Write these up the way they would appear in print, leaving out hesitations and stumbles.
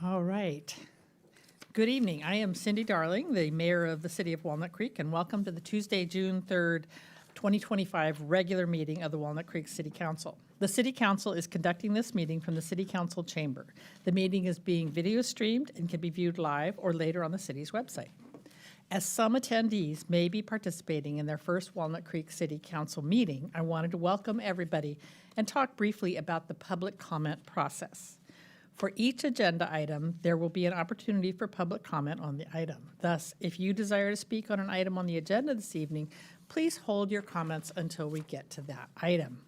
All right. Good evening. I am Cindy Darling, the mayor of the city of Walnut Creek, and welcome to the Tuesday, June 3rd, 2025 regular meeting of the Walnut Creek City Council. The City Council is conducting this meeting from the City Council chamber. The meeting is being video streamed and can be viewed live or later on the city's website. As some attendees may be participating in their first Walnut Creek City Council meeting, I wanted to welcome everybody and talk briefly about the public comment process. For each agenda item, there will be an opportunity for public comment on the item. Thus, if you desire to speak on an item on the agenda this evening, please hold your comments until we get to that item.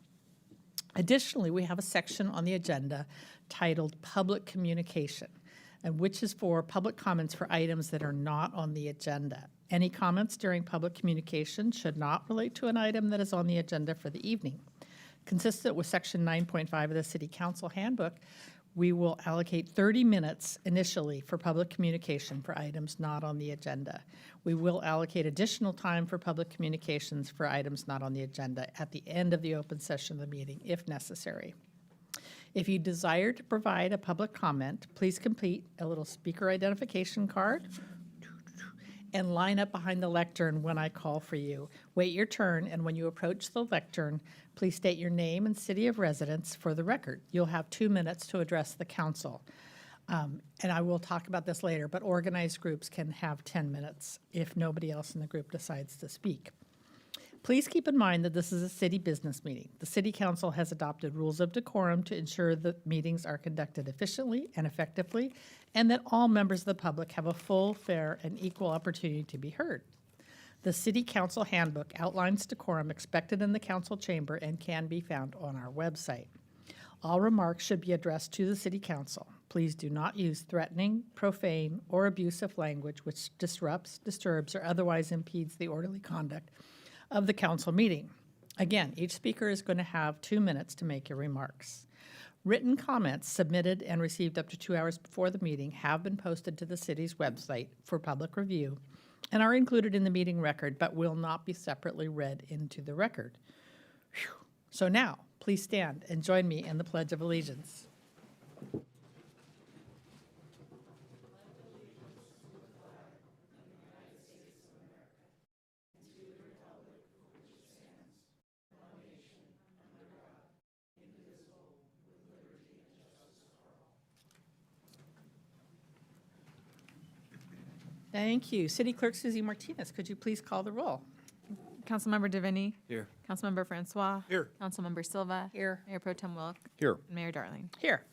Additionally, we have a section on the agenda titled Public Communication, and which is for public comments for items that are not on the agenda. Any comments during public communication should not relate to an item that is on the agenda for the evening. Consistent with Section 9.5 of the City Council Handbook, we will allocate 30 minutes initially for public communication for items not on the agenda. We will allocate additional time for public communications for items not on the agenda at the end of the open session of the meeting, if necessary. If you desire to provide a public comment, please complete a little speaker identification card and line up behind the lectern when I call for you. Wait your turn, and when you approach the lectern, please state your name and city of residence for the record. You'll have 2 minutes to address the council. And I will talk about this later, but organized groups can have 10 minutes if nobody else in the group decides to speak. Please keep in mind that this is a city business meeting. The City Council has adopted rules of decorum to ensure that meetings are conducted efficiently and effectively, and that all members of the public have a full, fair, and equal opportunity to be heard. The City Council Handbook outlines decorum expected in the council chamber and can be found on our website. All remarks should be addressed to the City Council. Please do not use threatening, profane, or abusive language which disrupts, disturbs, or otherwise impedes the orderly conduct of the council meeting. Again, each speaker is going to have 2 minutes to make your remarks. Written comments submitted and received up to 2 hours before the meeting have been posted to the city's website for public review and are included in the meeting record, but will not be separately read into the record. Whew. So now, please stand and join me in the Pledge of Allegiance. Thank you. City Clerk Susie Martinez, could you please call the roll? Councilmember Devaney. Here. Councilmember Francois. Here. Councilmember Silva. Here. Mayor Pro Tem Wilk. Here. And Mayor Darling. Here.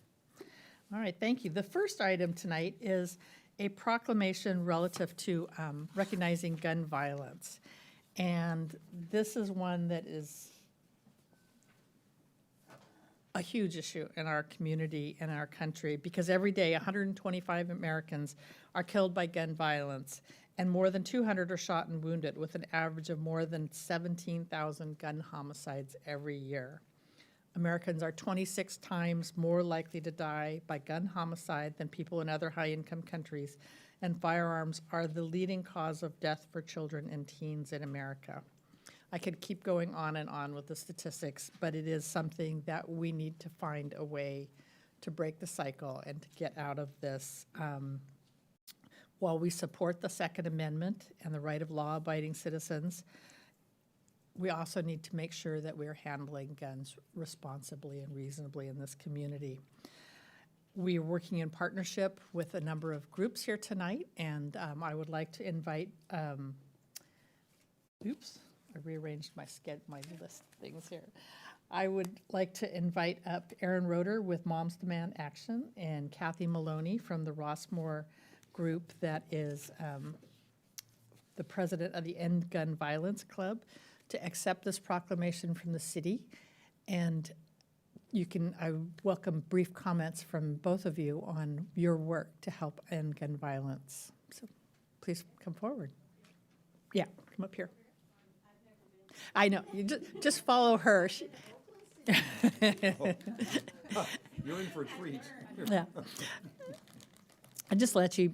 All right, thank you. The first item tonight is a proclamation relative to recognizing gun violence. And this is one that is a huge issue in our community and our country, because every day 125 Americans are killed by gun violence, and more than 200 are shot and wounded, with an average of more than 17,000 gun homicides every year. Americans are 26 times more likely to die by gun homicide than people in other high-income countries, and firearms are the leading cause of death for children and teens in America. I could keep going on and on with the statistics, but it is something that we need to find a way to break the cycle and to get out of this. While we support the Second Amendment and the right of law-abiding citizens, we also need to make sure that we're handling guns responsibly and reasonably in this community. We are working in partnership with a number of groups here tonight, and I would like to invite, I rearranged my list of things here. I would like to invite up Erin Roeder with Moms Demand Action and Kathy Maloney from the Rossmore group that is the president of the End Gun Violence Club to accept this proclamation from the city. And I welcome brief comments from both of you on your work to help end gun violence. So please come forward. Yeah, come up here. I know, you just follow her. You're in for a treat. Yeah. I just let you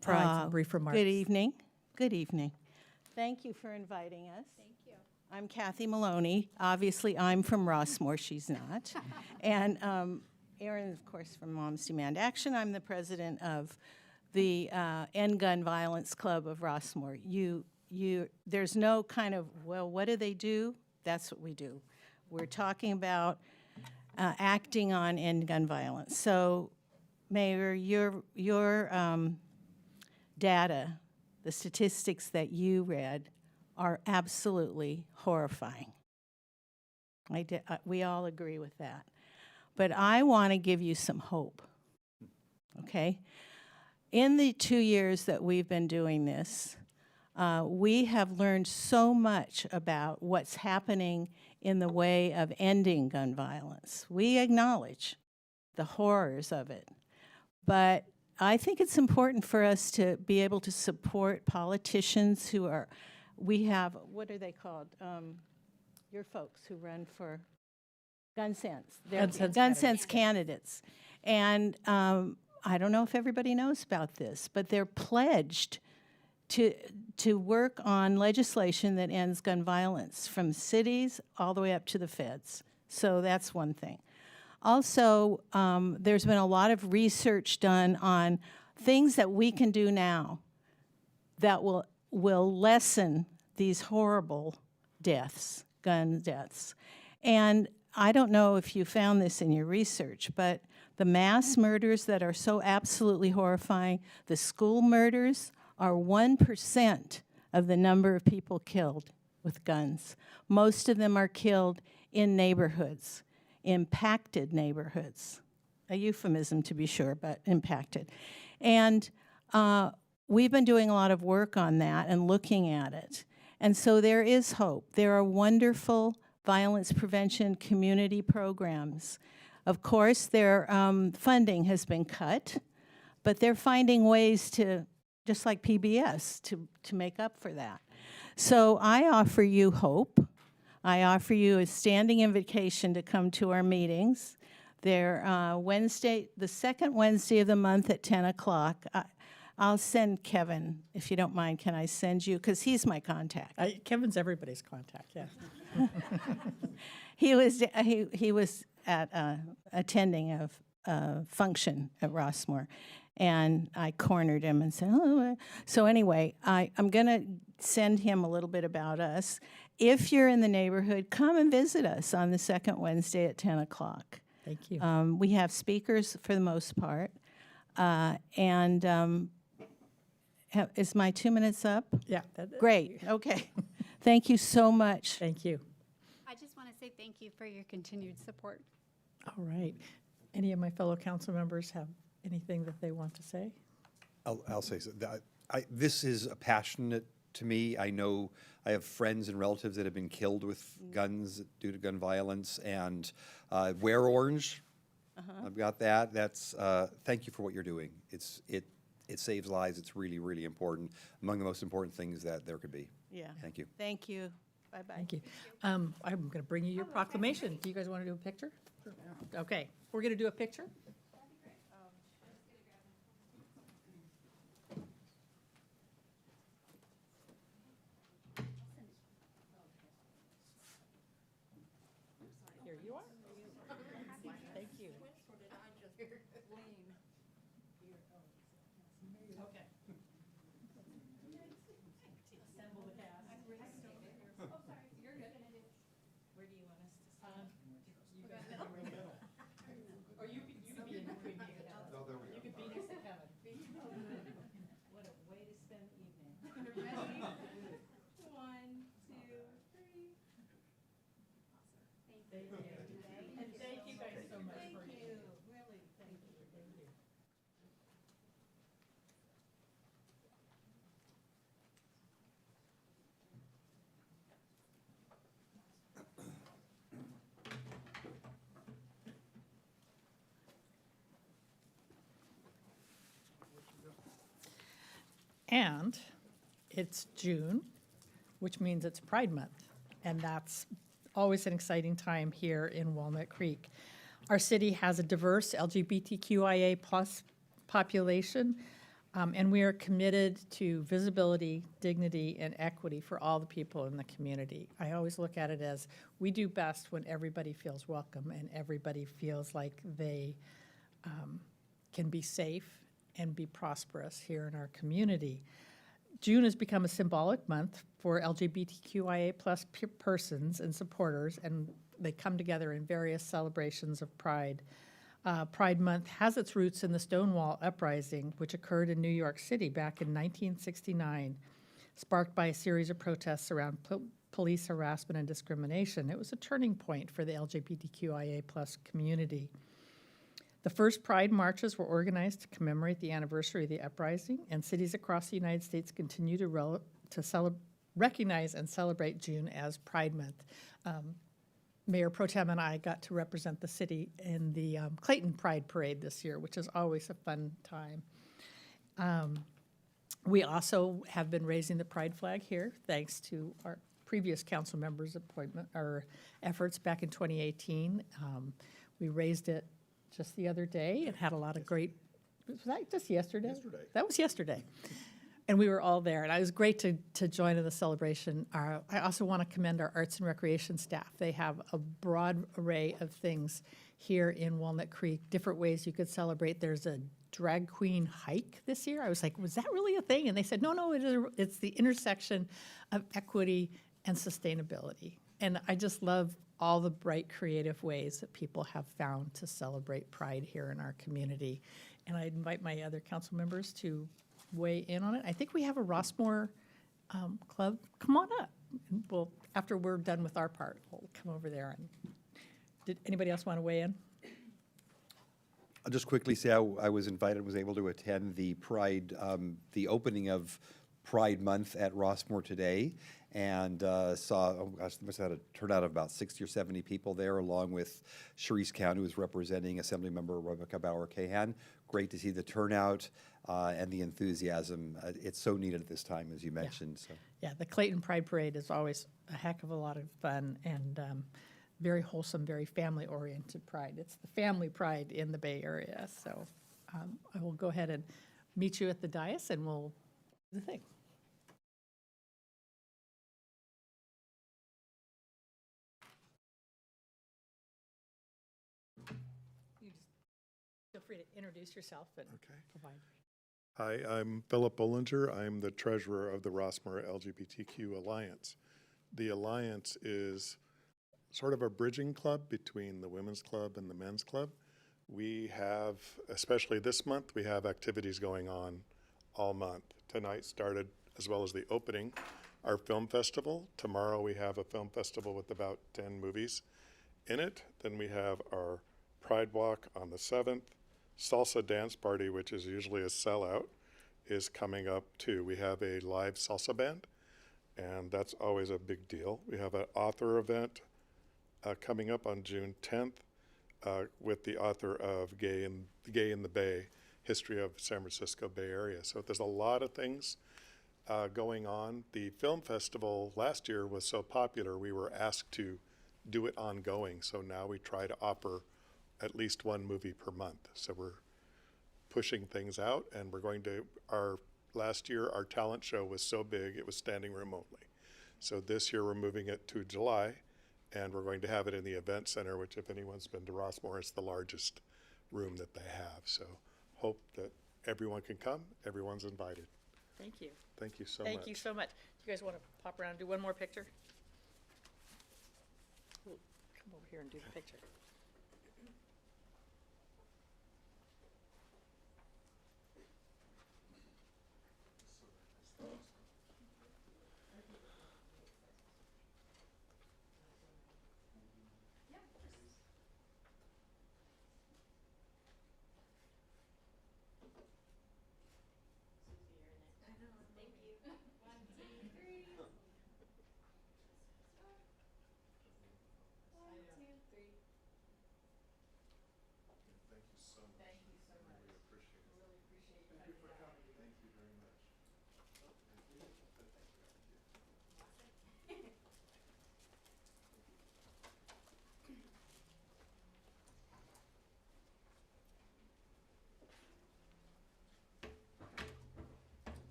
provide some brief remarks. Good evening. Good evening. Thank you for inviting us. Thank you. I'm Kathy Maloney. Obviously, I'm from Rossmore. She's not. And Erin, of course, from Moms Demand Action. I'm the president of the End Gun Violence Club of Rossmore. There's no kind of, well, what do they do? That's what we do. We're talking about acting on end gun violence. So, Mayor, your data, the statistics that you read, are absolutely horrifying. We all agree with that. But I want to give you some hope, okay? In the 2 years that we've been doing this, we have learned so much about what's happening in the way of ending gun violence. We acknowledge the horrors of it, but I think it's important for us to be able to support politicians who are, we have, what are they called? Your folks who run for Gun Sense. They're Gun Sense candidates. And I don't know if everybody knows about this, but they're pledged to work on legislation that ends gun violence from cities all the way up to the feds. So that's one thing. Also, there's been a lot of research done on things that we can do now that will lessen these horrible deaths, gun deaths. And I don't know if you found this in your research, but the mass murders that are so absolutely horrifying, the school murders are 1% of the number of people killed with guns. Most of them are killed in neighborhoods, impacted neighborhoods. A euphemism to be sure, but impacted. And we've been doing a lot of work on that and looking at it. And so there is hope. There are wonderful violence prevention community programs. Of course, their funding has been cut, but they're finding ways to, just like PBS, to make up for that. So I offer you hope. I offer you a standing invitation to come to our meetings. They're Wednesday, the second Wednesday of the month at 10 o'clock. I'll send Kevin, if you don't mind, can I send you? Because he's my contact. Kevin's everybody's contact, yeah. He was at attending a function at Rossmore, and I cornered him and said, oh. So anyway, I'm going to send him a little bit about us. If you're in the neighborhood, come and visit us on the second Wednesday at 10 o'clock. Thank you. We have speakers for the most part. Is my 2 minutes up? Yeah. Great, okay. Thank you so much. Thank you. I just want to say thank you for your continued support. All right. Any of my fellow council members have anything that they want to say? I'll say so. This is passionate to me. I know I have friends and relatives that have been killed with guns due to gun violence, and wear orange. I've got that. That's thank you for what you're doing. It saves lives. It's really, really important. Among the most important things that there could be. Yeah. Thank you. Thank you. Bye-bye. Thank you. I'm going to bring you your proclamation. Do you guys want to do a picture? Okay. We're going to do a picture. Here you are. Thank you. Okay. Assemble the cast. Where do you want us to stand? You guys can be real middle. Or you could be in between me and Kevin. You could be next to Kevin. What a way to spend the evening. Ready? 1, 2, 3. Thank you. And thank you guys so much for Really, thank you. Thank you. And it's June, which means it's Pride Month, and that's always an exciting time here in Walnut Creek. Our city has a diverse LGBTQIA+ population. And we are committed to visibility, dignity, and equity for all the people in the community. I always look at it as we do best when everybody feels welcome and everybody feels like they can be safe and be prosperous here in our community. June has become a symbolic month for LGBTQIA plus persons and supporters, and they come together in various celebrations of Pride. Pride Month has its roots in the Stonewall Uprising, which occurred in New York City back in 1969, sparked by a series of protests around police harassment and discrimination. It was a turning point for the LGBTQIA plus community. The first Pride marches were organized to commemorate the anniversary of the uprising, and cities across the United States continue to recognize and celebrate June as Pride Month. Mayor Pro Tem and I got to represent the city in the Clayton Pride Parade this year, which is always a fun time. We also have been raising the pride flag here, thanks to our previous council members' efforts back in 2018. We raised it just the other day and had a lot of great, was that just yesterday? Yesterday. That was yesterday. And we were all there, and it was great to join in the celebration. I also want to commend our arts and recreation staff. They have a broad array of things here in Walnut Creek, different ways you could celebrate. There's a drag queen hike this year. I was like, was that really a thing? And they said, no, it's the intersection of equity and sustainability. And I just love all the bright, creative ways that people have found to celebrate Pride here in our community. And I invite my other council members to weigh in on it. I think we have a Rossmore club. Come on up. We'll, after we're done with our part, we'll come over there. And did anybody else want to weigh in? I'll just quickly say I was invited, was able to attend the Pride, the opening of Pride Month at Rossmore today, and saw, oh gosh, must have had a turnout of about 60 or 70 people there, along with Sharice County, who was representing Assemblymember Rebecca Bauer-Cahan. Great to see the turnout and the enthusiasm. It's so needed at this time, as you mentioned. So. Yeah, the Clayton Pride Parade is always a heck of a lot of fun and very wholesome, very family-oriented pride. It's the family pride in the Bay Area. So I will go ahead and meet you at the dais, and we'll do the thing. You just feel free to introduce yourself and provide. Hi, I'm Philip Bollinger. I'm the treasurer of the Rossmore LGBTQ Alliance. The Alliance is sort of a bridging club between the women's club and the men's club. We have, especially this month, we have activities going on all month. Tonight started, as well as the opening, our film festival. Tomorrow we have a film festival with about 10 movies in it. Then we have our Pride Walk on the 7th. Salsa dance party, which is usually a sellout, is coming up too. We have a live salsa band, and that's always a big deal. We have an author event coming up on June 10th with the author of Gay in the Bay, History of San Francisco Bay Area. So there's a lot of things going on. The film festival last year was so popular, we were asked to do it ongoing. So now we try to offer at least one movie per month. So we're pushing things out, and we're going to, last year our talent show was so big it was standing room only. So this year we're moving it to July, and we're going to have it in the event center, which if anyone's been to Rossmore, it's the largest room that they have. So hope that everyone can come, everyone's invited. Thank you. Thank you so much. Thank you so much. You guys want to pop around and do one more picture? Ooh, come over here and do the picture.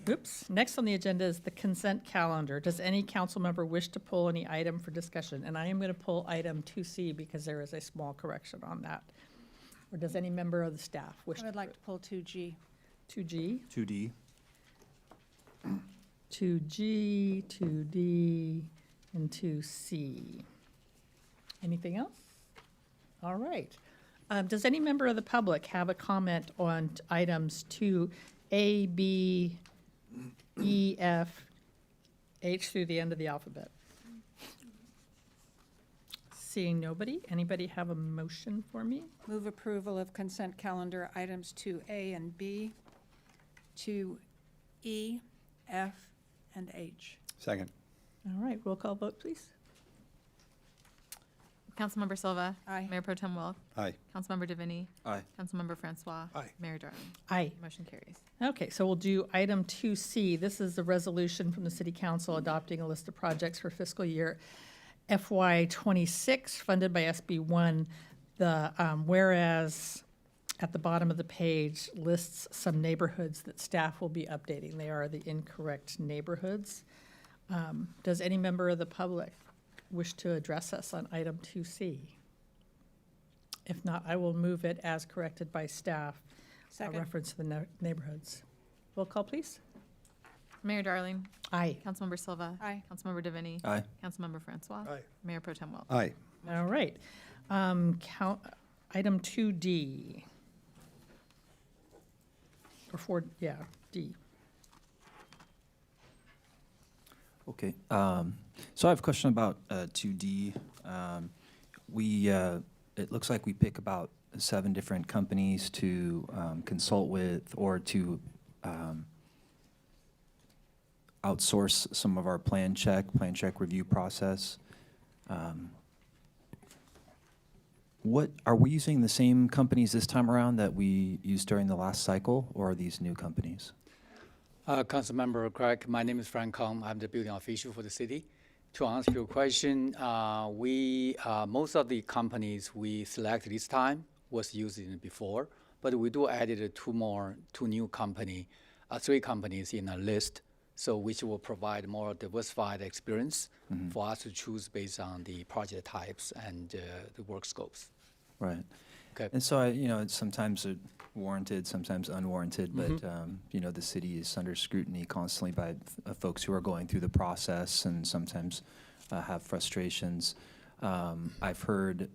Oops. Next on the agenda is the consent calendar. Does any council member wish to pull any item for discussion? And I am going to pull item 2C because there is a small correction on that. Or does any member of the staff wish I to? would like to pull 2G. 2G, 2D. 2G, 2D, and 2C. Anything else? All right. Does any member of the public have a comment on items 2A, B, E, F, H through the end of the alphabet? Seeing nobody, anybody have a motion for me? Move approval of consent calendar items 2A and B, 2E, F, and H. Second. All right, roll call vote, please. Councilmember Silva. Aye. Mayor Pro Tem Wilk. Aye. Councilmember Davini. Aye. Councilmember Francois. Aye. Mayor Darling. Aye. Motion carries. Okay, so we'll do item 2C. This is the resolution from the City Council adopting a list of projects for fiscal year FY '26 funded by SB 1. The whereas at the bottom of the page lists some neighborhoods that staff will be updating. They are the incorrect neighborhoods. Does any member of the public wish to address us on item 2C? If not, I will move it as corrected by staff. A Second. reference to the neighborhoods. Roll call, please. Mayor Darling. Aye. Councilmember Silva. Aye. Councilmember Davini. Aye. Councilmember Francois. Aye. Mayor Pro Tem Wilk. Aye. All right. Item 2D. Or 4, yeah, D. Okay. So I have a question about 2D. It looks like we pick about 7 different companies to consult with or to outsource some of our plan check review process. What are we using the same companies this time around that we used during the last cycle, or are these new companies? Councilmember Craig, my name is Frank Kong. I'm the building official for the city. To answer your question, most of the companies we selected this time was using before, but we do added 2 new company, 3 companies in a list, so which will provide more diversified experience for us to choose based on the project types and the work scopes. Right. Okay. And so, it's sometimes warranted, sometimes unwarranted, but, the city is under scrutiny constantly by folks who are going through the process and sometimes have frustrations. I've heard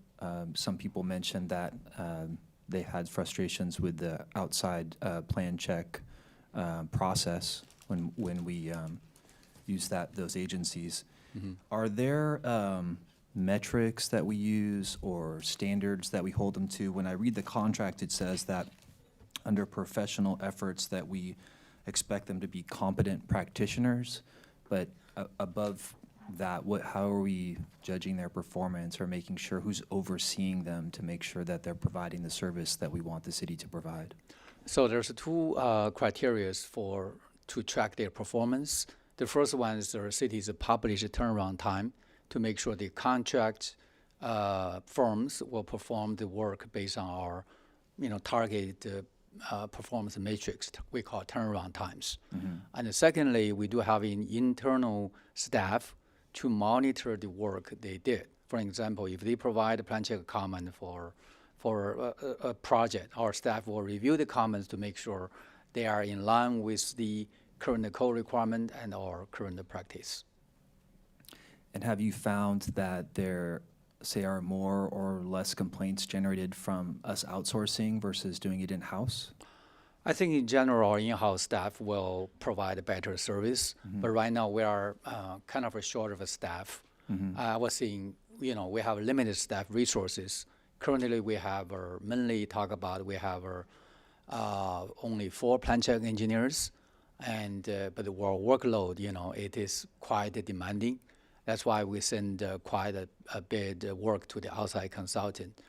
some people mention that they had frustrations with the outside plan check process when we use those agencies. Are there metrics that we use or standards that we hold them to? When I read the contract, it says that under professional efforts that we expect them to be competent practitioners, but above that, how are we judging their performance or making sure who's overseeing them to make sure that they're providing the service that we want the city to provide? So there's 2 criteria to track their performance. The first one is the city's published turnaround time to make sure the contract firms will perform the work based on our, targeted performance matrix we call turnaround times. And secondly, we do have an internal staff to monitor the work they did. For example, if they provide a plan check comment for a project, our staff will review the comments to make sure they are in line with the current code requirement and our current practice. And have you found that there, say, are more or less complaints generated from us outsourcing versus doing it in-house? I think in general, our in-house staff will provide a better service, but right now we are kind of short of a staff. I was saying, we have limited staff resources. Currently, we have we have only 4 plan check engineers, and but the workload, it is quite demanding. That's why we send quite a bit work to the outside consultant.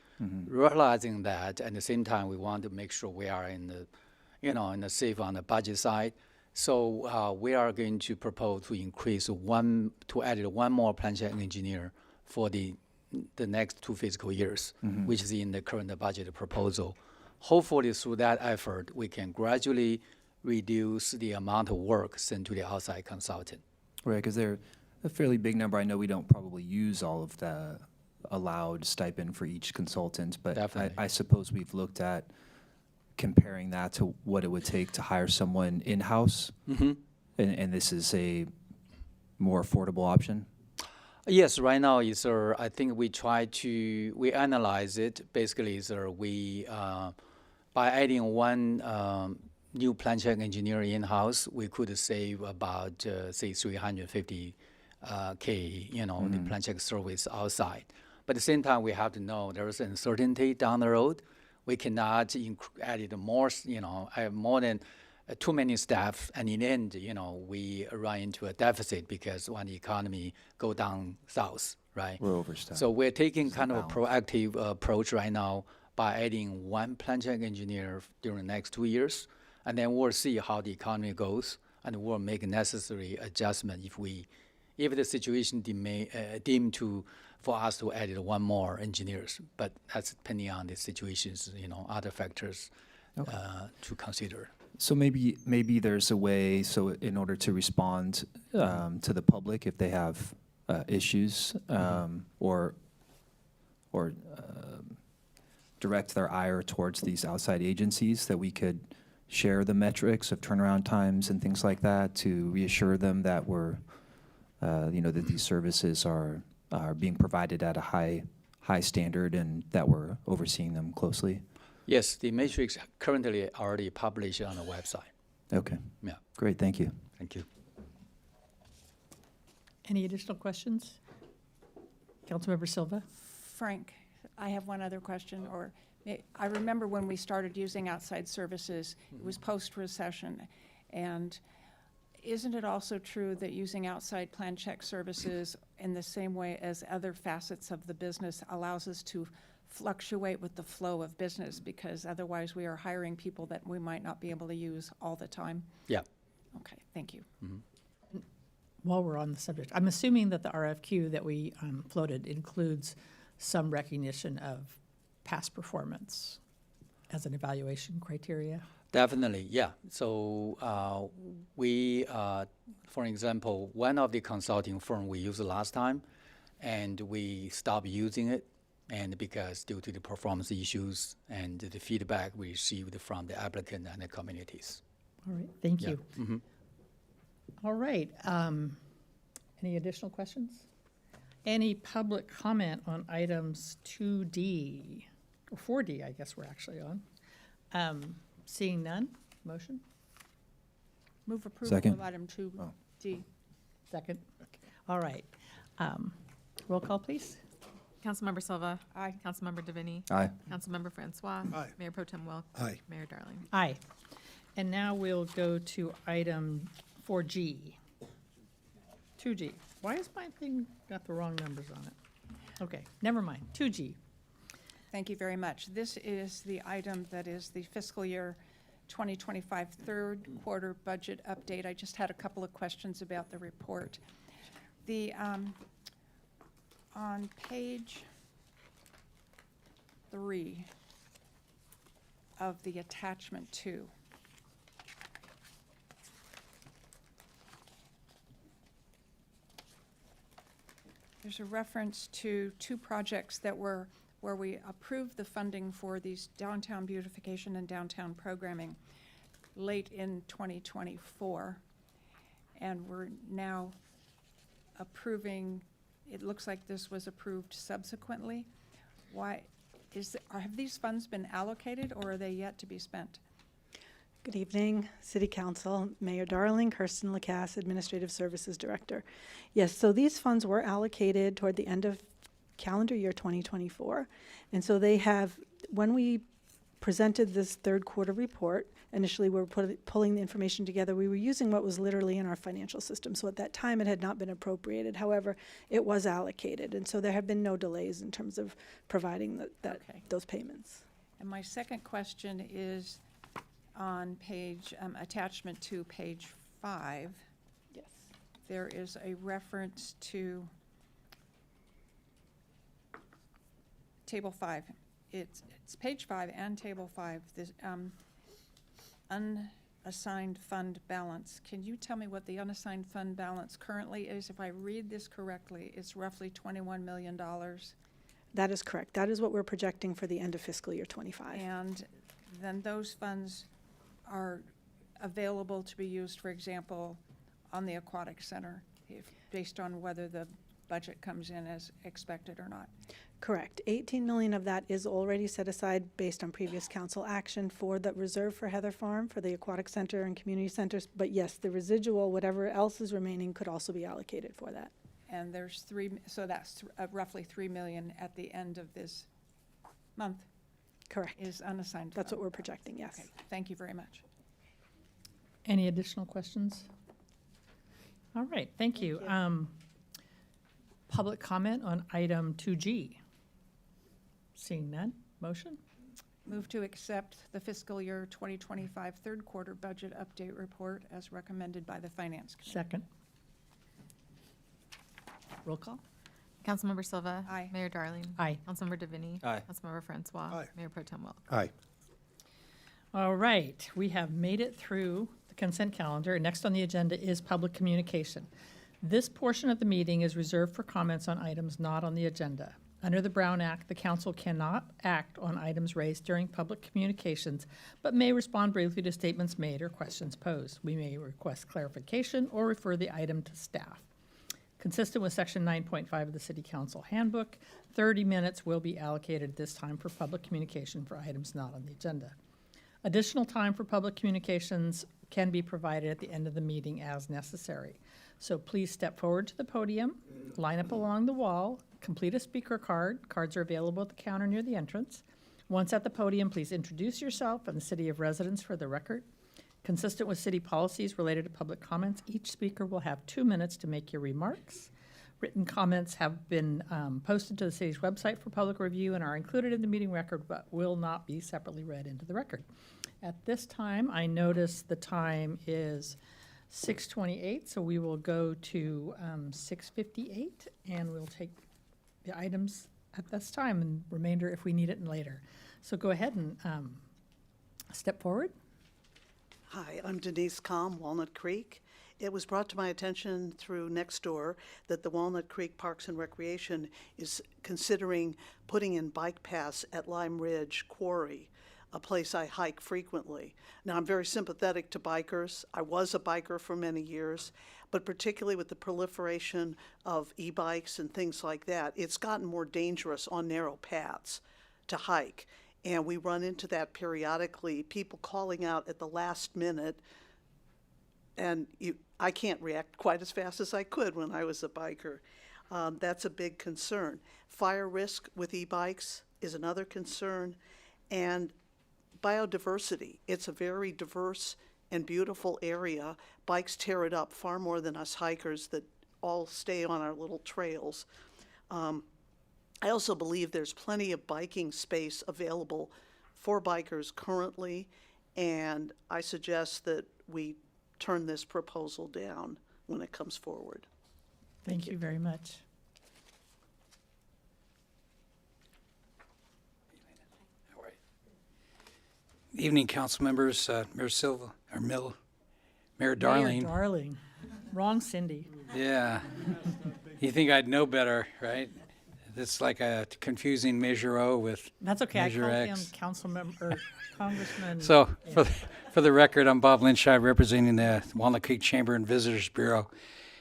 Realizing that, at the same time, we want to make sure we are in the safe on the budget side. So we are going to propose to add 1 more plan check engineer for the next 2 fiscal years, which is in the current budget proposal. Hopefully, through that effort, we can gradually reduce the amount of work sent to the outside consultant. Right, because they're a fairly big number. I know we don't probably use all of the allowed stipend for each consultant, but Definitely. I suppose we've looked at comparing that to what it would take to hire someone in-house, and this is a more affordable option. Yes, right now is I think we analyze it. Basically, is we by adding one new plan check engineer in-house, we could save about say 350 K, the plan check service outside. But at the same time, we have to know there is uncertainty down the road. We cannot add it more, have more than too many staff, and in the end, we run into a deficit because when the economy go down south, right? We're overstaffed. So we're taking It's the kind of a balance. proactive approach right now by adding one plan check engineer during the next 2 years, and then we'll see how the economy goes, and we'll make necessary adjustment if the situation deemed for us to add one more engineers. But that's depending on the situations, other factors to consider. So maybe there's a way, so in order to respond to the public if they have issues or direct their ire towards these outside agencies, that we could share the metrics of turnaround times and things like that to reassure them that that these services are being provided at a high standard and that we're overseeing them closely. Yes, the matrix currently already published on the website. Okay. Yeah, Great, thank you. thank you. Any additional questions? Councilmember Silva? Frank, I have one other question, I remember when we started using outside services, it was post-recession, and isn't it also true that using outside plan check services in the same way as other facets of the business allows us to fluctuate with the flow of business, because otherwise we are hiring people that we might not be able to use all the time? Yeah. Okay, thank you. While we're on the subject, I'm assuming that the RFQ that we floated includes some recognition of past performance as an evaluation criteria? Definitely, yeah. So we, for example, one of the consulting firm we used last time, and we stopped using it, and because due to the performance issues and the feedback we received from the applicant and the communities. All right, thank Yeah. you. All right, any additional questions? Any public comment on items 2D, or 4D, I guess we're actually on? Seeing none, motion? Move approval Second. of item 2D. Second? All right. Roll call, please. Councilmember Silva. Aye. Councilmember Davini. Aye. Councilmember Francois. Aye. Mayor Pro Tem Wilk. Aye. Mayor Darling. Aye. And now we'll go to item 4G. 2G. Why has my thing got the wrong numbers on it? Okay, never mind. 2G. Thank you very much. This is the item that is the fiscal year 2025 third quarter budget update. I just had a couple of questions about the report. On page 3 of the attachment 2, there's a reference to two projects that were where we approved the funding for these downtown beautification and downtown programming late in 2024. And we're now approving, it looks like this was approved subsequently. Why, have these funds been allocated or are they yet to be spent? Good evening, City Council, Mayor Darling, Kirsten Lacasse, Administrative Services Director. Yes, so these funds were allocated toward the end of calendar year 2024. And so they have, when we presented this third quarter report, initially we were pulling the information together, we were using what was literally in our financial system. So at that time it had not been appropriated. However, it was allocated. And so there have been no delays in terms of providing those payments. And my second question is on page, attachment to page 5. Yes. There is a reference to table 5. It's page 5 and table 5. This unassigned fund balance. Can you tell me what the unassigned fund balance currently is? If I read this correctly, it's roughly $21 million. That is correct. That is what we're projecting for the end of fiscal year '25. And then those funds are available to be used, for example, on the aquatic center, based on whether the budget comes in as expected or not. Correct. 18 million of that is already set aside based on previous council action for the reserve for Heather Farm, for the aquatic center and community centers. But yes, the residual, whatever else is remaining, could also be allocated for that. And there's so that's roughly 3 million at the end of this month Correct. is unassigned. That's what fund we're balance. projecting, yes. Okay, thank you very much. Any additional questions? All right, thank you. Public comment on item 2G. Seeing none, motion? Move to accept the fiscal year 2025 third quarter budget update report as recommended by the Finance Committee. Second. Roll call? Councilmember Silva. Aye. Mayor Darling. Aye. Councilmember DeVinny. Aye. Councilmember Francois. Aye. Mayor Pro Tem Welk. Aye. All right, we have made it through the consent calendar. Next on the agenda is public communication. This portion of the meeting is reserved for comments on items not on the agenda. Under the Brown Act, the council cannot act on items raised during public communications, but may respond briefly to statements made or questions posed. We may request clarification or refer the item to staff. Consistent with Section 9.5 of the City Council Handbook, 30 minutes will be allocated this time for public communication for items not on the agenda. Additional time for public communications can be provided at the end of the meeting as necessary. So please step forward to the podium, line up along the wall, complete a speaker card. Cards are available at the counter near the entrance. Once at the podium, please introduce yourself and the city of residence for the record. Consistent with city policies related to public comments, each speaker will have 2 minutes to make your remarks. Written comments have been posted to the city's website for public review and are included in the meeting record, but will not be separately read into the record. At this time, I notice the time is 6:28, so we will go to 6:58, and we'll take the items at this time, and remainder if we need it later. So go ahead and step forward. Hi, I'm Denise Kalm, Walnut Creek. It was brought to my attention through Nextdoor that the Walnut Creek Parks and Recreation is considering putting in bike paths at Lime Ridge Quarry, a place I hike frequently. Now, I'm very sympathetic to bikers. I was a biker for many years, but particularly with the proliferation of e-bikes and things like that, it's gotten more dangerous on narrow paths to hike. And we run into that periodically, people calling out at the last minute, and I can't react quite as fast as I could when I was a biker. That's a big concern. Fire risk with e-bikes is another concern, and biodiversity. It's a very diverse and beautiful area. Bikes tear it up far more than us hikers that all stay on our little trails. I also believe there's plenty of biking space available for bikers currently, and I suggest that we turn this proposal down when it comes forward. Thank you very much. All right. Evening, council members, Mayor Silva, or Mayor Darling. Mayor Darling. Wrong Cindy. Yeah. You think I'd know better, right? It's like a confusing Measure O with That's okay. I Measure called him X. council member, Congressman. So, for the record, I'm Bob Lynchide, representing the Walnut Creek Chamber and Visitors Bureau,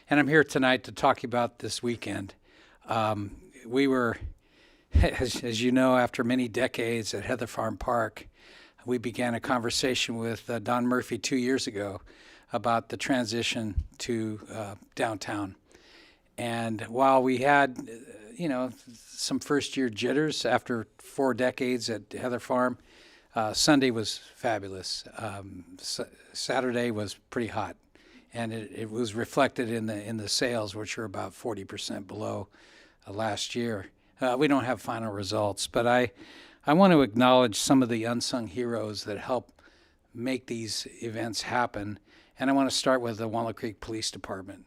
and I'm here tonight to talk about this weekend. We were, as you know, after many decades at Heather Farm Park, we began a conversation with Don Murphy 2 years ago about the transition to downtown. And while we had, some first-year jitters after 4 decades at Heather Farm, Sunday was fabulous. Saturday was pretty hot, and it was reflected in the sales, which were about 40% below last year. We don't have final results, but I want to acknowledge some of the unsung heroes that help make these events happen, and I want to start with the Walnut Creek Police Department.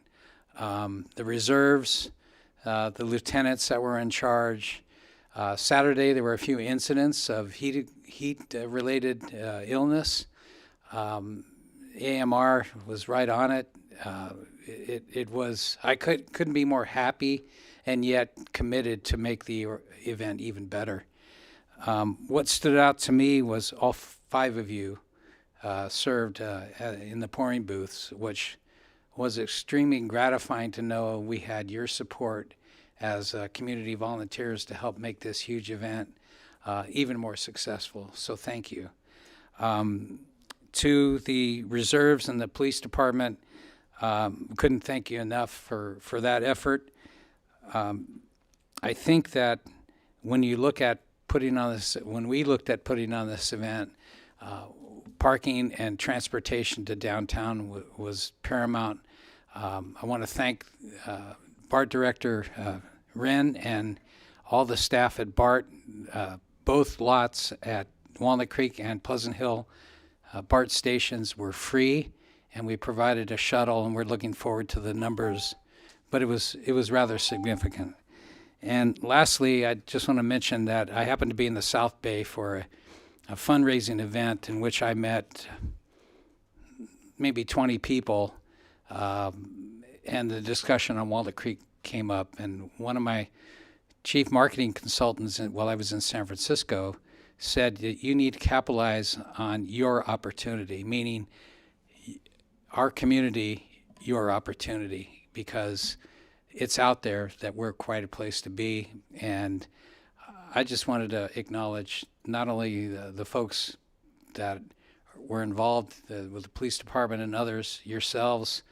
The reserves, the lieutenants that were in charge. Saturday, there were a few incidents of heat-related illness. AMR was right on it. It was, I couldn't be more happy and yet committed to make the event even better. What stood out to me was all 5 of you served in the pouring booths, which was extremely gratifying to know we had your support as community volunteers to help make this huge event even more successful. So thank you. To the reserves and the police department, couldn't thank you enough for that effort. I think that when you look at putting on this, when we looked at putting on this event, parking and transportation to downtown was paramount. I want to thank BART Director Wren and all the staff at BART, both lots at Walnut Creek and Pleasant Hill. BART stations were free, and we provided a shuttle, and we're looking forward to the numbers, but it was rather significant. And lastly, I just want to mention that I happened to be in the South Bay for a fundraising event in which I met maybe 20 people, and the discussion on Walnut Creek came up, and one of my chief marketing consultants while I was in San Francisco said that you need to capitalize on your opportunity, meaning our community, your opportunity, because it's out there that we're quite a place to be. And I just wanted to acknowledge not only the folks that were involved with the police department and others, yourselves,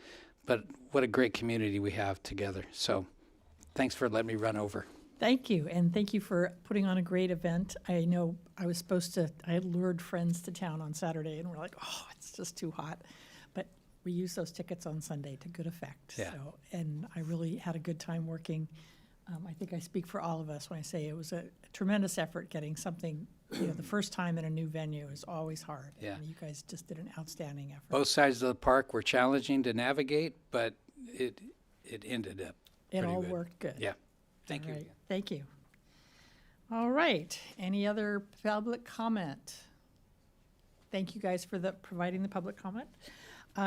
but what a great community we have together. So thanks for letting me run over. Thank you, and thank you for putting on a great event. I know I had lured friends to town on Saturday, and we're like, oh, it's just too hot. But we used those tickets on Sunday to good effect. Yeah. So, and I really had a good time working. I think I speak for all of us when I say it was a tremendous effort getting something, the first time in a new venue is always hard. Yeah. And you guys just did an outstanding effort. Both sides of the park were challenging to navigate, but it ended up It pretty all good. worked good. Yeah. Thank you. All right, thank you. All right, any other public comment? Thank you guys for providing the public comment.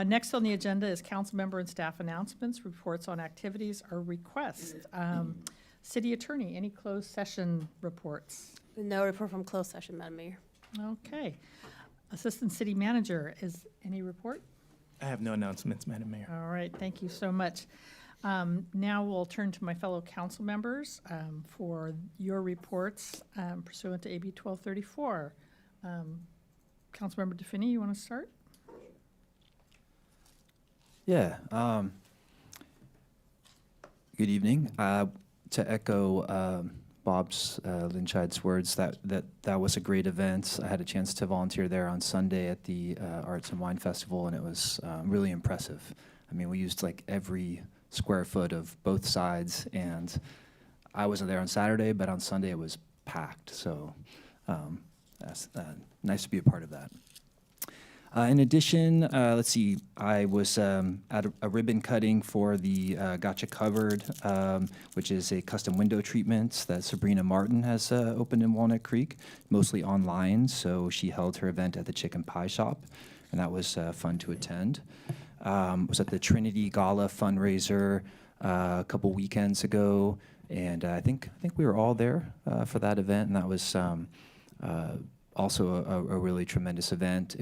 Next on the agenda is council member and staff announcements, reports on activities, or requests. City Attorney, any closed session reports? No report from closed session, Madam Mayor. Okay. Assistant City Manager, is any report? I have no announcements, Madam Mayor. All right, thank you so much. Now we'll turn to my fellow council members for your reports pursuant to AB 1234. Councilmember DeFinney, you want to start? Yeah. Good evening. To echo Bob's Lynchide's words, that was a great event. I had a chance to volunteer there on Sunday at the Arts and Wine Festival, and it was really impressive. I mean, we used like every square foot of both sides, and I wasn't there on Saturday, but on Sunday it was packed. So that's nice to be a part of that. In addition, let's see, I was at a ribbon cutting for the Gotcha Covered, which is a custom window treatment that Sabrina Martin has opened in Walnut Creek, mostly online. So she held her event at the Chicken Pie Shop, and that was fun to attend. Was at the Trinity Gala fundraiser a couple weekends ago, and I think we were all there for that event, and that was also a really tremendous event.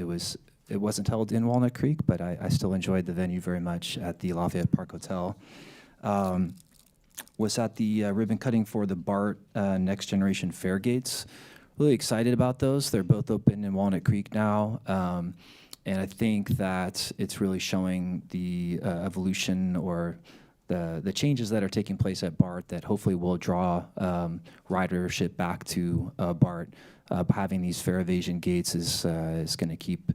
It wasn't held in Walnut Creek, but I still enjoyed the venue very much at the Lafayette Park Hotel. Was at the ribbon cutting for the BART Next Generation Fairgates. Really excited about those. They're both open in Walnut Creek now. And I think that it's really showing the evolution or the changes that are taking place at BART that hopefully will draw ridership back to BART. Having these fare evasion gates is going to keep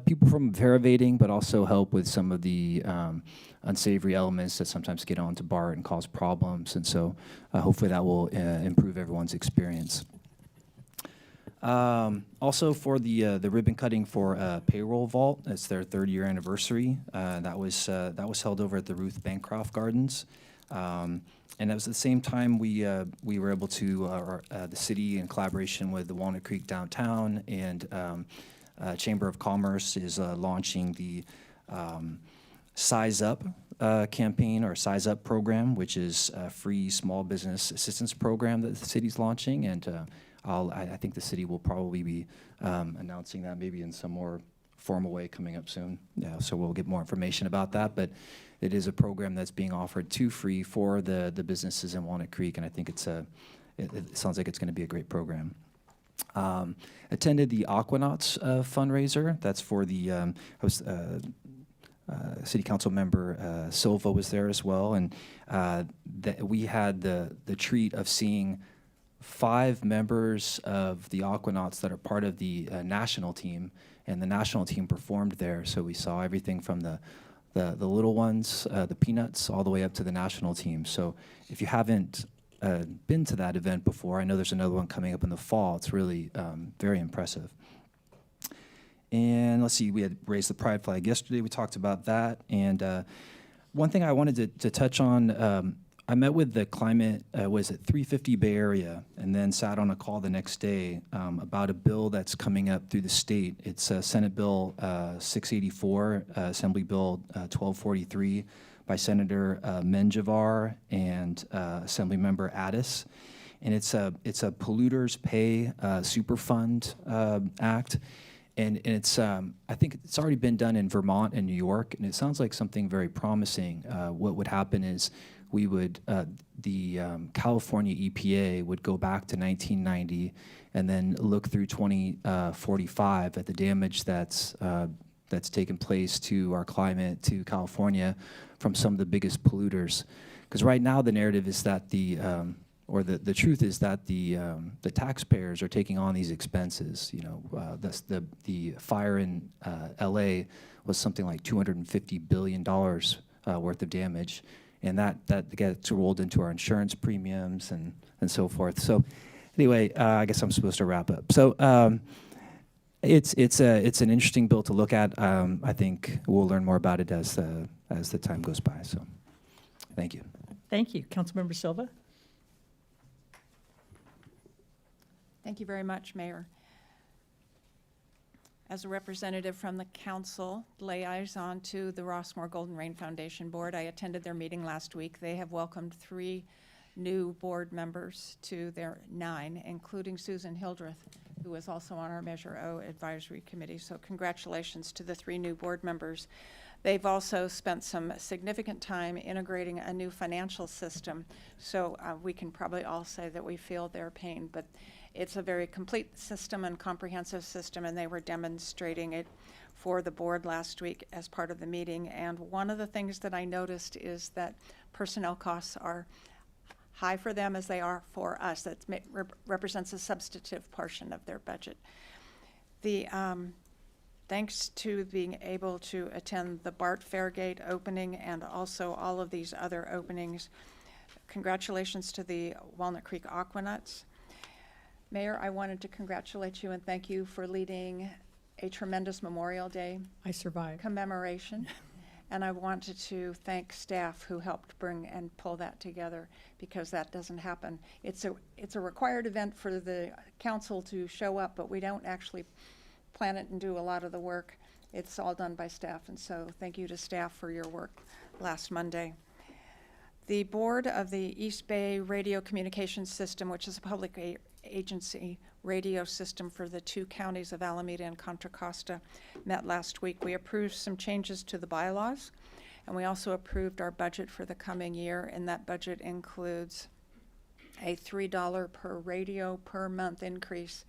people from fare evading, but also help with some of the unsavory elements that sometimes get onto BART and cause problems. And so hopefully that will improve everyone's experience. Also for the ribbon cutting for Payroll Vault, it's their 3rd year anniversary. That was held over at the Ruth Bancroft Gardens, and it was at the same time we were able to the city in collaboration with the Walnut Creek Downtown and Chamber of Commerce is launching the Size Up campaign or Size Up program, which is a free small business assistance program that the city's launching. And I think the city will probably be announcing that maybe in some more formal way coming up soon. Yeah, so we'll get more information about that. But it is a program that's being offered free for the businesses in Walnut Creek, and I think it sounds like it's going to be a great program. Attended the Aquanauts fundraiser. That's for the City Council member Silva was there as well, and we had the treat of seeing 5 members of the Aquanauts that are part of the national team, and the national team performed there. So we saw everything from the little ones, the peanuts, all the way up to the national team. So if you haven't been to that event before, I know there's another one coming up in the fall. It's really very impressive. And let's see, we had raised the pride flag yesterday. We talked about that. And one thing I wanted to touch on, I met with the climate, was it 350 Bay Area, and then sat on a call the next day about a bill that's coming up through the state. It's Senate Bill 684, Assembly Bill 1243 by Senator Menjivar and Assemblymember Addis. And it's a Polluters Pay Superfund Act. And it's, I think it's already been done in Vermont and New York, and it sounds like something very promising. What would happen is we would, the California EPA would go back to 1990 and then look through 2045 at the damage that's taken place to our climate, to California, from some of the biggest polluters. Because right now the narrative is that or the truth is that the taxpayers are taking on these expenses. You know, the fire in L.A. was something like $250 billion worth of damage, and that gets rolled into our insurance premiums and so forth. So, anyway, I guess I'm supposed to wrap up. So, it's an interesting bill to look at. I think we'll learn more about it as the time goes by. So, thank you. Thank you. Councilmember Silva? Thank you very much, Mayor. As a representative from the council, liaison to the Rossmore Golden Rain Foundation Board, I attended their meeting last week. They have welcomed 3 new board members to their 9, including Susan Hildreth, who is also on our Measure O Advisory Committee. So congratulations to the 3 new board members. They've also spent some significant time integrating a new financial system. So we can probably all say that we feel their pain, but it's a very complete system and comprehensive system, and they were demonstrating it for the board last week as part of the meeting. And one of the things that I noticed is that personnel costs are high for them as they are for us. That represents a substantive portion of their budget. Thanks to being able to attend the Bart Fairgate opening and also all of these other openings, congratulations to the Walnut Creek Aquanuts. Mayor, I wanted to congratulate you and thank you for leading a tremendous Memorial Day I survived. commemoration. And I wanted to thank staff who helped bring and pull that together, because that doesn't happen. It's a required event for the council to show up, but we don't actually plan it and do a lot of the work. It's all done by staff, and so thank you to staff for your work last Monday. The board of the East Bay Radio Communications System, which is a public agency radio system for the 2 counties of Alameda and Contra Costa, met last week. We approved some changes to the bylaws, and we also approved our budget for the coming year, and that budget includes a $3 per radio per month increase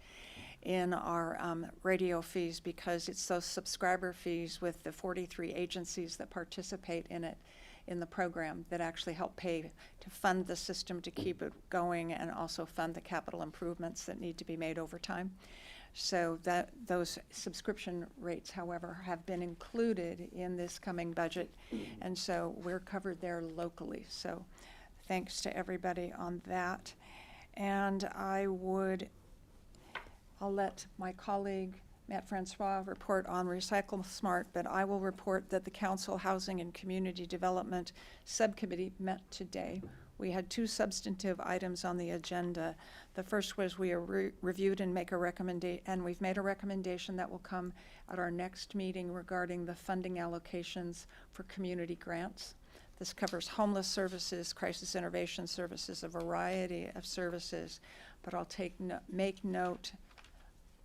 in our radio fees, because it's those subscriber fees with the 43 agencies that participate in it, in the program, that actually help pay to fund the system to keep it going and also fund the capital improvements that need to be made over time. So that those subscription rates, however, have been included in this coming budget, and so we're covered there locally. So thanks to everybody on that. And I'll let my colleague Matt Francois report on Recycle Smart, but I will report that the Council Housing and Community Development Subcommittee met today. we had two substantive items on the agenda. The first was we reviewed and make a recommendation, and we've made a recommendation that will come at our next meeting regarding the funding allocations for community grants. This covers homeless services, crisis intervention services, a variety of services, but I'll make note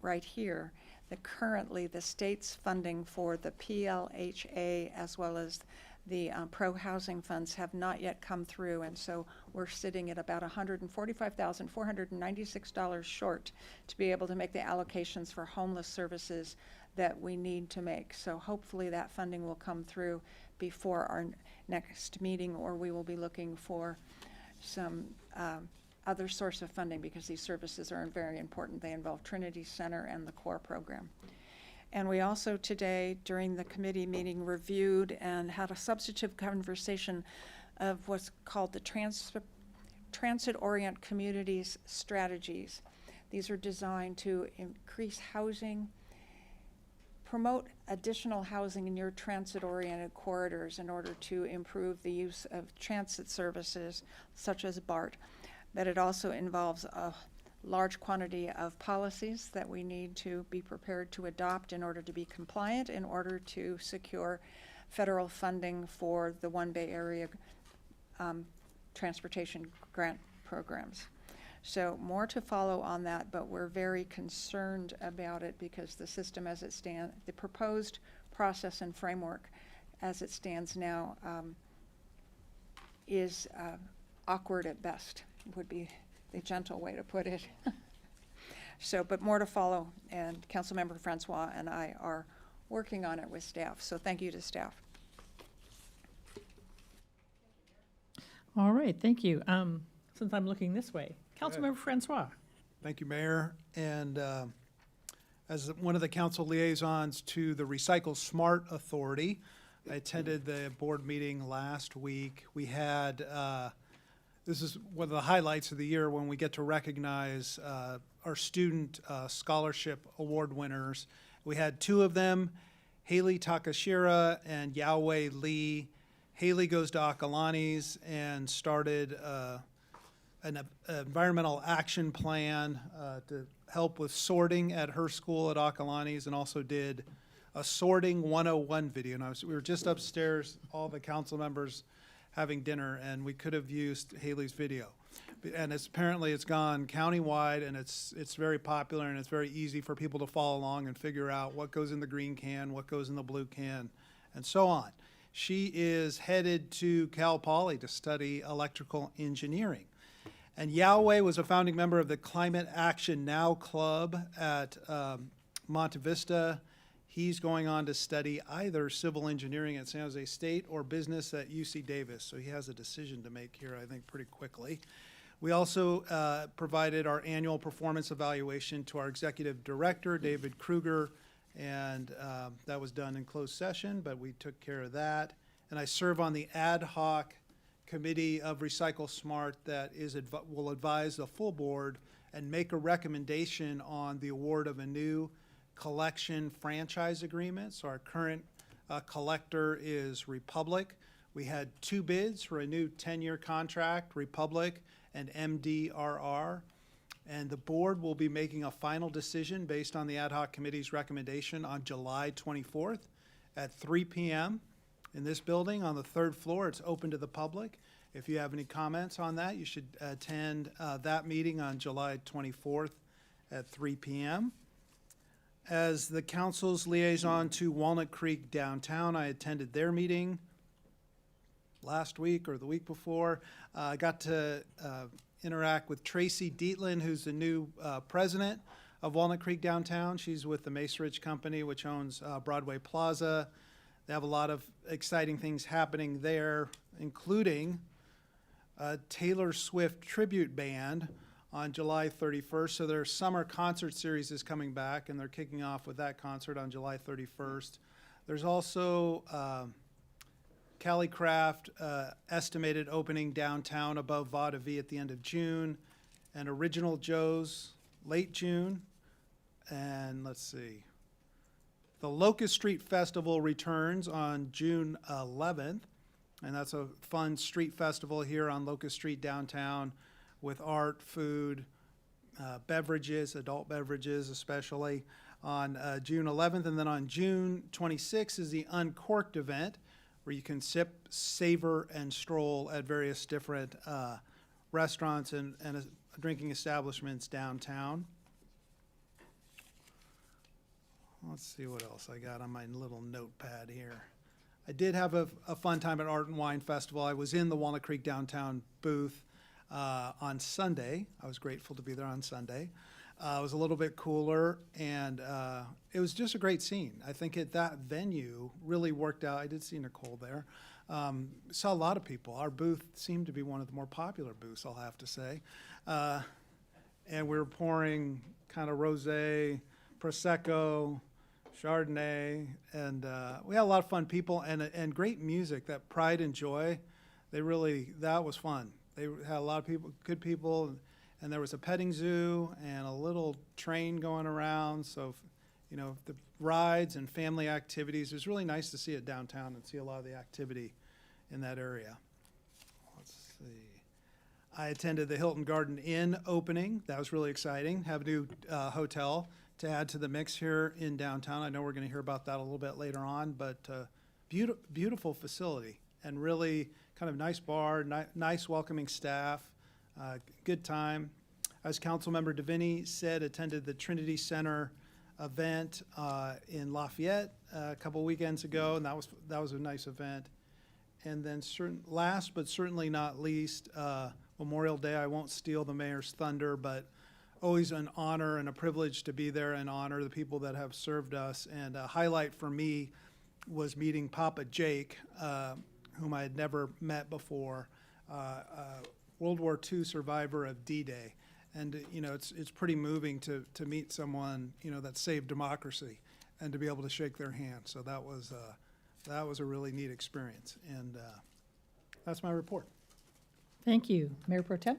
right here that currently the state's funding for the PLHA as well as the pro-housing funds have not yet come through, and so we're sitting at about $145,496 short to be able to make the allocations for homeless services that we need to make. So hopefully that funding will come through before our next meeting, or we will be looking for some other source of funding because these services are very important. They involve Trinity Center and the CORE program. And we also today, during the committee meeting, reviewed and had a substantive conversation of what's called the Transit-Orient Communities Strategies. These are designed to increase housing, promote additional housing in your transit-oriented corridors in order to improve the use of transit services such as BART. But it also involves a large quantity of policies that we need to be prepared to adopt in order to be compliant, in order to secure federal funding for the One Bay Area transportation grant programs. So more to follow on that, but we're very concerned about it because the system as it stands, the proposed process and framework as it stands now is awkward at best, would be the gentle way to put it. So, but more to follow, and Councilmember Francois and I are working on it with staff, so thank you to staff. All right, thank you. Since I'm looking this way, Councilmember Francois. Thank you, Mayor. And as one of the council liaisons to the Recycle Smart Authority, I attended the board meeting last week. We had this is one of the highlights of the year when we get to recognize our student scholarship award winners. We had two of them, Haley Takashira and Yahweh Lee. Haley goes to Acalanes and started an environmental action plan to help with sorting at her school at Acalanes, and also did a sorting 101 video. And we were just upstairs, all the council members having dinner, and we could have used Haley's video. And apparently it's gone countywide, and it's very popular, and it's very easy for people to follow along and figure out what goes in the green can, what goes in the blue can, and so on. She is headed to Cal Poly to study electrical engineering. And Yahweh was a founding member of the Climate Action Now Club at Monte Vista. He's going on to study either civil engineering at San Jose State or business at UC Davis. So he has a decision to make here, I think, pretty quickly. We also provided our annual performance evaluation to our executive director, David Kruger, and that was done in closed session, but we took care of that. And I serve on the ad hoc committee of Recycle Smart that will advise the full board and make a recommendation on the award of a new collection franchise agreement. So our current collector is Republic. We had two bids for a new 10-year contract, Republic and MDRR. And the board will be making a final decision based on the ad hoc committee's recommendation on July 24th at 3 p.m. in this building on the third floor. It's open to the public. If you have any comments on that, you should attend that meeting on July 24th at 3 p.m. As the council's liaison to Walnut Creek downtown, I attended their meeting last week or the week before. I got to interact with Tracy Dietland, who's the new president of Walnut Creek downtown. She's with the Mace Ridge Company, which owns Broadway Plaza. They have a lot of exciting things happening there, including a Taylor Swift tribute band on July 31st. So their summer concert series is coming back, and they're kicking off with that concert on July 31st. There's also Cali Craft estimated opening downtown above Vaudeville at the end of June, and Original Joe's late June. And let's see. The Locust Street Festival returns on June 11th. And that's a fun street festival here on Locust Street downtown with art, food, beverages, adult beverages especially, on June 11th. And then on June 26th is the Uncorked event, where you can sip, savor, and stroll at various different restaurants and drinking establishments downtown. Let's see what else I got on my little notepad here. I did have a fun time at Art and Wine Festival. I was in the Walnut Creek downtown booth on Sunday. I was grateful to be there on Sunday. It was a little bit cooler, and it was just a great scene. I think that venue really worked out. I did see Nicole there. Saw a lot of people. Our booth seemed to be one of the more popular booths, I'll have to say. And we were pouring kind of rosé, Prosecco, Chardonnay, and we had a lot of fun people and great music. That Pride and Joy, that was fun. They had a lot of people, good people, and there was a petting zoo and a little train going around. So, the rides and family activities. It was really nice to see it downtown and see a lot of the activity in that area. Let's see. I attended the Hilton Garden Inn opening. That was really exciting. Have a new hotel to add to the mix here in downtown. I know we're going to hear about that a little bit later on, but beautiful facility and really kind of nice bar, nice welcoming staff, good time. As Councilmember DeVinny said, attended the Trinity Center event in Lafayette a couple weekends ago, and that was a nice event. And then last but certainly not least, Memorial Day. I won't steal the mayor's thunder, but always an honor and a privilege to be there and honor the people that have served us. And a highlight for me was meeting Papa Jake, whom I had never met before, World War II survivor of D-Day. And, it's pretty moving to meet someone, that saved democracy and to be able to shake their hand. So that was a really neat experience. And that's my report. Thank you. Mayor Pro Tem?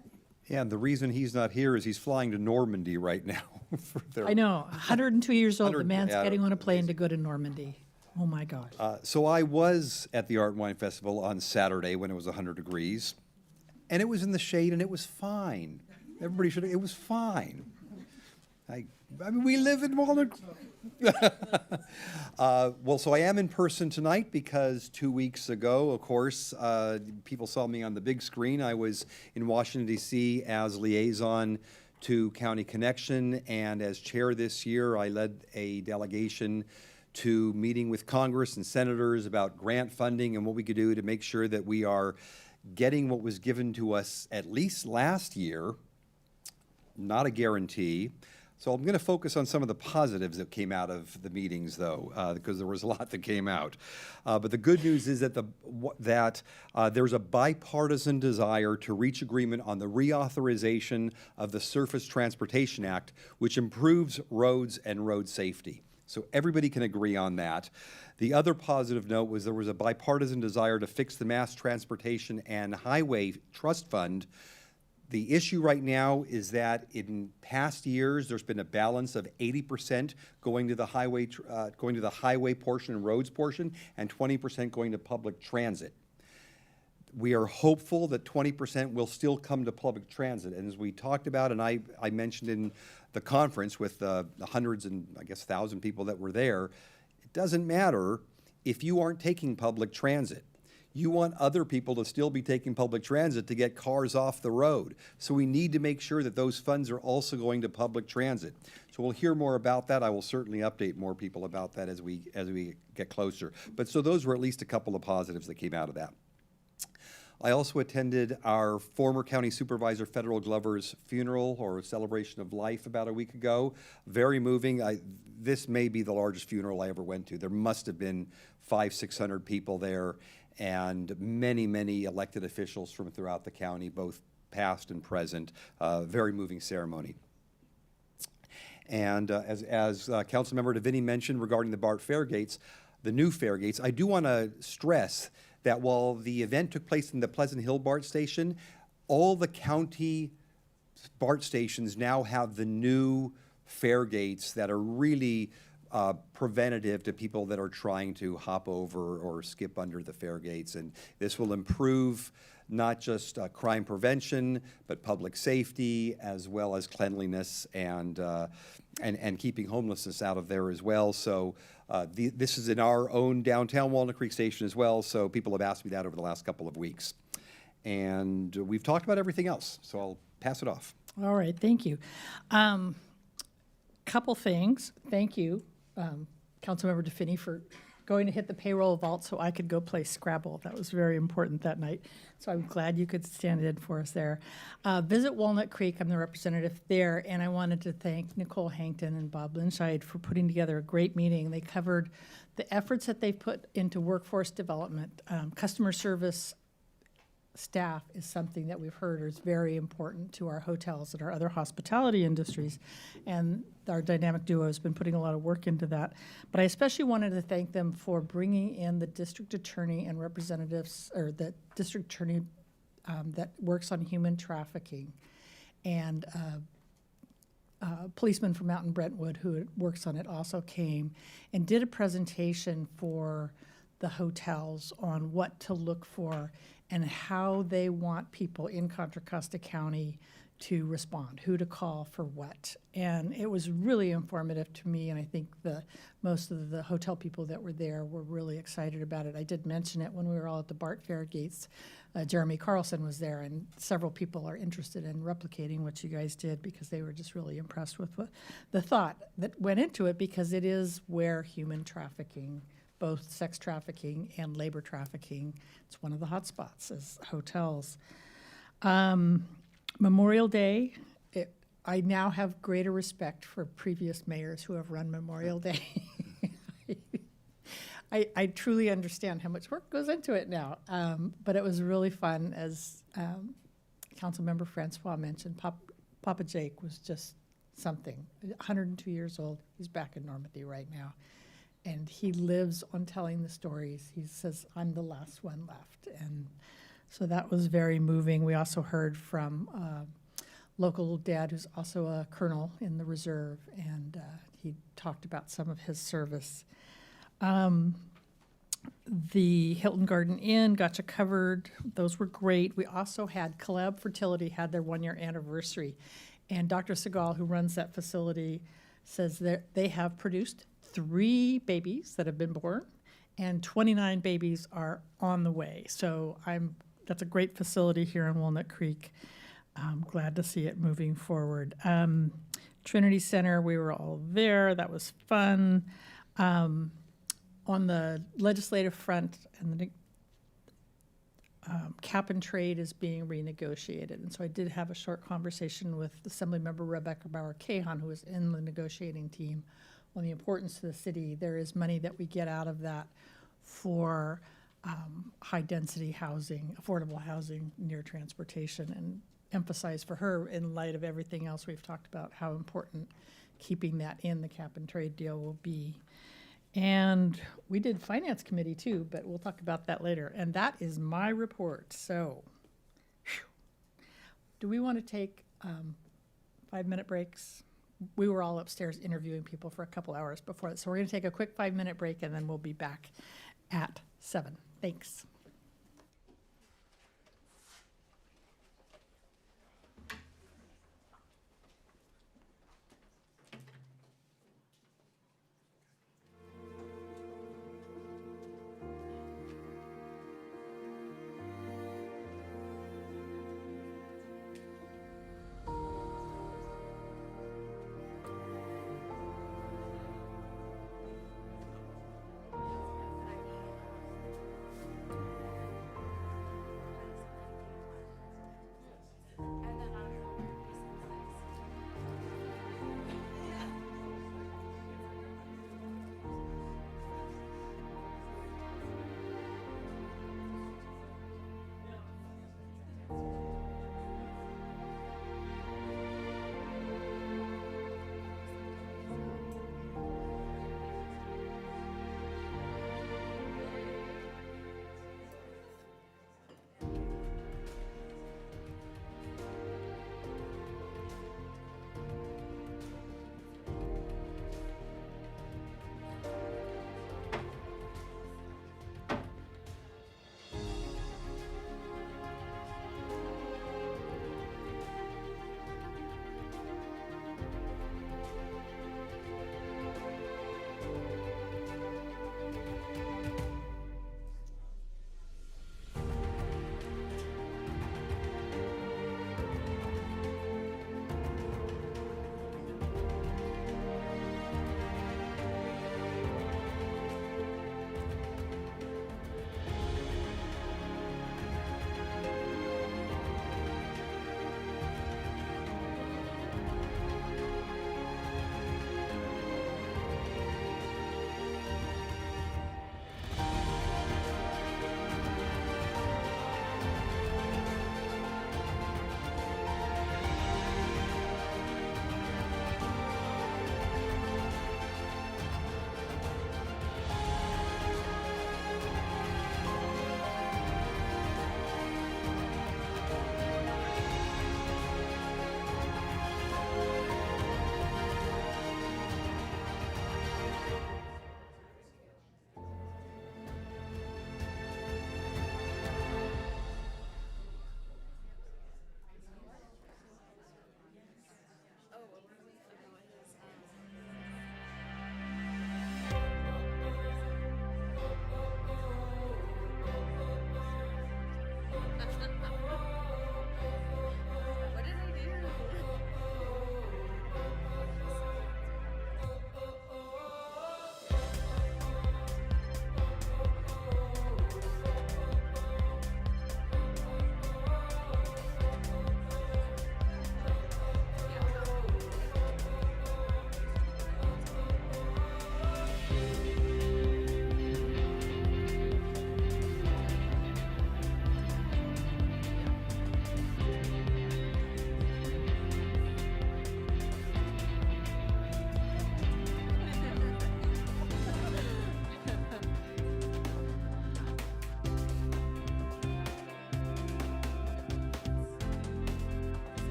Yeah, and the reason he's not here is he's flying to Normandy right now. I know, 102 years old, the 100 man's yeah, getting on a plane to go to Normandy. Oh, my gosh. So I was at the Art and Wine Festival on Saturday when it was 100 degrees, and it was in the shade, and it was fine. Everybody should. It was fine. I mean, we live in Walnut. Well, so I am in person tonight because 2 weeks ago, of course, people saw me on the big screen. I was in Washington, D.C. as liaison to County Connection, and as chair this year, I led a delegation to meeting with Congress and senators about grant funding and what we could do to make sure that we are getting what was given to us at least last year. Not a guarantee. So I'm going to focus on some of the positives that came out of the meetings, though, because there was a lot that came out. But the good news is that there's a bipartisan desire to reach agreement on the reauthorization of the Surface Transportation Act, which improves roads and road safety. So everybody can agree on that. The other positive note was there was a bipartisan desire to fix the Mass Transportation and Highway Trust Fund. The issue right now is that in past years, there's been a balance of 80% going to the highway portion and roads portion, and 20% going to public transit. We are hopeful that 20% will still come to public transit. And as we talked about, and I mentioned in the conference with the hundreds and I guess 1,000 people that were there, it doesn't matter if you aren't taking public transit. You want other people to still be taking public transit to get cars off the road. So we need to make sure that those funds are also going to public transit. So we'll hear more about that. I will certainly update more people about that as we get closer. But so those were at least a couple of positives that came out of that. I also attended our former county supervisor, Federal Glover's funeral or celebration of life about a week ago. Very moving. This may be the largest funeral I ever went to. There must have been 500-600 people there, and many, many elected officials from throughout the county, both past and present. Very moving ceremony. And as Councilmember DeVinny mentioned regarding the BART fare gates, the new fare gates, I do want to stress that while the event took place in the Pleasant Hill BART station, all the county BART stations now have the new fare gates that are really preventative to people that are trying to hop over or skip under the fare gates. And this will improve not just crime prevention, but public safety, as well as cleanliness and keeping homelessness out of there as well. So this is in our own downtown Walnut Creek Station as well, so people have asked me that over the last couple of weeks. And we've talked about everything else, so I'll pass it off. All right, thank you. Couple things. Thank you, Councilmember DeFinney, for going to hit the payroll vault so I could go play Scrabble. That was very important that night. So I'm glad you could stand in for us there. Visit Walnut Creek, I'm the representative there, and I wanted to thank Nicole Hankton and Bob Linscheid for putting together a great meeting. They covered the efforts that they've put into workforce development. Customer service staff is something that we've heard is very important to our hotels and our other hospitality industries, and our dynamic duo has been putting a lot of work into that. But I especially wanted to thank them for bringing in the district attorney and representatives, or the district attorney that works on human trafficking, and a policeman from Mountain Brentwood who works on it also came and did a presentation for the hotels on what to look for and how they want people in Contra Costa County to respond, who to call for what. And it was really informative to me, and I think most of the hotel people that were there were really excited about it. I did mention it when we were all at the BART Fair gates. Jeremy Carlson was there, and several people are interested in replicating what you guys did because they were just really impressed with the thought that went into it, because it is where human trafficking, both sex trafficking and labor trafficking, it's one of the hot spots is hotels. Memorial Day, I now have greater respect for previous mayors who have run Memorial Day. I truly understand how much work goes into it now, but it was really fun. As Councilmember Francois mentioned, Papa Jake was just something. 102 years old, he's back in Normandy right now. And he lives on telling the stories. He says, I'm the last one left. And so that was very moving. We also heard from a local dad who's also a colonel in the reserve, and he talked about some of his service. The Hilton Garden Inn got you covered. Those were great. We also had Collab Fertility had their 1-year anniversary. And Dr. Segal, who runs that facility, says that they have produced 3 babies that have been born, and 29 babies are on the way. So that's a great facility here in Walnut Creek. I'm glad to see it moving forward. Trinity Center, we were all there. That was fun. On the legislative front, and the cap and trade is being renegotiated. And so I did have a short conversation with Assemblymember Rebecca Bauer-Cahan, who was in the negotiating team, on the importance to the city. There is money that we get out of that for high-density housing, affordable housing near transportation, and emphasize for her, in light of everything else we've talked about, how important keeping that in the cap and trade deal will be. And we did Finance Committee too, but we'll talk about that later. And that is my report. So, do we want to take 5-minute breaks? We were all upstairs interviewing people for a couple hours before that. So we're going to take a quick 5-minute break, and then we'll be back at 7. Thanks.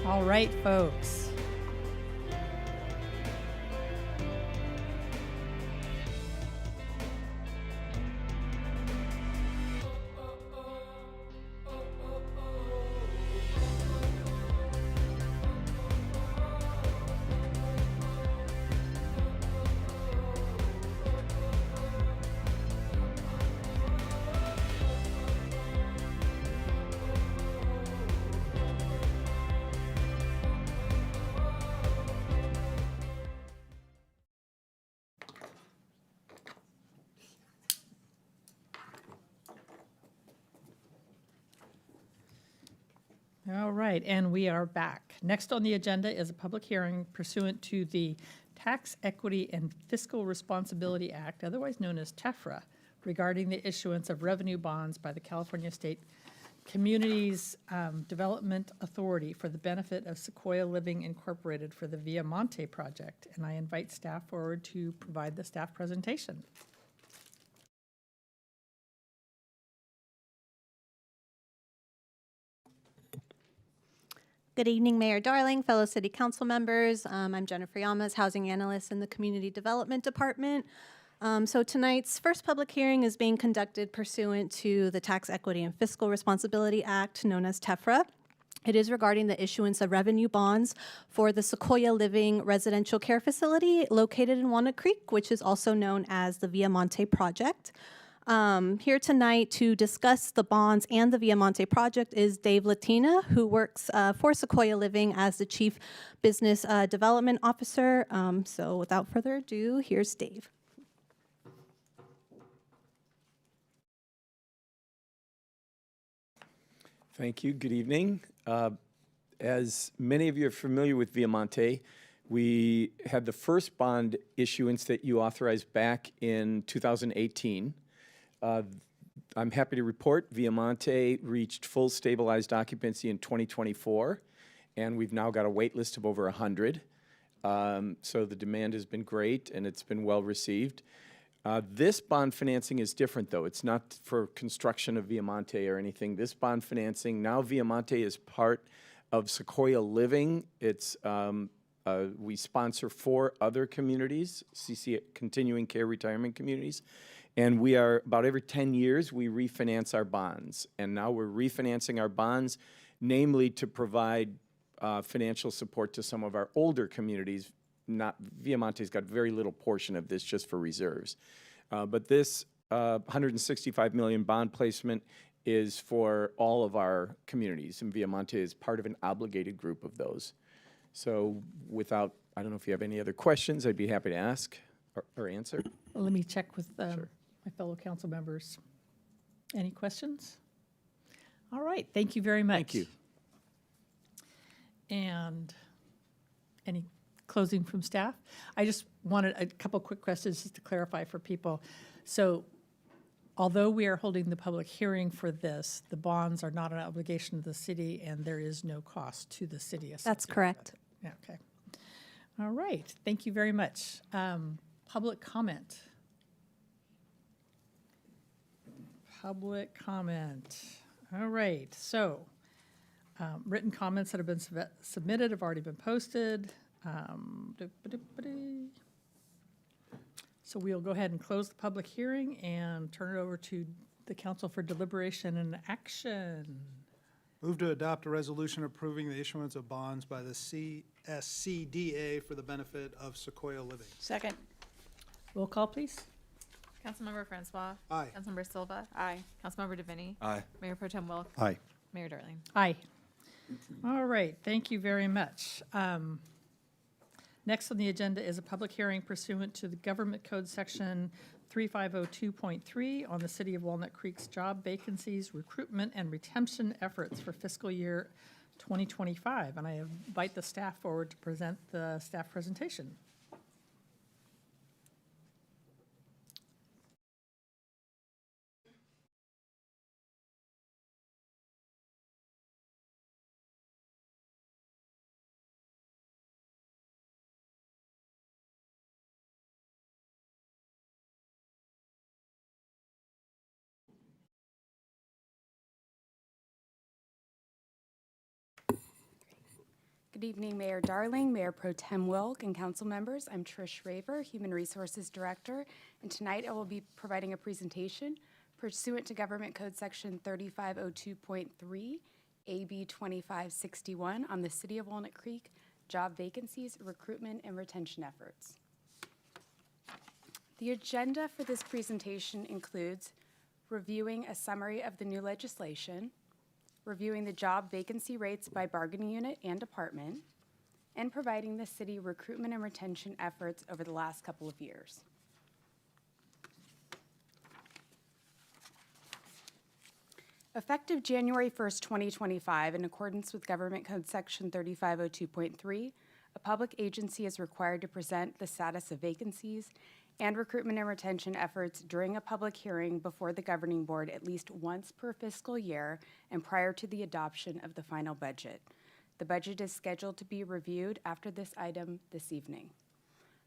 All right, folks. All right, and we are back. Next on the agenda is a public hearing pursuant to the Tax Equity and Fiscal Responsibility Act, otherwise known as TEFRA, regarding the issuance of revenue bonds by the California State Communities Development Authority for the benefit of Sequoia Living Incorporated for the Via Monte project. And I invite staff forward to provide the staff presentation. Good evening, Mayor Darling, fellow city council members. I'm Jennifer Yamas, housing analyst in the Community Development Department. So tonight's first public hearing is being conducted pursuant to the Tax Equity and Fiscal Responsibility Act, known as TEFRA. It is regarding the issuance of revenue bonds for the Sequoia Living Residential Care Facility located in Walnut Creek, which is also known as the Via Monte project. Here tonight to discuss the bonds and the Via Monte project is Dave Latina, who works for Sequoia Living as the Chief Business Development Officer. So without further ado, here's Dave. Thank you. Good evening. As many of you are familiar with Via Monte, we had the first bond issuance that you authorized back in 2018. I'm happy to report Via Monte reached full stabilized occupancy in 2024, and we've now got a wait list of over 100. So the demand has been great, and it's been well received. This bond financing is different, though. It's not for construction of Via Monte or anything. This bond financing, now Via Monte is part of Sequoia Living. It's we sponsor 4 other communities, CC continuing care retirement communities. And we are, about every 10 years, we refinance our bonds. And now we're refinancing our bonds, namely to provide financial support to some of our older communities. Via Monte's got very little portion of this just for reserves. But this $165 million bond placement is for all of our communities, and Via Monte is part of an obligated group of those. So I don't know if you have any other questions, I'd be happy to ask or answer. Well, let me check with my fellow council members. Any questions? All right, thank you very much. Thank you. And any closing from staff? I just wanted a couple quick questions just to clarify for people. So although we are holding the public hearing for this, the bonds are not an obligation of the city and there is no cost to the city. That's correct. Yeah, okay. All right, thank you very much. Public comment. Public comment. All right, so written comments that have been submitted have already been posted. So we'll go ahead and close the public hearing and turn it over to the council for deliberation and action. Move to adopt a resolution approving the issuance of bonds by the CSCDA for the benefit of Sequoia Living. Second. Roll call, please. Councilmember Francois. Aye. Councilmember Silva. Aye. Councilmember DeVinny. Aye. Mayor Pro Tem Wilk. Aye. Mayor Darling. Aye. All right, thank you very much. Next on the agenda is a public hearing pursuant to the Government Code Section 3502.3 on the City of Walnut Creek's job vacancies, recruitment, and retention efforts for fiscal year 2025. And I invite the staff forward to present the staff presentation. Good evening, Mayor Darling, Mayor Pro Tem Wilk, and council members. I'm Trish Raver, Human Resources Director, and tonight I will be providing a presentation pursuant to Government Code Section 3502.3, AB 2561 on the City of Walnut Creek job vacancies, recruitment, and retention efforts. The agenda for this presentation includes reviewing a summary of the new legislation, reviewing the job vacancy rates by bargaining unit and department, and providing the city recruitment and retention efforts over the last couple of years. Effective January 1st, 2025, in accordance with Government Code Section 3502.3, a public agency is required to present the status of vacancies and recruitment and retention efforts during a public hearing before the governing board at least once per fiscal year and prior to the adoption of the final budget. The budget is scheduled to be reviewed after this item this evening.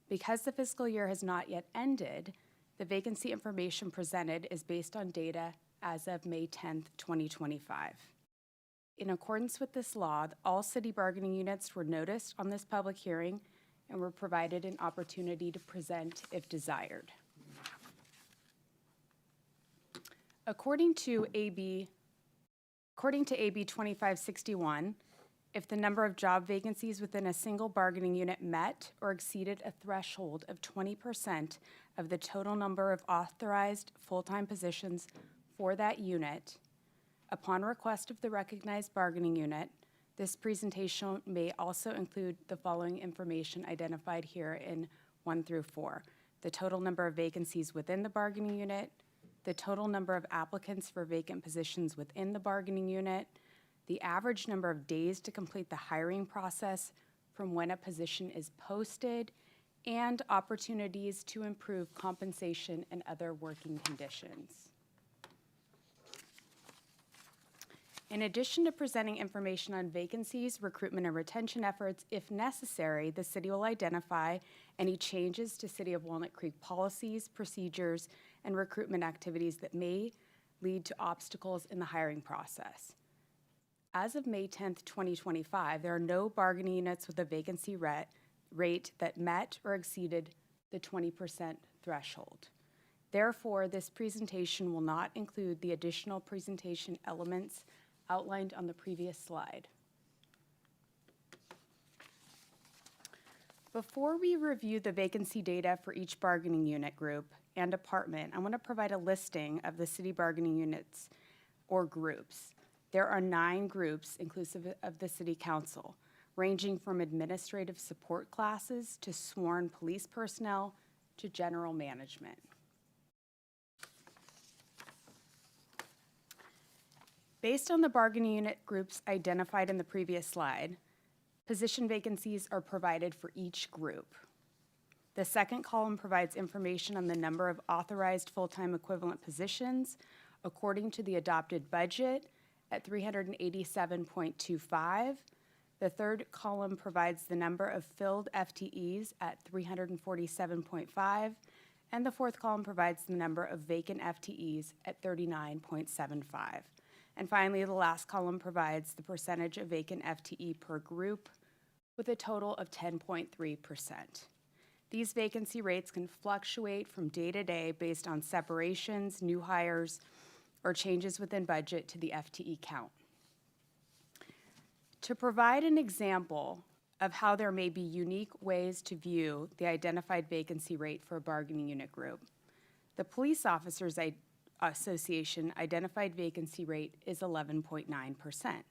Because the fiscal year has not yet ended, the vacancy information presented is based on data as of May 10th, 2025. In accordance with this law, all city bargaining units were noticed on this public hearing and were provided an opportunity to present if desired. According to AB 2561, if the number of job vacancies within a single bargaining unit met or exceeded a threshold of 20% of the total number of authorized full-time positions for that unit, upon request of the recognized bargaining unit, this presentation may also include the following information identified here in 1 through 4. The total number of vacancies within the bargaining unit, the total number of applicants for vacant positions within the bargaining unit, the average number of days to complete the hiring process from when a position is posted, and opportunities to improve compensation and other working conditions. In addition to presenting information on vacancies, recruitment, and retention efforts, if necessary, the city will identify any changes to City of Walnut Creek policies, procedures, and recruitment activities that may lead to obstacles in the hiring process. As of May 10th, 2025, there are no bargaining units with a vacancy rate that met or exceeded the 20% threshold. Therefore, this presentation will not include the additional presentation elements outlined on the previous slide. Before we review the vacancy data for each bargaining unit group and department, I want to provide a listing of the city bargaining units or groups. There are 9 groups inclusive of the city council, ranging from administrative support classes to sworn police personnel to general management. Based on the bargaining unit groups identified in the previous slide, position vacancies are provided for each group. The second column provides information on the number of authorized full-time equivalent positions according to the adopted budget at 387.25. The third column provides the number of filled FTEs at 347.5, and the fourth column provides the number of vacant FTEs at 39.75. And finally, the last column provides the percentage of vacant FTE per group with a total of 10.3%. These vacancy rates can fluctuate from day to day based on separations, new hires, or changes within budget to the FTE count. To provide an example of how there may be unique ways to view the identified vacancy rate for a bargaining unit group, the Police Officers Association identified vacancy rate is 11.9%,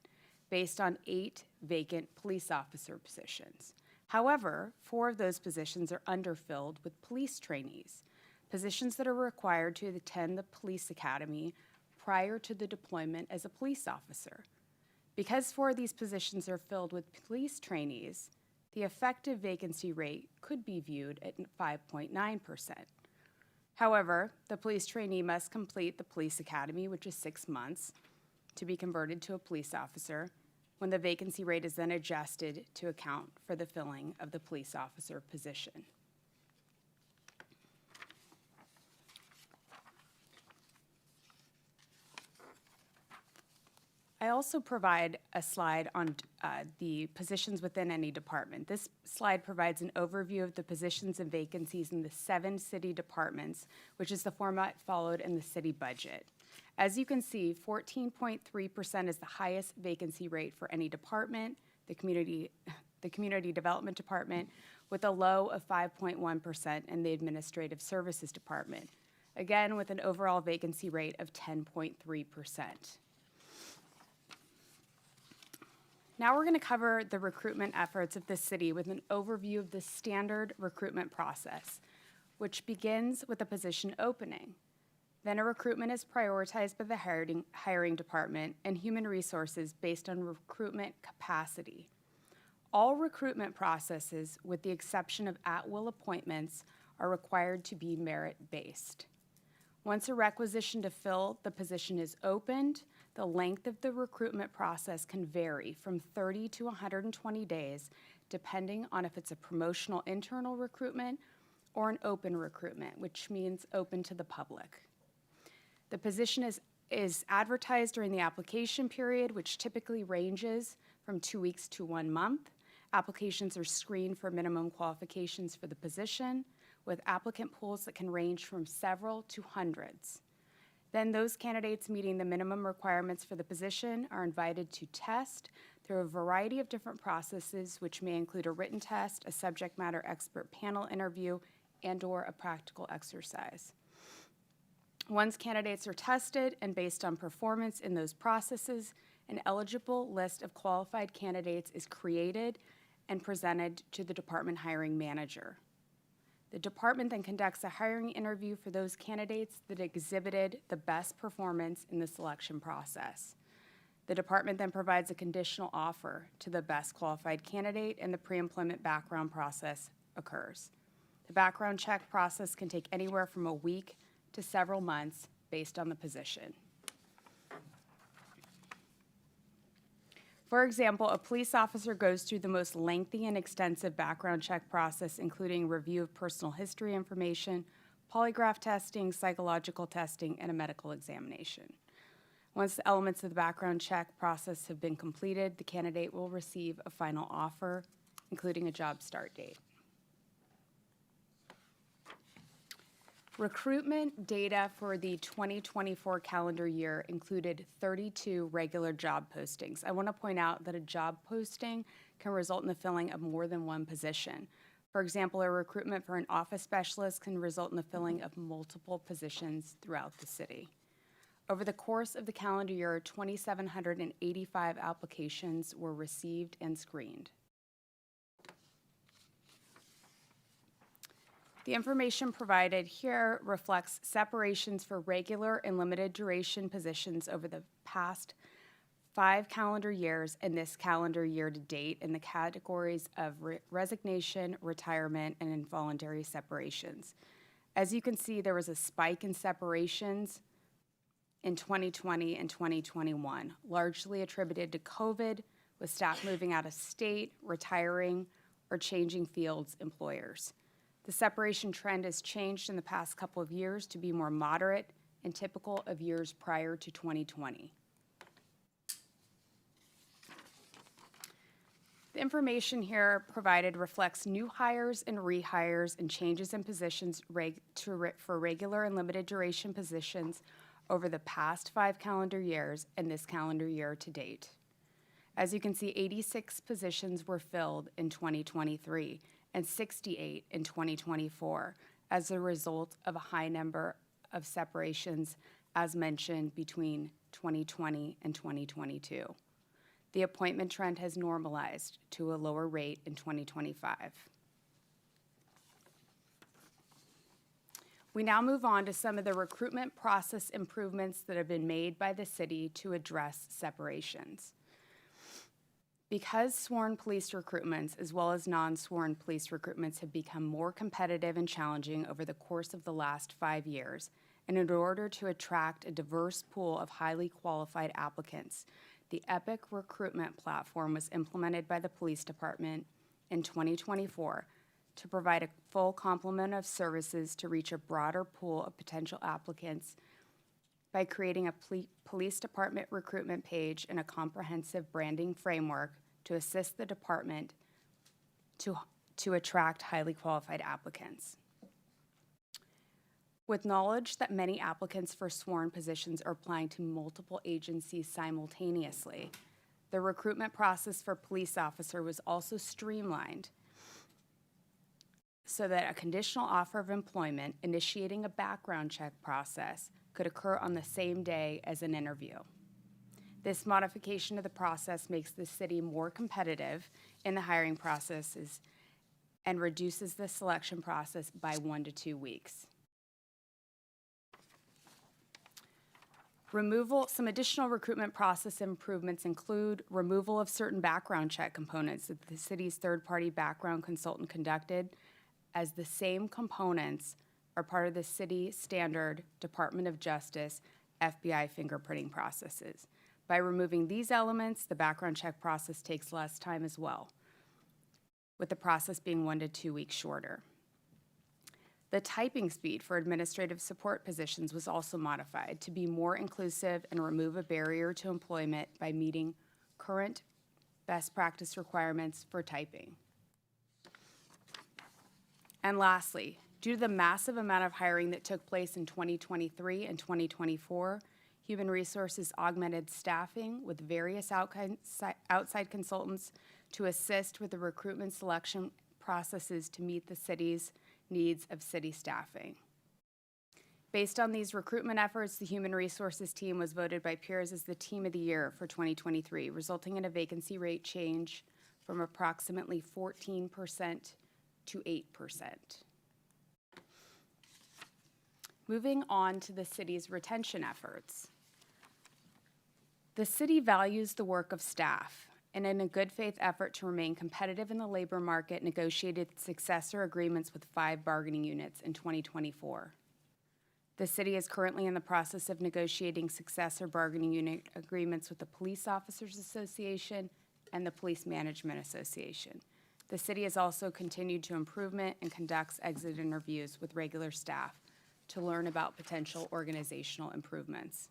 based on 8 vacant police officer positions. However, 4 of those positions are underfilled with police trainees, positions that are required to attend the police academy prior to the deployment as a police officer. Because 4 of these positions are filled with police trainees, the effective vacancy rate could be viewed at 5.9%. However, the police trainee must complete the police academy, which is 6 months, to be converted to a police officer, when the vacancy rate is then adjusted to account for the filling of the police officer position. I also provide a slide on the positions within any department. This slide provides an overview of the positions and vacancies in the 7 city departments, which is the format followed in the city budget. As you can see, 14.3% is the highest vacancy rate for any department, the community development department, with a low of 5.1% in the administrative services department. Again, with an overall vacancy rate of 10.3%. Now we're going to cover the recruitment efforts of the city with an overview of the standard recruitment process, which begins with a position opening. Then a recruitment is prioritized by the hiring department and human resources based on recruitment capacity. All recruitment processes, with the exception of at-will appointments, are required to be merit-based. Once a requisition to fill the position is opened, the length of the recruitment process can vary from 30 to 120 days, depending on if it's a promotional internal recruitment or an open recruitment, which means open to the public. The position is advertised during the application period, which typically ranges from 2 weeks to 1 month. Applications are screened for minimum qualifications for the position, with applicant pools that can range from several to hundreds. Then those candidates meeting the minimum requirements for the position are invited to test through a variety of different processes, which may include a written test, a subject matter expert panel interview, and/or a practical exercise. Once candidates are tested and based on performance in those processes, an eligible list of qualified candidates is created and presented to the department hiring manager. The department then conducts a hiring interview for those candidates that exhibited the best performance in the selection process. The department then provides a conditional offer to the best qualified candidate, and the pre-employment background process occurs. The background check process can take anywhere from a week to several months based on the position. For example, a police officer goes through the most lengthy and extensive background check process, including review of personal history information, polygraph testing, psychological testing, and a medical examination. Once the elements of the background check process have been completed, the candidate will receive a final offer, including a job start date. Recruitment data for the 2024 calendar year included 32 regular job postings. I want to point out that a job posting can result in the filling of more than one position. For example, a recruitment for an office specialist can result in the filling of multiple positions throughout the city. Over the course of the calendar year, 2,785 applications were received and screened. The information provided here reflects separations for regular and limited duration positions over the past 5 calendar years and this calendar year to date in the categories of resignation, retirement, and involuntary separations. As you can see, there was a spike in separations in 2020 and 2021, largely attributed to COVID, with staff moving out of state, retiring, or changing fields employers. The separation trend has changed in the past couple of years to be more moderate and typical of years prior to 2020. The information here provided reflects new hires and rehires and changes in positions for regular and limited duration positions over the past 5 calendar years and this calendar year to date. As you can see, 86 positions were filled in 2023 and 68 in 2024 as a result of a high number of separations, as mentioned, between 2020 and 2022. The appointment trend has normalized to a lower rate in 2025. We now move on to some of the recruitment process improvements that have been made by the city to address separations. Because sworn police recruitments, as well as non-sworn police recruitments, have become more competitive and challenging over the course of the last 5 years, and in order to attract a diverse pool of highly qualified applicants, the EPIC recruitment platform was implemented by the police department in 2024 to provide a full complement of services to reach a broader pool of potential applicants by creating a police department recruitment page and a comprehensive branding framework to assist the department to attract highly qualified applicants. With knowledge that many applicants for sworn positions are applying to multiple agencies simultaneously, the recruitment process for police officer was also streamlined so that a conditional offer of employment initiating a background check process could occur on the same day as an interview. This modification of the process makes the city more competitive in the hiring processes and reduces the selection process by 1 to 2 weeks. Some additional recruitment process improvements include removal of certain background check components that the city's third-party background consultant conducted, as the same components are part of the city standard Department of Justice FBI fingerprinting processes. By removing these elements, the background check process takes less time as well, with the process being 1 to 2 weeks shorter. The typing speed for administrative support positions was also modified to be more inclusive and remove a barrier to employment by meeting current best practice requirements for typing. And lastly, due to the massive amount of hiring that took place in 2023 and 2024, Human Resources augmented staffing with various outside consultants to assist with the recruitment selection processes to meet the city's needs of city staffing. Based on these recruitment efforts, the Human Resources team was voted by peers as the Team of the Year for 2023, resulting in a vacancy rate change from approximately 14% to 8%. Moving on to the city's retention efforts. The city values the work of staff, and in a good faith effort to remain competitive in the labor market, negotiated successor agreements with 5 bargaining units in 2024. The city is currently in the process of negotiating successor bargaining unit agreements with the Police Officers Association and the Police Management Association. The city has also continued to improvement and conducts exit interviews with regular staff to learn about potential organizational improvements.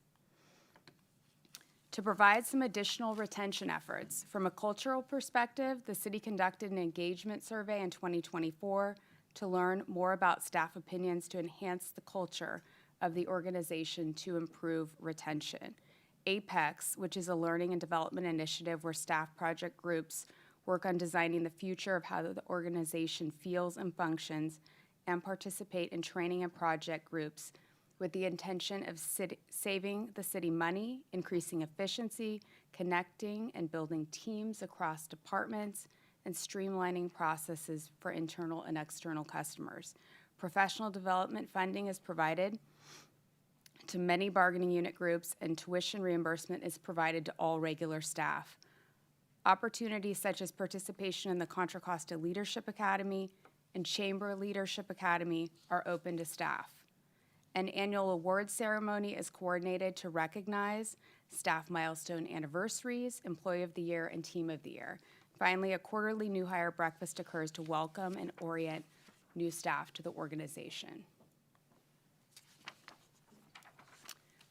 To provide some additional retention efforts, from a cultural perspective, the city conducted an engagement survey in 2024 to learn more about staff opinions to enhance the culture of the organization to improve retention. APEX, which is a learning and development initiative where staff project groups work on designing the future of how the organization feels and functions, and participate in training and project groups with the intention of saving the city money, increasing efficiency, connecting and building teams across departments, and streamlining processes for internal and external customers. Professional development funding is provided to many bargaining unit groups, and tuition reimbursement is provided to all regular staff. Opportunities such as participation in the Contra Costa Leadership Academy and Chamber Leadership Academy are open to staff. An annual award ceremony is coordinated to recognize staff milestone anniversaries, Employee of the Year, and Team of the Year. Finally, a quarterly new hire breakfast occurs to welcome and orient new staff to the organization.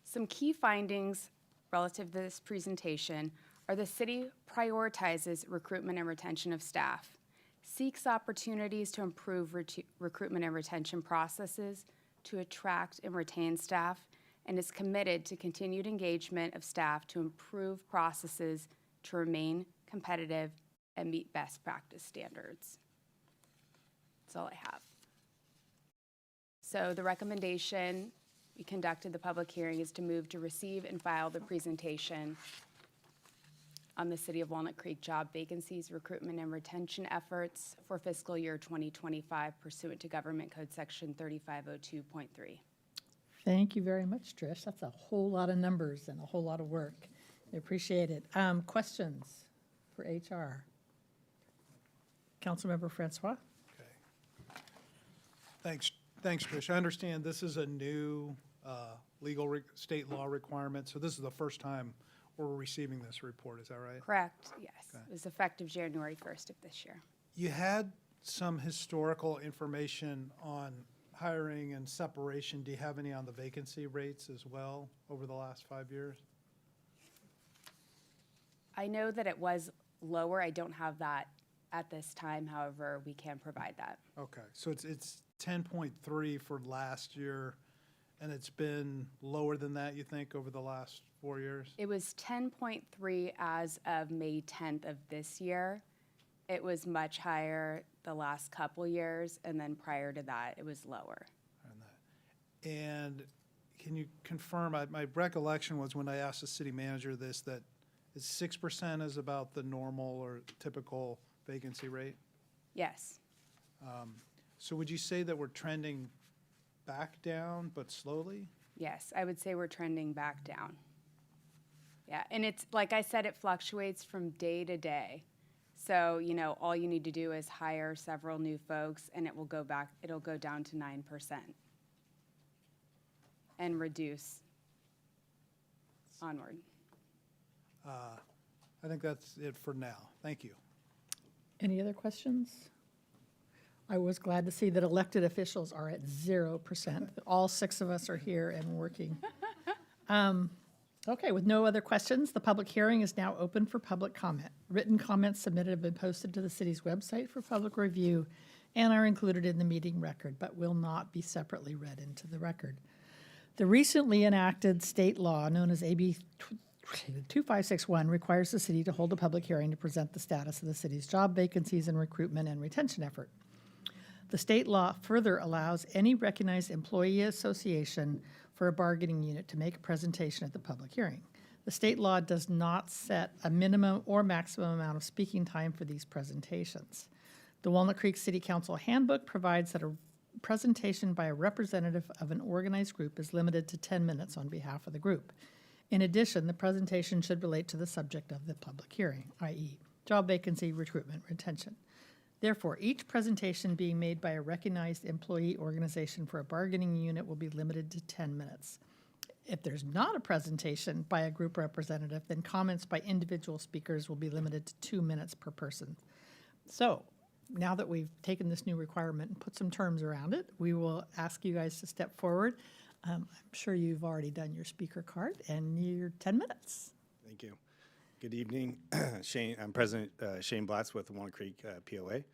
Some key findings relative to this presentation are the city prioritizes recruitment and retention of staff, seeks opportunities to improve recruitment and retention processes, to attract and retain staff, and is committed to continued engagement of staff to improve processes to remain competitive and meet best practice standards. That's all I have. So the recommendation, we conducted the public hearing, is to move to receive and file the presentation on the City of Walnut Creek job vacancies, recruitment and retention efforts for fiscal year 2025 pursuant to Government Code Section 3502.3. Thank you very much, Trish. That's a whole lot of numbers and a whole lot of work. I appreciate it. Questions for HR? Councilmember Francois? Thanks, Trish. I understand this is a new state law requirement, so this is the first time we're receiving this report, is that right? Correct, yes. Okay. It was effective January 1st of this year. You had some historical information on hiring and separation, do you have any on the vacancy rates as well over the last 5 years? I know that it was lower. I don't have that at this time. However, we can provide that. Okay, so it's 10.3 for last year, and it's been lower than that, you think, over the last 4 years? It was 10.3 as of May 10th of this year. It was much higher the last couple years, and then prior to that, it was lower. And can you confirm, my recollection was when I asked the city manager this, that 6% is about the normal or typical vacancy rate? Yes. So would you say that we're trending back down, but slowly? Yes, I would say we're trending back down. Yeah, and it's, like I said, it fluctuates from day to day. So, you know, all you need to do is hire several new folks and it will go back, it'll go down to 9% and reduce onward. I think that's it for now. Thank you. Any other questions? I was glad to see that elected officials are at 0%. All 6 of us are here and working. Okay, with no other questions, the public hearing is now open for public comment. Written comments submitted have been posted to the city's website for public review and are included in the meeting record, but will not be separately read into the record. The recently enacted state law, known as AB 2561, requires the city to hold a public hearing to present the status of the city's job vacancies and recruitment and retention effort. The state law further allows any recognized employee association for a bargaining unit to make a presentation at the public hearing. The state law does not set a minimum or maximum amount of speaking time for these presentations. The Walnut Creek City Council Handbook provides that a presentation by a representative of an organized group is limited to 10 minutes on behalf of the group. In addition, the presentation should relate to the subject of the public hearing, i.e., job vacancy, recruitment, retention. Therefore, each presentation being made by a recognized employee organization for a bargaining unit will be limited to 10 minutes. If there's not a presentation by a group representative, then comments by individual speakers will be limited to 2 minutes per person. So, now that we've taken this new requirement and put some terms around it, we will ask you guys to step forward. I'm sure you've already done your speaker card and your 10 minutes. Thank you. Good evening. I'm President Shane Blatz with the Walnut Creek POA.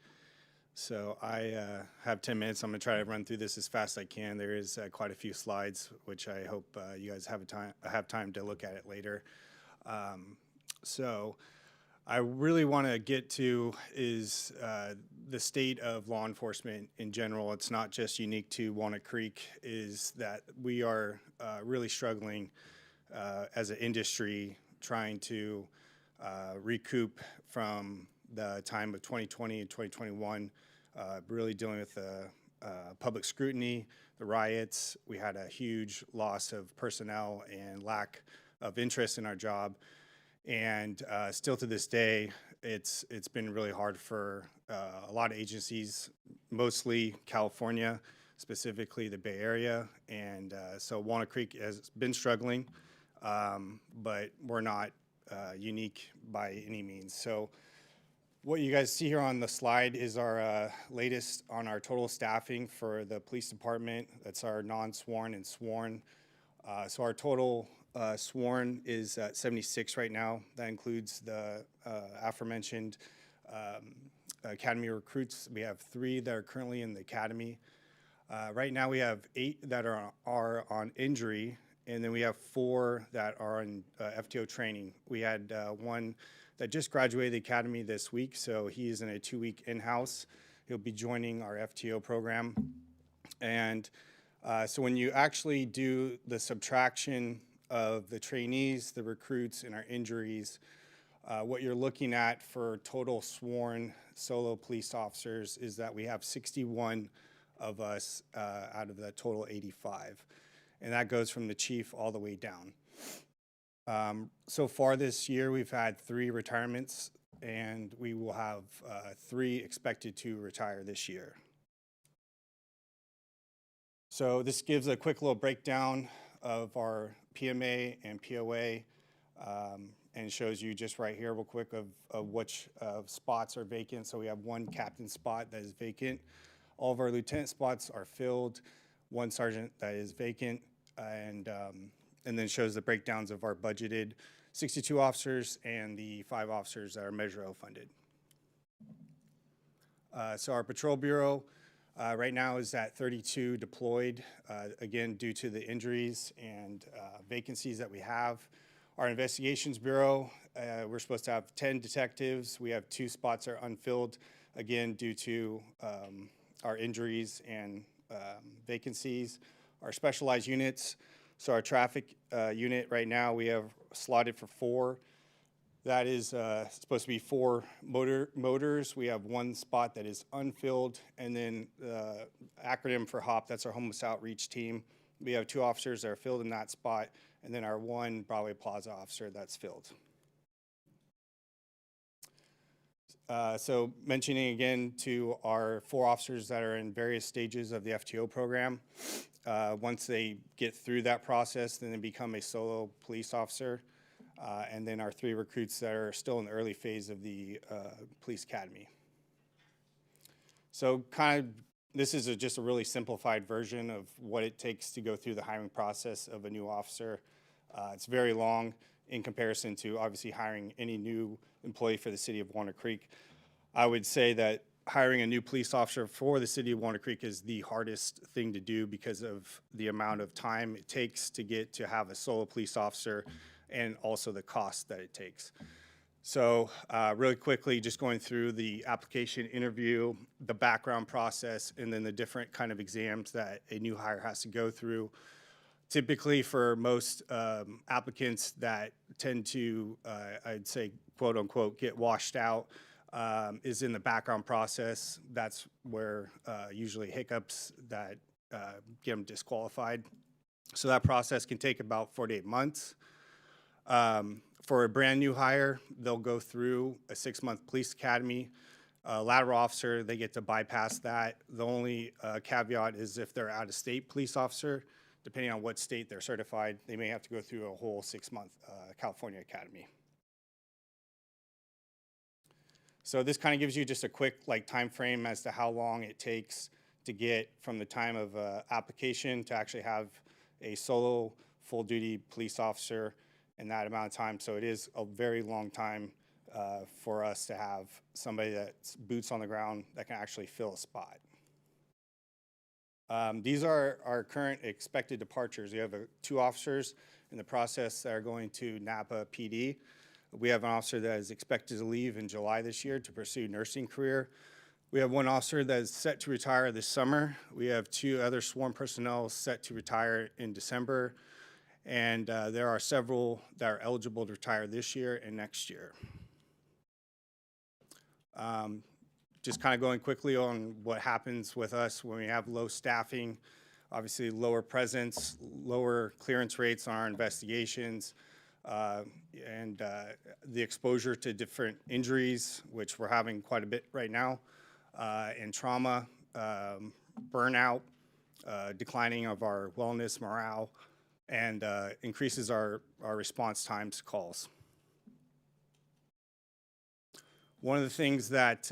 So I have 10 minutes. I'm going to try to run through this as fast as I can. There is quite a few slides, which I hope you guys have time to look at it later. So I really want to get to is the state of law enforcement in general. It's not just unique to Walnut Creek, is that we are really struggling as an industry trying to recoup from the time of 2020 and 2021, really dealing with the public scrutiny, the riots. We had a huge loss of personnel and lack of interest in our job. And still to this day, it's been really hard for a lot of agencies, mostly California, specifically the Bay Area. And so Walnut Creek has been struggling, but we're not unique by any means. So what you guys see here on the slide is our latest on our total staffing for the police department. That's our non-sworn and sworn. So our total sworn is at 76 right now. That includes the aforementioned academy recruits. We have 3 that are currently in the academy. Right now we have 8 that are on injury, and then we have 4 that are on FTO training. We had one that just graduated the academy this week, so he is in a 2-week in-house. He'll be joining our FTO program. And so when you actually do the subtraction of the trainees, the recruits, and our injuries, what you're looking at for total sworn solo police officers is that we have 61 of us out of the total 85. And that goes from the chief all the way down. So far this year, we've had 3 retirements, and we will have 3 expected to retire this year. So this gives a quick little breakdown of our PMA and POA, and shows you just right here real quick of which spots are vacant. So we have 1 captain spot that is vacant. All of our lieutenant spots are filled, one sergeant that is vacant, and then shows the breakdowns of our budgeted 62 officers and the 5 officers that are Measure O funded. So our patrol bureau right now is at 32 deployed, again, due to the injuries and vacancies that we have. Our investigations bureau, we're supposed to have 10 detectives. We have 2 spots are unfilled, again, due to our injuries and vacancies. Our specialized units, so our traffic unit right now, we have slotted for 4. That is supposed to be 4 motors. We have 1 spot that is unfilled, and then the acronym for HOP, that's our homeless outreach team. We have 2 officers that are filled in that spot, and then our 1 Broadway Plaza officer that's filled. So mentioning again to our 4 officers that are in various stages of the FTO program, once they get through that process, then they become a solo police officer. And then our 3 recruits that are still in the early phase of the police academy. So this is just a really simplified version of what it takes to go through the hiring process of a new officer. It's very long in comparison to obviously hiring any new employee for the city of Walnut Creek. I would say that hiring a new police officer for the city of Walnut Creek is the hardest thing to do because of the amount of time it takes to get to have a solo police officer and also the cost that it takes. So really quickly, just going through the application interview, the background process, and then the different kind of exams that a new hire has to go through. Typically for most applicants that tend to, I'd say, quote unquote, get washed out is in the background process. That's where usually hiccups that get them disqualified. So that process can take about 4 to 8 months. For a brand new hire, they'll go through a 6-month police academy. Lateral officer, they get to bypass that. The only caveat is if they're out of state police officer, depending on what state they're certified, they may have to go through a whole 6-month California academy. So this kind of gives you just a quick time frame as to how long it takes to get from the time of application to actually have a solo full duty police officer in that amount of time. So it is a very long time for us to have somebody that's boots on the ground that can actually fill a spot. These are our current expected departures. We have 2 officers in the process that are going to Napa PD. We have an officer that is expected to leave in July this year to pursue nursing career. We have 1 officer that is set to retire this summer. We have 2 other sworn personnel set to retire in December. And there are several that are eligible to retire this year and next year. Just kind of going quickly on what happens with us when we have low staffing, obviously lower presence, lower clearance rates on our investigations, and the exposure to different injuries, which we're having quite a bit right now, and trauma, burnout, declining of our wellness, morale, and increases our response times to calls. One of the things that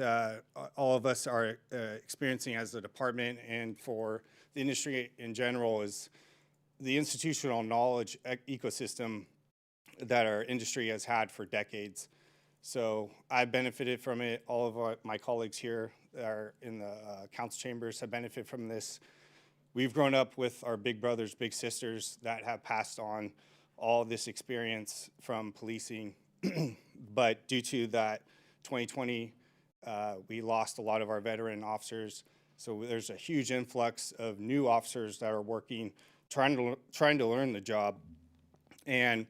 all of us are experiencing as a department and for the industry in general is the institutional knowledge ecosystem that our industry has had for decades. So I benefited from it. All of my colleagues here that are in the council chambers have benefited from this. We've grown up with our big brothers, big sisters that have passed on all this experience from policing. But due to that 2020, we lost a lot of our veteran officers. So there's a huge influx of new officers that are working, trying to learn the job. And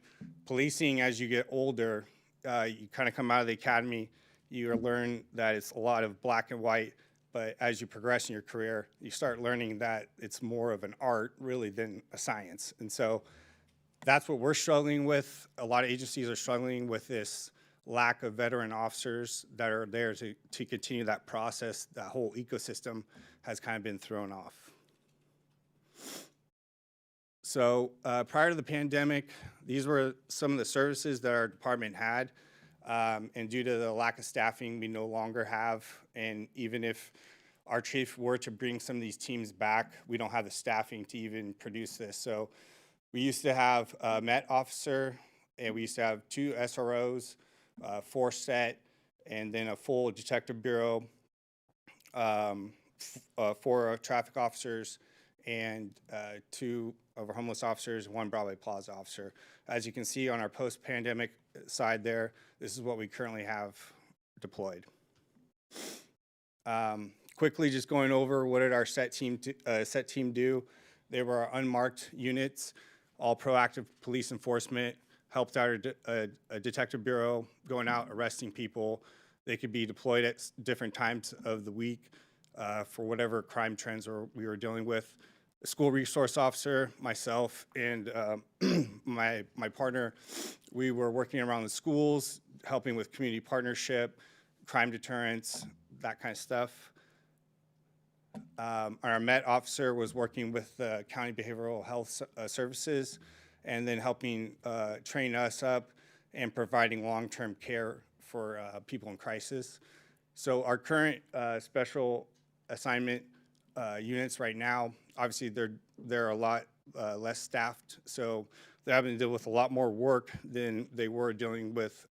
policing, as you get older, you kind of come out of the academy, you learn that it's a lot of black and white. But as you progress in your career, you start learning that it's more of an art, really, than a science. And so that's what we're struggling with. A lot of agencies are struggling with this lack of veteran officers that are there to continue that process. That whole ecosystem has kind of been thrown off. So prior to the pandemic, these were some of the services that our department had. And due to the lack of staffing, we no longer have. And even if our chief were to bring some of these teams back, we don't have the staffing to even produce this. So we used to have a Met officer, and we used to have 2 SROs, 4 SET, and then a full detective bureau, 4 traffic officers, and 2 of our homeless officers, 1 Broadway Plaza officer. As you can see on our post-pandemic side there, this is what we currently have deployed. Quickly, just going over what did our set team do. They were our unmarked units, all proactive police enforcement, helped out a detective bureau, going out, arresting people. They could be deployed at different times of the week for whatever crime trends we were dealing with. A school resource officer, myself, and my partner, we were working around the schools, helping with community partnership, crime deterrence, that kind of stuff. Our Met officer was working with the County Behavioral Health Services, and then helping train us up and providing long-term care for people in crisis. So our current special assignment units right now, obviously they're a lot less staffed, so they're having to deal with a lot more work than they were dealing with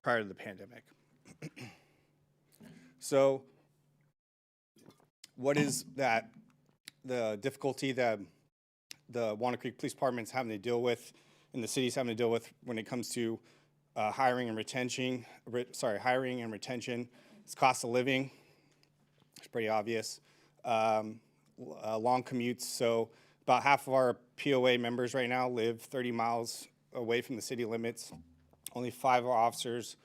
prior to the pandemic. So what is the difficulty that the Walnut Creek Police Department's having to deal with, and the city's having to deal with when it comes to hiring and retention? It's cost of living. It's pretty obvious. Long commutes. So about half of our POA members right now live 30 miles away from the city limits. Only 5 of our officers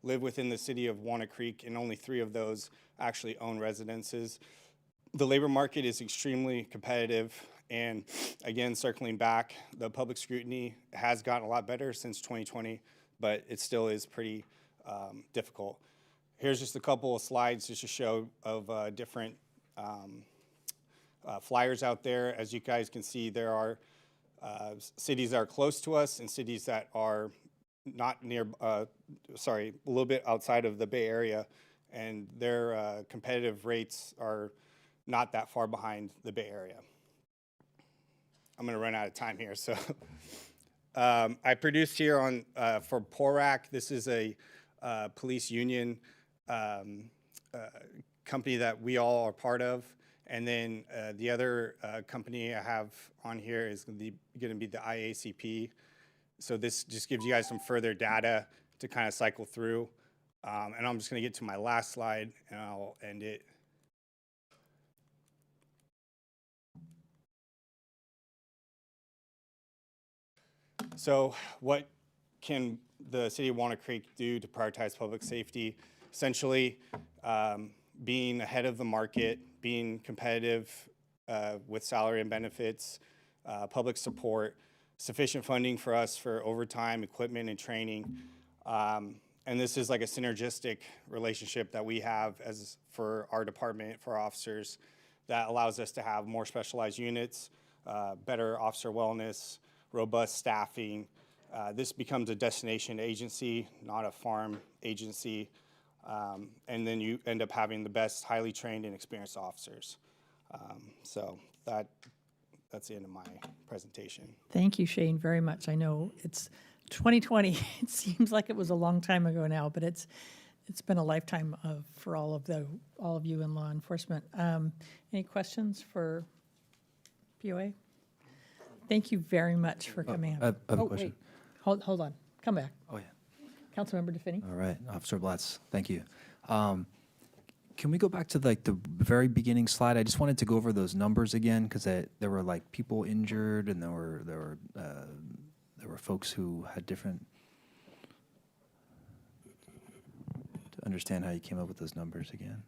live within the city of Walnut Creek, and only 3 of those actually own residences. The labor market is extremely competitive, and again, circling back, the public scrutiny has gotten a lot better since 2020, but it still is pretty difficult. Here's just a couple of slides just to show of different flyers out there. As you guys can see, there are cities that are close to us and cities that are not near, a little bit outside of the Bay Area, and their competitive rates are not that far behind the Bay Area. I'm gonna run out of time here, so. I produced here on for PORAC. This is a police union company that we all are part of. And then the other company I have on here is gonna be the IACP. So this just gives you guys some further data to kind of cycle through. And I'm just gonna get to my last slide and I'll end it. So what can the city of Walnut Creek do to prioritize public safety? Essentially, being ahead of the market, being competitive with salary and benefits, public support, sufficient funding for us for overtime, equipment, and training. And this is like a synergistic relationship that we have for our department, for our officers, that allows us to have more specialized units, better officer wellness, robust staffing. This becomes a destination agency, not a farm agency. And then you end up having the best highly trained and experienced officers. So that's the end of my presentation. Thank you, Shane, very much. I know it's 2020. It seems like it was a long time ago now, but it's been a lifetime for all of you in law enforcement. Any questions for POA? Thank you very much for coming. I have a question. Wait. Hold on. Come back. Oh, yeah. Councilmember DeFinney. All right, Officer Blatz, thank you. Can we go back to like the very beginning slide? I just wanted to go over those numbers again because there were like people injured and there were folks who had different. To understand how you came up with those numbers again.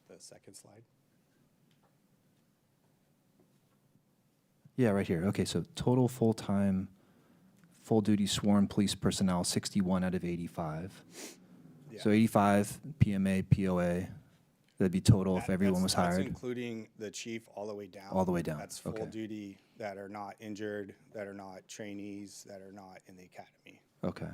The second slide. Yeah, right here. Okay, so total full-time, full-duty sworn police personnel, 61 out of 85. Yeah. So 85 PMA, POA. That'd be total if everyone was hired. That's including the chief all the way down. All the way down. That's full Okay. duty that are not injured, that are not trainees, that are not in the academy. Okay.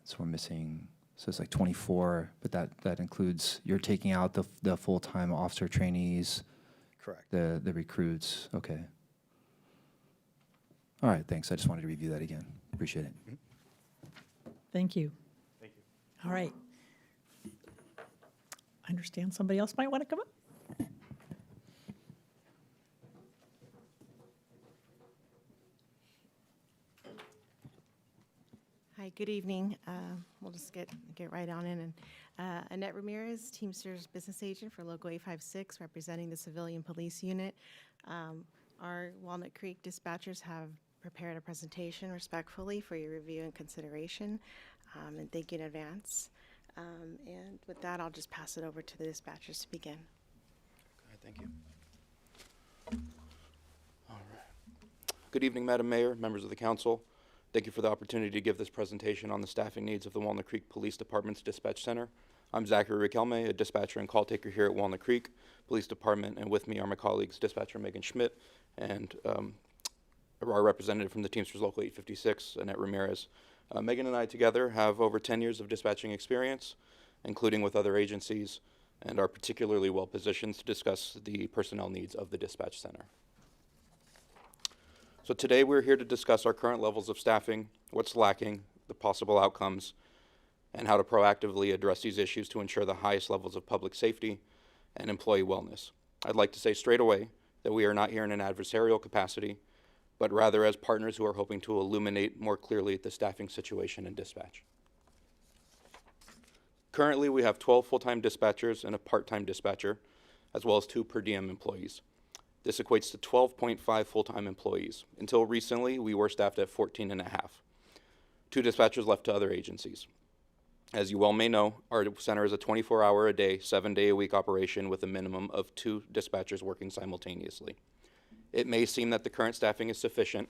So we're missing, so it's like 24, but that includes, you're taking out the full-time officer trainees, Correct. the recruits, okay. All right, thanks. I just wanted to review that again. Appreciate it. Thank you. Thank you. All right. I understand somebody else might want to come up. Hi, good evening. We'll just get right on in. And Annette Ramirez, Teamsters Business Agent for Local 856, representing the Civilian Police Unit. Our Walnut Creek dispatchers have prepared a presentation respectfully for your review and consideration, and thank you in advance. And with that, I'll just pass it over to the dispatchers to begin. Okay, thank you. All right. Good evening, Madam Mayor, members of the council. Thank you for the opportunity to give this presentation on the staffing needs of the Walnut Creek Police Department's Dispatch Center. I'm Zachary Riquelme, a dispatcher and call taker here at Walnut Creek Police Department, and with me are my colleagues, dispatcher Megan Schmidt and our representative from the Teamsters Local 856, Annette Ramirez. Megan and I together have over 10 years of dispatching experience, including with other agencies, and are particularly well positioned to discuss the personnel needs of the dispatch center. So today we're here to discuss our current levels of staffing, what's lacking, the possible outcomes, and how to proactively address these issues to ensure the highest levels of public safety and employee wellness. I'd like to say straight away that we are not here in an adversarial capacity, but rather as partners who are hoping to illuminate more clearly the staffing situation in dispatch. Currently, we have 12 full-time dispatchers and a part-time dispatcher, as well as 2 per diem employees. This equates to 12.5 full-time employees. Until recently, we were staffed at 14 and a half. 2 dispatchers left to other agencies. As you well may know, our center is a 24-hour-a-day, 7-day-a-week operation with a minimum of 2 dispatchers working simultaneously. It may seem that the current staffing is sufficient,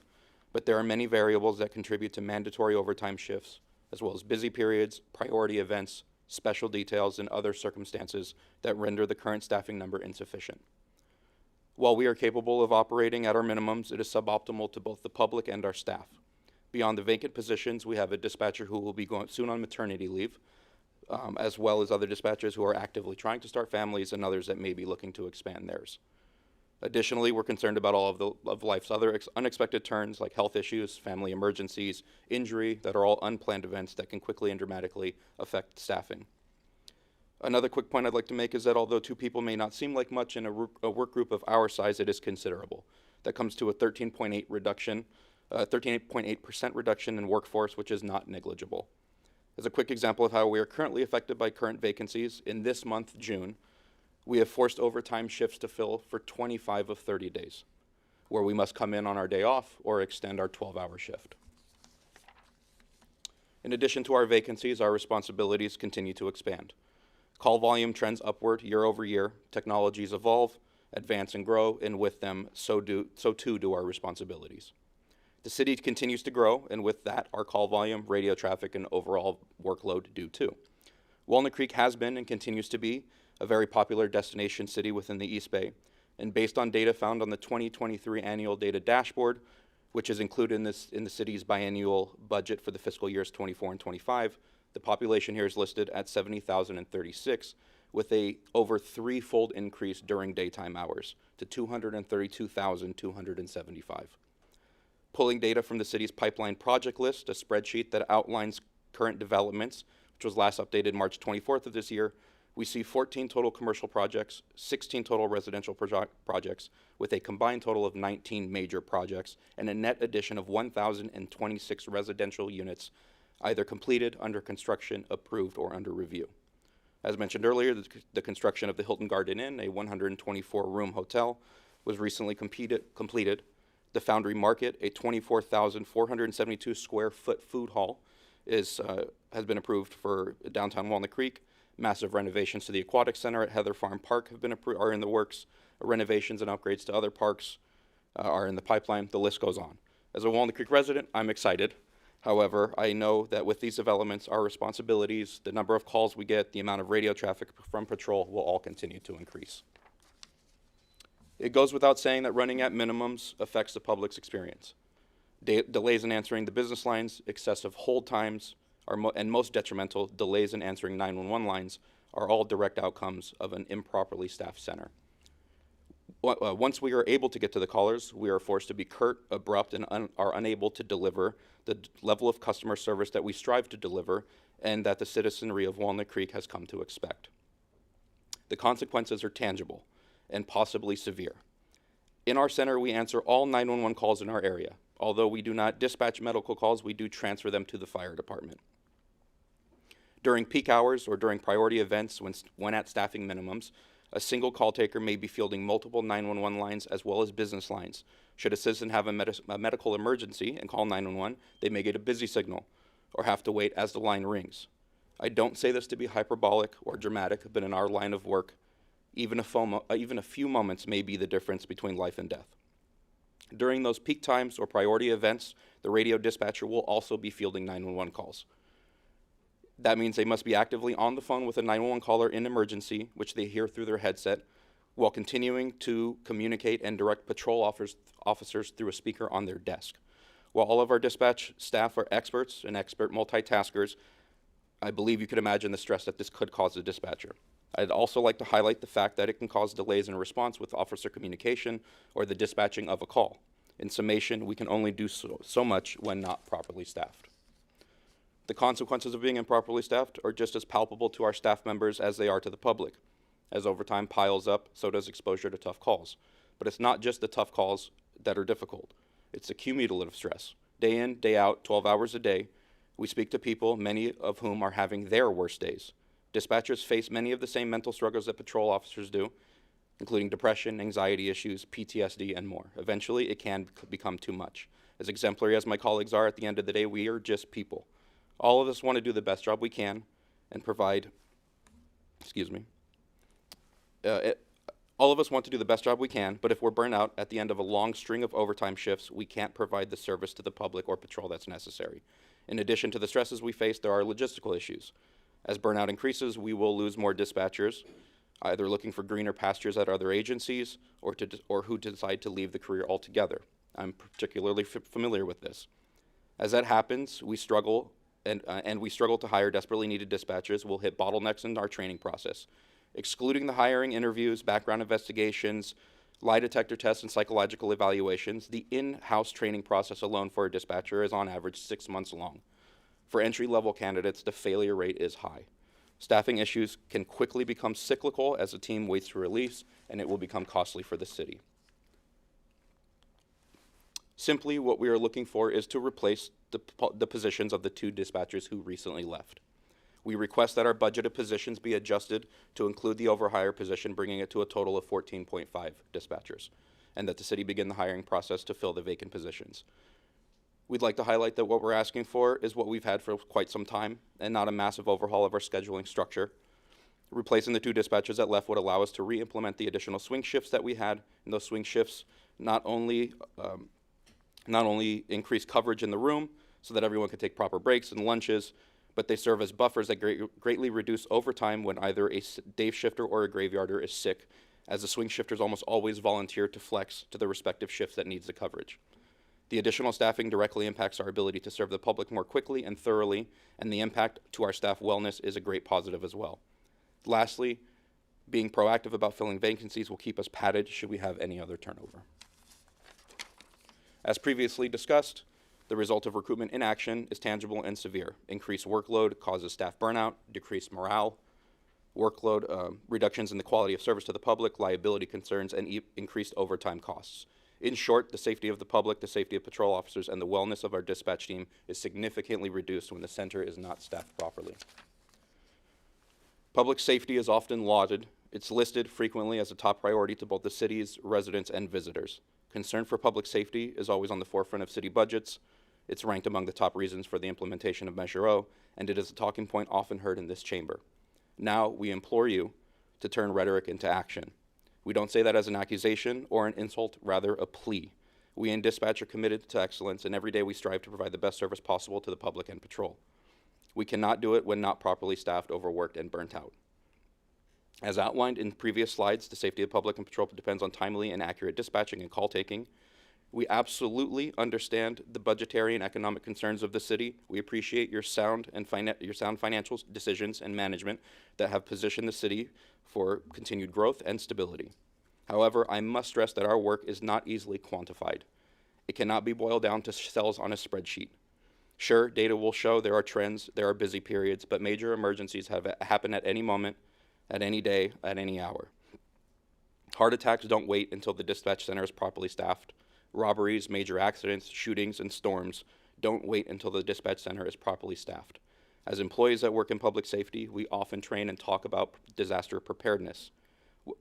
but there are many variables that contribute to mandatory overtime shifts, as well as busy periods, priority events, special details, and other circumstances that render the current staffing number insufficient. While we are capable of operating at our minimums, it is suboptimal to both the public and our staff. Beyond the vacant positions, we have a dispatcher who will be going soon on maternity leave, as well as other dispatchers who are actively trying to start families and others that may be looking to expand theirs. Additionally, we're concerned about all of life's other unexpected turns like health issues, family emergencies, injury, that are all unplanned events that can quickly and dramatically affect staffing. Another quick point I'd like to make is that although 2 people may not seem like much in a work group of our size, it is considerable. That comes to a 13.8% reduction in workforce, which is not negligible. As a quick example of how we are currently affected by current vacancies, in this month, June, we have forced overtime shifts to fill for 25 of 30 days, where we must come in on our day off or extend our 12-hour shift. In addition to our vacancies, our responsibilities continue to expand. Call volume trends upward year over year. Technologies evolve, advance, and grow, and with them, so too do our responsibilities. The city continues to grow, and with that, our call volume, radio traffic, and overall workload do too. Walnut Creek has been and continues to be a very popular destination city within the East Bay, and based on data found on the 2023 annual data dashboard, which is included in the city's biannual budget for the fiscal years 24 and 25, the population here is listed at 70,036, with a over 3-fold increase during daytime hours to 232,275. Pulling data from the city's pipeline project list, a spreadsheet that outlines current developments, which was last updated March 24th of this year, we see 14 total commercial projects, 16 total residential projects, with a combined total of 19 major projects, and a net addition of 1,026 residential units either completed, under construction, approved, or under review. As mentioned earlier, the construction of the Hilton Garden Inn, a 124-room hotel, was recently completed. The Foundry Market, a 24,472 square foot food hall, has been approved for downtown Walnut Creek. Massive renovations to the Aquatic Center at Heather Farm Park are in the works. Renovations and upgrades to other parks are in the pipeline. The list goes on. As a Walnut Creek resident, I'm excited. However, I know that with these developments, our responsibilities, the number of calls we get, the amount of radio traffic from patrol will all continue to increase. It goes without saying that running at minimums affects the public's experience. Delays in answering the business lines, excessive hold times, and most detrimental, delays in answering 911 lines, are all direct outcomes of an improperly staffed center. Once we are able to get to the callers, we are forced to be curt, abrupt, and are unable to deliver the level of customer service that we strive to deliver and that the citizenry of Walnut Creek has come to expect. The consequences are tangible and possibly severe. In our center, we answer all 911 calls in our area. Although we do not dispatch medical calls, we do transfer them to the fire department. During peak hours or during priority events when at staffing minimums, a single call taker may be fielding multiple 911 lines as well as business lines. Should a citizen have a medical emergency and call 911, they may get a busy signal or have to wait as the line rings. I don't say this to be hyperbolic or dramatic, but in our line of work, even a few moments may be the difference between life and death. During those peak times or priority events, the radio dispatcher will also be fielding 911 calls. That means they must be actively on the phone with a 911 caller in emergency, which they hear through their headset, while continuing to communicate and direct patrol officers through a speaker on their desk. While all of our dispatch staff are experts and expert multitaskers, I believe you could imagine the stress that this could cause the dispatcher. I'd also like to highlight the fact that it can cause delays in response with officer communication or the dispatching of a call. In summation, we can only do so much when not properly staffed. The consequences of being improperly staffed are just as palpable to our staff members as they are to the public. As overtime piles up, so does exposure to tough calls. But it's not just the tough calls that are difficult. It's the cumulative stress. Day in, day out, 12 hours a day, we speak to people, many of whom are having their worst days. Dispatchers face many of the same mental struggles that patrol officers do, including depression, anxiety issues, PTSD, and more. Eventually, it can become too much. As exemplary as my colleagues are, at the end of the day, we are just people. All of us want to do the best job we can and provide, all of us want to do the best job we can, but if we're burnt out at the end of a long string of overtime shifts, we can't provide the service to the public or patrol that's necessary. In addition to the stresses we face, there are logistical issues. As burnout increases, we will lose more dispatchers, either looking for greener pastures at other agencies or who decide to leave the career altogether. I'm particularly familiar with this. As that happens, we struggle to hire desperately needed dispatchers. We'll hit bottlenecks in our training process. Excluding the hiring, interviews, background investigations, lie detector tests, and psychological evaluations, the in-house training process alone for a dispatcher is on average 6 months long. For entry-level candidates, the failure rate is high. Staffing issues can quickly become cyclical as a team waits for release, and it will become costly for the city. Simply, what we are looking for is to replace the positions of the 2 dispatchers who recently left. We request that our budgeted positions be adjusted to include the overhire position, bringing it to a total of 14.5 dispatchers, and that the city begin the hiring process to fill the vacant positions. We'd like to highlight that what we're asking for is what we've had for quite some time, and not a massive overhaul of our scheduling structure. Replacing the 2 dispatchers that left would allow us to re-implement the additional swing shifts that we had, and those swing shifts not only increase coverage in the room so that everyone can take proper breaks and lunches, but they serve as buffers that greatly reduce overtime when either a day shifter or a graveyarder is sick, as the swing shifters almost always volunteer to flex to the respective shifts that needs the coverage. The additional staffing directly impacts our ability to serve the public more quickly and thoroughly, and the impact to our staff wellness is a great positive as well. Lastly, being proactive about filling vacancies will keep us padded should we have any other turnover. As previously discussed, the result of recruitment inaction is tangible and severe. Increased workload causes staff burnout, decreased morale, workload reductions in the quality of service to the public, liability concerns, and increased overtime costs. In short, the safety of the public, the safety of patrol officers, and the wellness of our dispatch team is significantly reduced when the center is not staffed properly. Public safety is often lauded. It's listed frequently as a top priority to both the city's residents and visitors. Concern for public safety is always on the forefront of city budgets. It's ranked among the top reasons for the implementation of Measure O, and it is a talking point often heard in this chamber. Now, we implore you to turn rhetoric into action. We don't say that as an accusation or an insult, rather a plea. We in dispatch are committed to excellence, and every day we strive to provide the best service possible to the public and patrol. We cannot do it when not properly staffed, overworked, and burnt out. As outlined in previous slides, the safety of the public and patrol depends on timely and accurate dispatching and call taking. We absolutely understand the budgetary and economic concerns of the city. We appreciate your sound financial decisions and management that have positioned the city for continued growth and stability. However, I must stress that our work is not easily quantified. It cannot be boiled down to cells on a spreadsheet. Sure, data will show there are trends, there are busy periods, but major emergencies have happen at any moment, at any day, at any hour. Heart attacks don't wait until the dispatch center is properly staffed. Robberies, major accidents, shootings, and storms don't wait until the dispatch center is properly staffed. As employees that work in public safety, we often train and talk about disaster preparedness.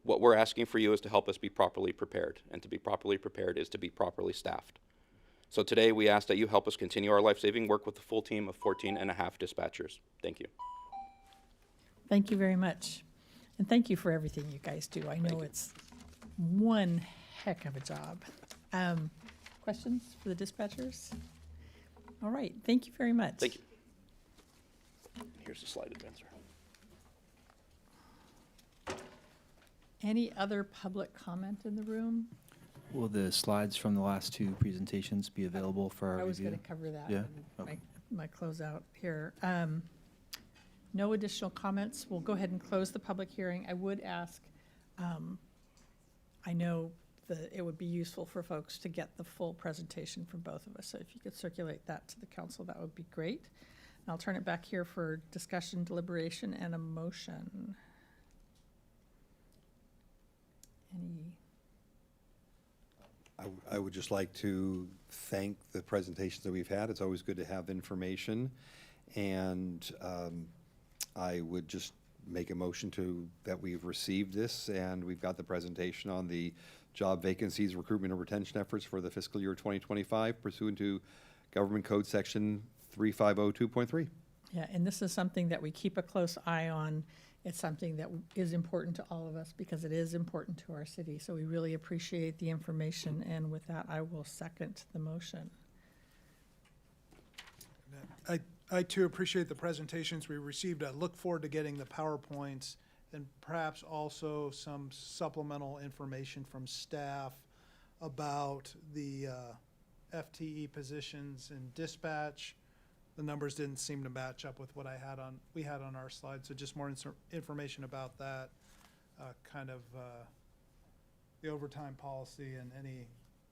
What we're asking for you is to help us be properly prepared, and to be properly prepared is to be properly staffed. So today we ask that you help us continue our life-saving work with a full team of 14.5 dispatchers. Thank you. Thank you very much. And thank you for everything you guys do. I know it's one heck of a job. Questions for the dispatchers? All right, thank you very much. Thank you. Here's the slide advancer. Any other public comment in the room? Will the slides from the last two presentations be available for our I was review? going to cover that Yeah? in Okay. my closeout here. No additional comments. We'll go ahead and close the public hearing. I would ask, I know that it would be useful for folks to get the full presentation from both of us. So if you could circulate that to the council, that would be great. And I'll turn it back here for discussion, deliberation, and a motion. I would just like to thank the presentations that we've had. It's always good to have information. And I would just make a motion that we've received this and we've got the presentation on the job vacancies, recruitment and retention efforts for the fiscal year 2025 pursuant to Government Code Section 3502.3. Yeah, and this is something that we keep a close eye on. It's something that is important to all of us because it is important to our city. So we really appreciate the information. And with that, I will second the motion. I too appreciate the presentations we received. I look forward to getting the PowerPoints and perhaps also some supplemental information from staff about the FTE positions in dispatch. The numbers didn't seem to match up with what we had on our slide, so just more information about that, the overtime policy and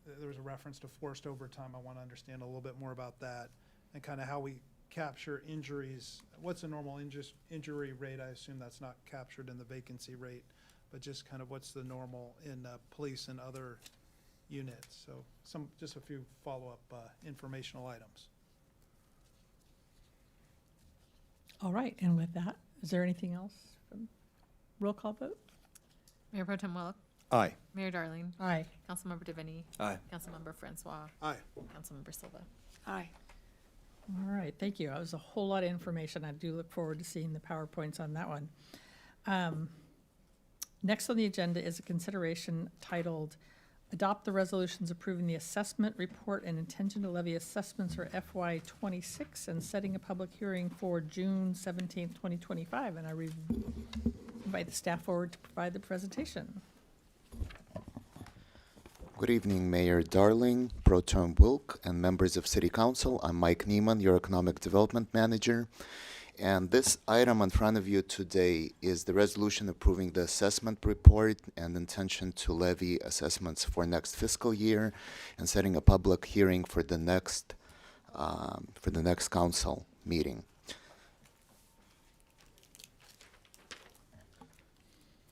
there was a reference to forced overtime. I want to understand a little bit more about that and kind of how we capture injuries. What's a normal injury rate? I assume that's not captured in the vacancy rate, but just kind of what's the normal in police and other units. So just a few follow-up informational items. All right, and with that, is there anything else? Roll call vote? Mayor Pro Tem Wilk. Aye. Mayor Darling. Aye. Councilmember Devaney. Aye. Councilmember Francois. Aye. Councilmember Silva. Aye. All right, thank you. That was a whole lot of information. I do look forward to seeing the PowerPoints on that one. Next on the agenda is a consideration titled Adopt the Resolutions Approving the Assessment Report and Intention to Levy Assessments for FY26 and setting a public hearing for June 17th, 2025. And I invite the staff forward to provide the presentation. Good evening, Mayor Darling, Pro Tem Wilk, and members of City Council. I'm Mike Neiman, your Economic Development Manager. And this item in front of you today is the resolution approving the assessment report and intention to levy assessments for next fiscal year and setting a public hearing for the next council meeting.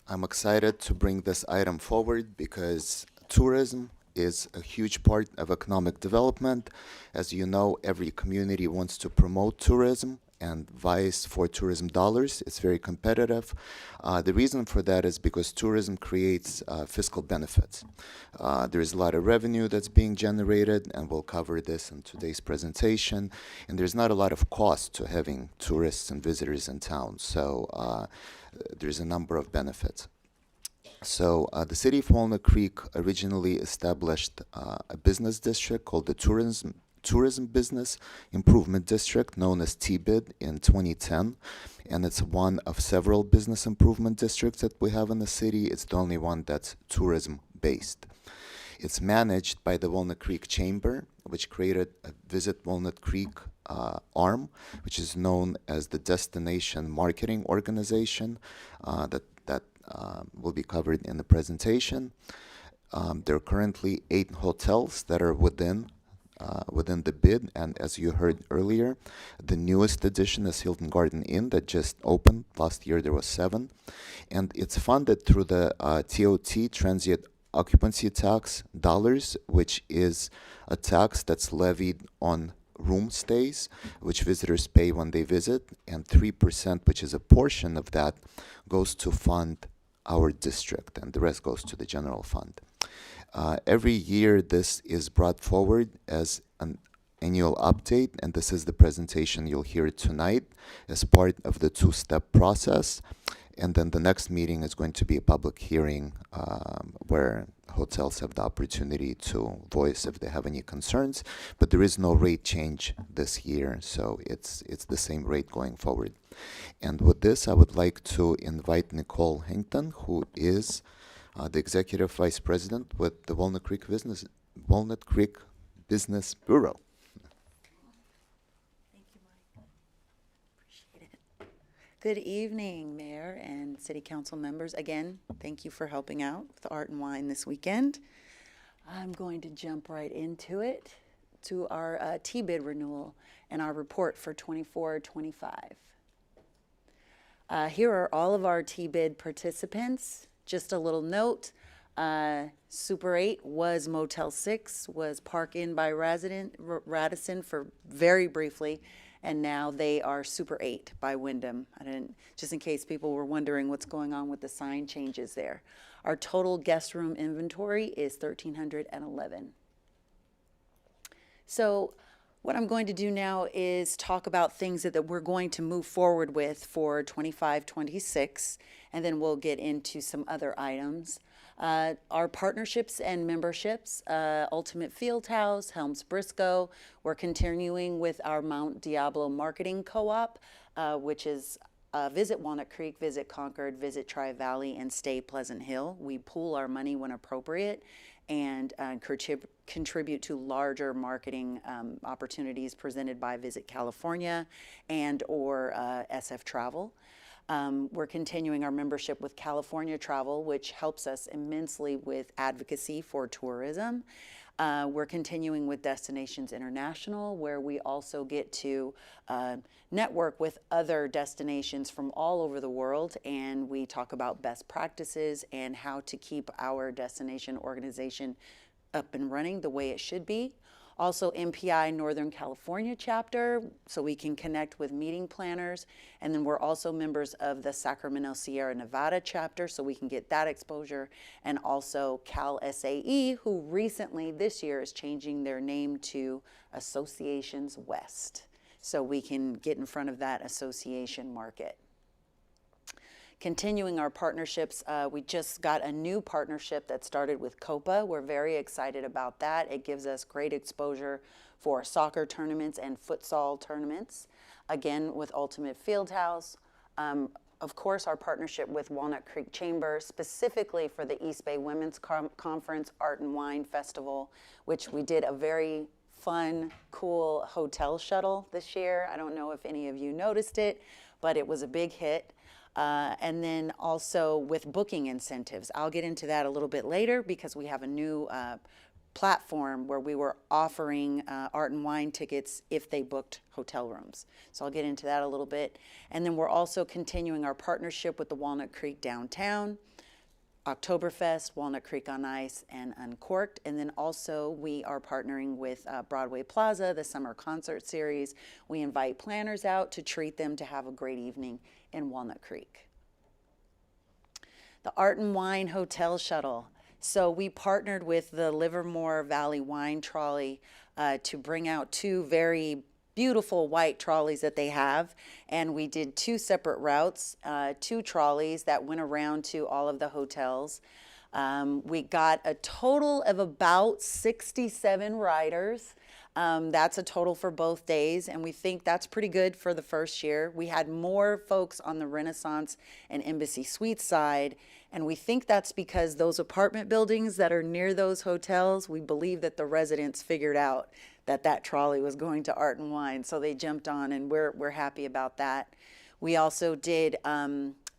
I'm excited to bring this item forward because tourism is a huge part of economic development. As you know, every community wants to promote tourism and vies for tourism dollars. It's very competitive. The reason for that is because tourism creates fiscal benefits. There is a lot of revenue that's being generated, and we'll cover this in today's presentation. And there's not a lot of cost to having tourists and visitors in town. So there's a number of benefits. So the city of Walnut Creek originally established a business district called the Tourism Business Improvement District, known as TBID, in 2010. And it's one of several business improvement districts that we have in the city. It's the only one that's tourism-based. It's managed by the Walnut Creek Chamber, which created a Visit Walnut Creek arm, which is known as the Destination Marketing Organization that will be covered in the presentation. There are currently 8 hotels that are within the bid, and as you heard earlier, the newest addition is Hilton Garden Inn that just opened. Last year there was 7, and it's funded through the TOT, Transient Occupancy Tax dollars, which is a tax that's levied on room stays, which visitors pay when they visit, and 3%, which is a portion of that, goes to fund our district, and the rest goes to the general fund. Every year this is brought forward as an annual update, and this is the presentation you'll hear tonight as part of the 2-step process. And then the next meeting is going to be a public hearing where hotels have the opportunity to voice if they have any concerns, but there is no rate change this year, so it's the same rate going forward. And with this, I would like to invite Nicole Hinkton, who is the Executive Vice President with the Walnut Creek Business Bureau. Good evening, Mayor and City Council members. Again, thank you for helping out with Art and Wine this weekend. I'm going to jump right into it, to our T-bid renewal and our report for 24-25. Here are all of our T-bid participants. Just a little note, Super 8 was Motel 6, was Park Inn by Radisson for very briefly, and now they are Super 8 by Wyndham. Just in case people were wondering what's going on with the sign changes there. Our total guest room inventory is 1,311. So what I'm going to do now is talk about things that we're going to move forward with for 25-26, and then we'll get into some other items. Our partnerships and memberships, Ultimate Fieldhouse, Helms Briscoe. We're continuing with our Mount Diablo Marketing Co-op, which is Visit Walnut Creek, Visit Concord, Visit Tri-Valley, and Stay Pleasant Hill. We pool our money when appropriate and contribute to larger marketing opportunities presented by Visit California and or SF Travel. We're continuing our membership with California Travel, which helps us immensely with advocacy for tourism. We're continuing with Destinations International, where we also get to network with other destinations from all over the world, and we talk about best practices and how to keep our destination organization up and running the way it should be. Also MPI Northern California chapter, so we can connect with meeting planners. And then we're also members of the Sacramento Sierra Nevada chapter, so we can get that exposure. And also Cal SAE, who recently this year is changing their name to Associations West, so we can get in front of that association market. Continuing our partnerships, we just got a new partnership that started with COPA. We're very excited about that. It gives us great exposure for soccer tournaments and futsal tournaments. Again, with Ultimate Fieldhouse. Of course, our partnership with Walnut Creek Chamber, specifically for the East Bay Women's Conference Art and Wine Festival, which we did a very fun, cool hotel shuttle this year. I don't know if any of you noticed it, but it was a big hit. And then also with booking incentives. I'll get into that a little bit later because we have a new platform where we were offering Art and Wine tickets if they booked hotel rooms. So I'll get into that a little bit. And then we're also continuing our partnership with the Walnut Creek Downtown, Oktoberfest, Walnut Creek on Ice, and Uncorked. And then also we are partnering with Broadway Plaza, the summer concert series. We invite planners out to treat them to have a great evening in Walnut Creek. The Art and Wine Hotel Shuttle. So we partnered with the Livermore Valley Wine Trolley to bring out 2 very beautiful white trolleys that they have, and we did 2 separate routes, 2 trolleys that went around to all of the hotels. We got a total of about 67 riders. That's a total for both days, and we think that's pretty good for the first year. We had more folks on the Renaissance and Embassy Suites side, and we think that's because those apartment buildings that are near those hotels, we believe that the residents figured out that that trolley was going to Art and Wine, so they jumped on, and we're happy about that. We also did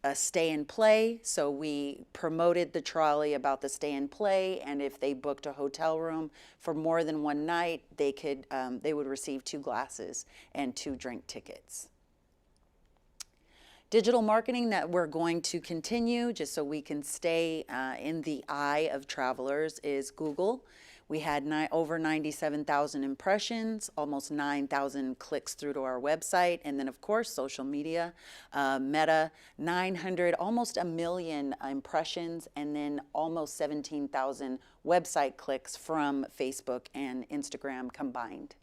a stay and play, so we promoted the trolley about the stay and play, and if they booked a hotel room for more than one night, they would receive 2 glasses and 2 drink tickets. Digital marketing that we're going to continue just so we can stay in the eye of travelers is Google. We had over 97,000 impressions, almost 9,000 clicks through to our website, and then of course social media, Meta, 900, almost 1 million impressions, and then almost 17,000 website clicks from Facebook and Instagram combined.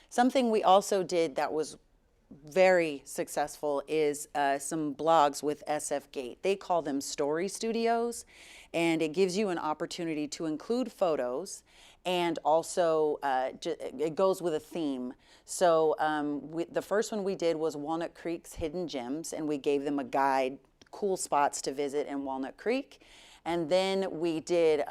Something we also did that was very successful is some blogs with SF Gate. They call them story studios, and it gives you an opportunity to include photos, and also it goes with a theme. So the first one we did was Walnut Creek's Hidden Gems, and we gave them a guide, cool spots to visit in Walnut Creek. And then we did,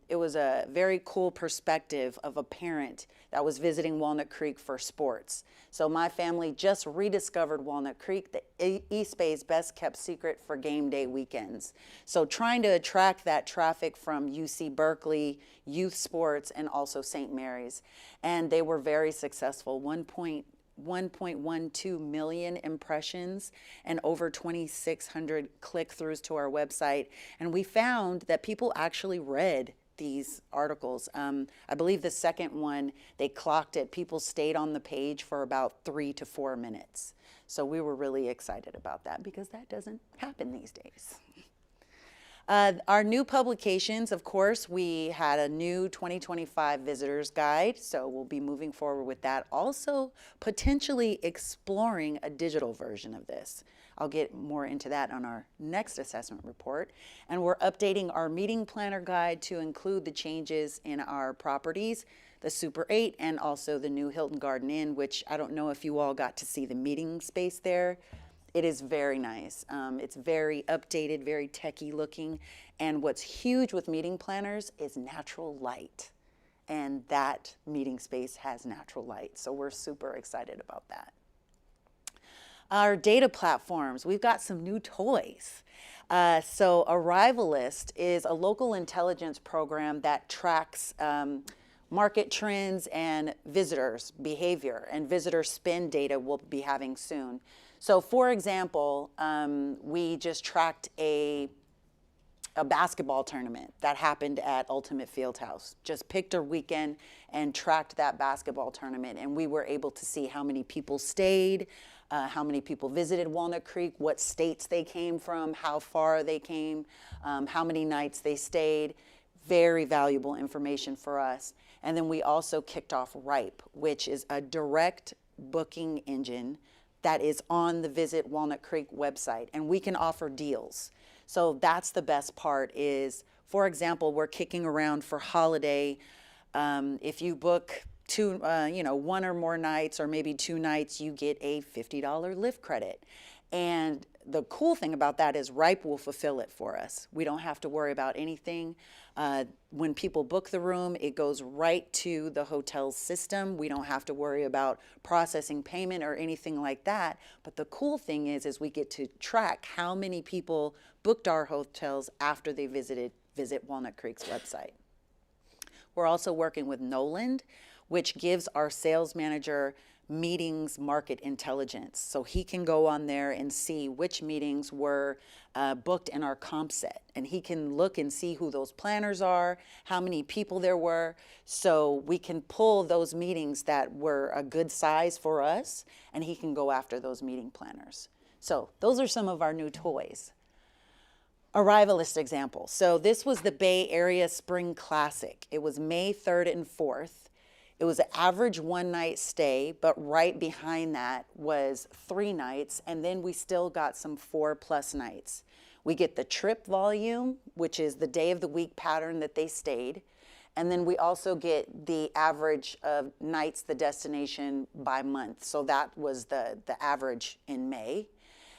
it was a very cool perspective of a parent that was visiting Walnut Creek for sports. So my family just rediscovered Walnut Creek, the East Bay's best kept secret for game day weekends. So trying to attract that traffic from UC Berkeley, youth sports, and also St. Mary's. And they were very successful, 1.12 million impressions and over 2,600 click-throughs to our website. And we found that people actually read these articles. I believe the second one, they clocked it. People stayed on the page for about 3 to 4 minutes. So we were really excited about that because that doesn't happen these days. Our new publications, of course, we had a new 2025 visitors guide, so we'll be moving forward with that. Also, potentially exploring a digital version of this. I'll get more into that on our next assessment report. And we're updating our meeting planner guide to include the changes in our properties, the Super 8, and also the new Hilton Garden Inn, which I don't know if you all got to see the meeting space there. It is very nice. It's very updated, very techy looking. And what's huge with meeting planners is natural light. And that meeting space has natural light. So we're super excited about that. Our data platforms, we've got some new toys. So Arrivalist is a local intelligence program that tracks market trends and visitors' behavior, and visitor spend data we'll be having soon. So for example, we just tracked a basketball tournament that happened at Ultimate Fieldhouse. Just picked a weekend and tracked that basketball tournament, and we were able to see how many people stayed, how many people visited Walnut Creek, what states they came from, how far they came, how many nights they stayed. Very valuable information for us. And then we also kicked off Ripe, which is a direct booking engine that is on the Visit Walnut Creek website, and we can offer deals. So that's the best part is, for example, we're kicking around for holiday. If you book one or more nights or maybe 2 nights, you get a $50 Lyft credit. And the cool thing about that is Ripe will fulfill it for us. We don't have to worry about anything. When people book the room, it goes right to the hotel's system. We don't have to worry about processing payment or anything like that. But the cool thing is we get to track how many people booked our hotels after they Visit Walnut Creek's website. We're also working with Noland, which gives our sales manager meetings market intelligence. So he can go on there and see which meetings were booked in our comp set. And he can look and see who those planners are, how many people there were. So we can pull those meetings that were a good size for us, and he can go after those meeting planners. So those are some of our new toys. Arrivalist example. So this was the Bay Area Spring Classic. It was May 3rd and 4th. It was an average 1-night stay, but right behind that was 3 nights, and then we still got some 4+ nights. We get the trip volume, which is the day of the week pattern that they stayed, And then we also get the average of nights, the destination by month. So that was the average in May.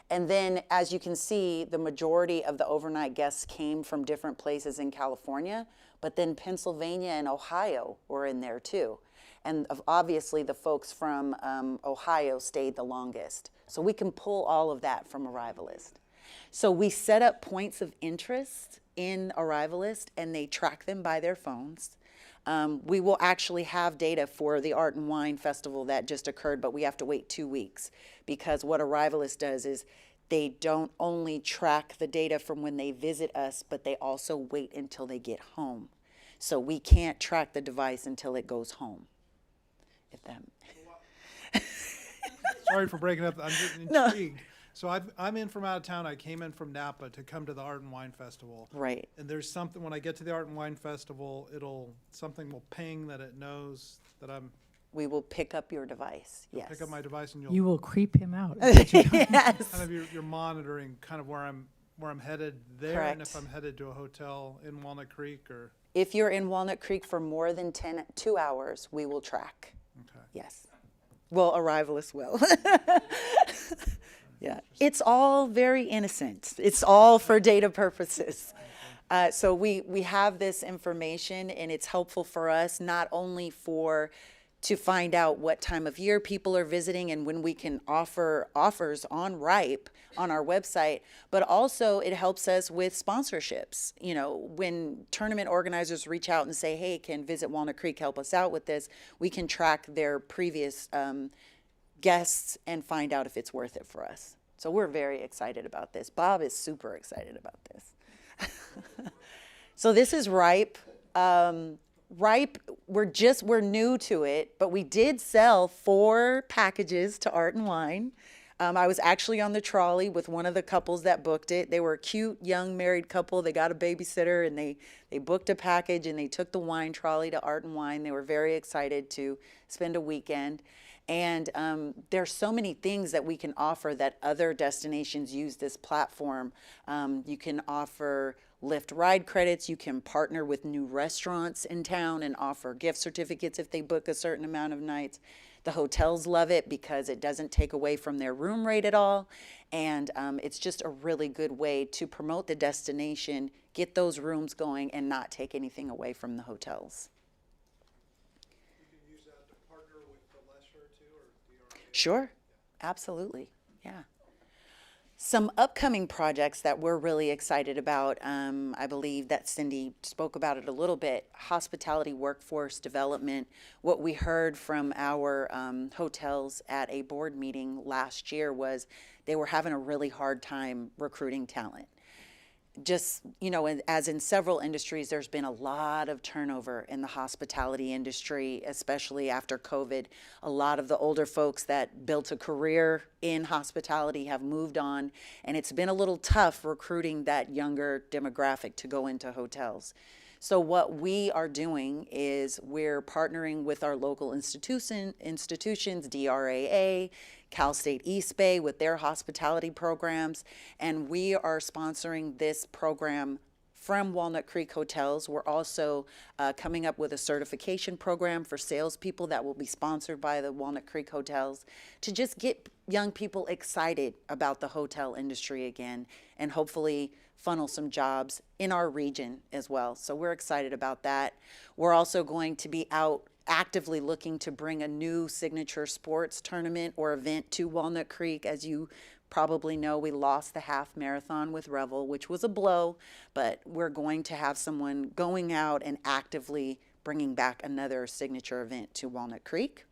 And then, as you can see, the majority of the overnight guests came from different places in California, but then Pennsylvania and Ohio were in there too. And obviously the folks from Ohio stayed the longest. So we can pull all of that from Arrivalist. So we set up points of interest in Arrivalist, and they track them by their phones. We will actually have data for the Art and Wine Festival that just occurred, but we have to wait 2 weeks, because what Arrivalist does is they don't only track the data from when they visit us, but they also wait until they get home. So we can't track the device until it goes home. If that... Sorry for breaking up. I'm getting No. intrigued. So I'm in from out of town. I came in from Napa to come to the Art and Wine Festival. Right. And there's something, when I get to the Art and Wine Festival, something will ping that it knows that We will pick up your device, yes. pick up my device, and You will creep him out. Yes. kind of you're monitoring kind of where I'm headed there, Correct. and if I'm headed to a hotel in Walnut Creek or. If you're in Walnut Creek for more than 2 hours, we will track. Okay. Yes. Well, Arrivalist will. Yeah. It's all very innocent. It's all for data purposes. So we have this information, and it's helpful for us not only to find out what time of year people are visiting and when we can offer offers on Ripe on our website, but also it helps us with sponsorships. You know, when tournament organizers reach out and say, hey, can Visit Walnut Creek help us out with this, we can track their previous guests and find out if it's worth it for us. So we're very excited about this. Bob is super excited about this. So this is Ripe. Ripe, we're new to it, but we did sell 4 packages to Art and Wine. I was actually on the trolley with one of the couples that booked it. They were a cute young married couple. They got a babysitter, and they booked a package, and they took the wine trolley to Art and Wine. They were very excited to spend a weekend. And there's so many things that we can offer that other destinations use this platform. You can offer Lyft ride credits. You can partner with new restaurants in town and offer gift certificates if they book a certain amount of nights. The hotels love it because it doesn't take away from their room rate at all. And it's just a really good way to promote the destination, get those rooms going, and not take anything away from the hotels. Sure, absolutely, yeah. Some upcoming projects that we're really excited about, I believe that Cindy spoke about it a little bit, hospitality workforce development. What we heard from our hotels at a board meeting last year was they were having a really hard time recruiting talent. Just, you know, as in several industries, there's been a lot of turnover in the hospitality industry, especially after COVID. A lot of the older folks that built a career in hospitality have moved on, and it's been a little tough recruiting that younger demographic to go into hotels. So what we are doing is we're partnering with our local institutions, DRAA, Cal State East Bay with their hospitality programs, and we are sponsoring this program from Walnut Creek Hotels. We're also coming up with a certification program for salespeople that will be sponsored by the Walnut Creek Hotels to just get young people excited about the hotel industry again, and hopefully funnel some jobs in our region as well. So we're excited about that. We're also going to be out actively looking to bring a new signature sports tournament or event to Walnut Creek. As you probably know, we lost the half marathon with Revel, which was a blow, but we're going to have someone going out and actively bringing back another signature event to Walnut Creek.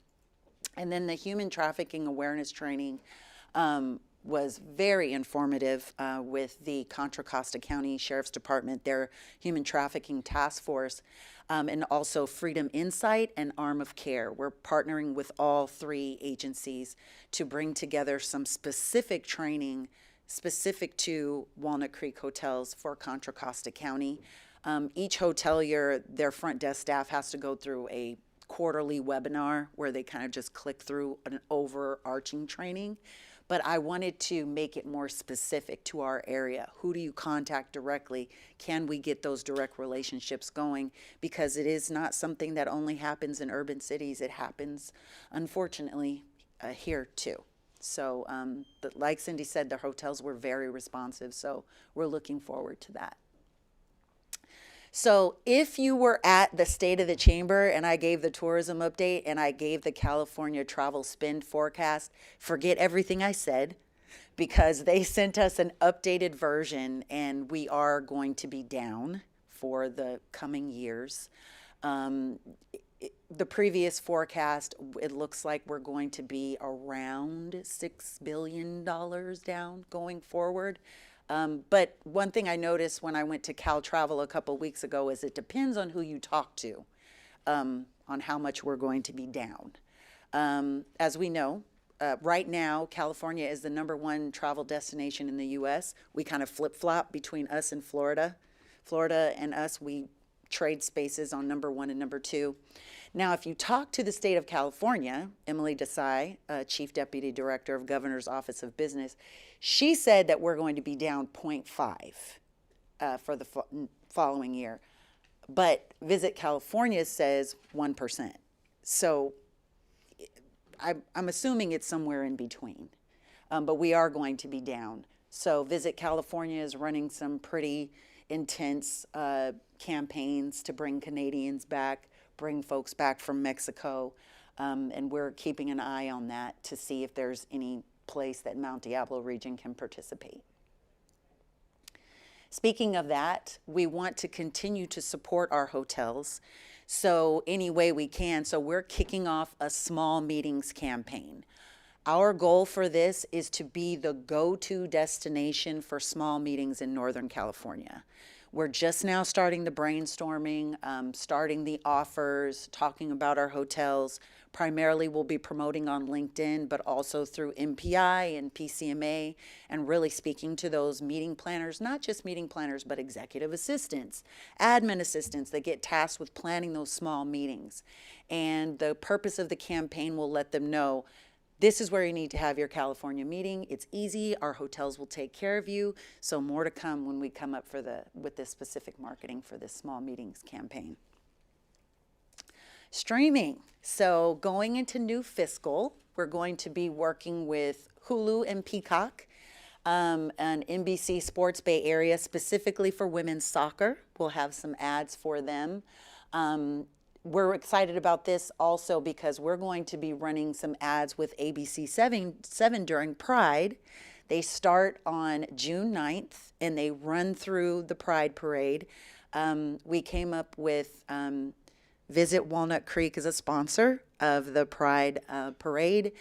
And then the human trafficking awareness training was very informative with the Contra Costa County Sheriff's Department, their human trafficking task force, and also Freedom Insight and Arm of Care. We're partnering with all 3 agencies to bring together some specific training specific to Walnut Creek hotels for Contra Costa County. Each hotelier, their front desk staff has to go through a quarterly webinar where they kind of just click through an overarching training. but I wanted to make it more specific to our area. Who do you contact directly? Can we get those direct relationships going? Because it is not something that only happens in urban cities. It happens, unfortunately, here too. So, but like Cindy said, the hotels were very responsive, so we're looking forward to that. So if you were at the State of the Chamber and I gave the tourism update and I gave the California travel spend forecast, forget everything I said, because they sent us an updated version and we are going to be down for the coming years. The previous forecast, it looks like we're going to be around $6 billion down going forward. But one thing I noticed when I went to Cal Travel a couple weeks ago is it depends on who you talk to on how much we're going to be down. As we know, right now, California is the #1 travel destination in the U.S. We kind of flip-flop between us and Florida. Florida and us, we trade spaces on #1 and #2. Now, if you talk to the state of California, Emily Desai, Chief Deputy Director of Governor's Office of Business, she said that we're going to be down 0.5 for the following year. But Visit California says 1%. So I'm assuming it's somewhere in between. But we are going to be down. So Visit California is running some pretty intense campaigns to bring Canadians back, bring folks back from Mexico, and we're keeping an eye on that to see if there's any place that Mount Diablo region can participate. Speaking of that, we want to continue to support our hotels, so any way we can. So we're kicking off a small meetings campaign. Our goal for this is to be the go-to destination for small meetings in Northern California. We're just now starting the brainstorming, starting the offers, talking about our hotels. Primarily, we'll be promoting on LinkedIn, but also through MPI and PCMA, and really speaking to those meeting planners, not just meeting planners, but executive assistants, admin assistants that get tasked with planning those small meetings. And the purpose of the campaign will let them know, this is where you need to have your California meeting. It's easy. Our hotels will take care of you. So more to come when we come up with this specific marketing for this small meetings campaign. Streaming. So going into new fiscal, we're going to be working with Hulu and Peacock, and NBC Sports Bay Area, specifically for women's soccer. We'll have some ads for them. We're excited about this also because we're going to be running some ads with ABC 7 during Pride. They start on June 9th and they run through the Pride Parade. We came up with Visit Walnut Creek as a sponsor of the Pride Parade.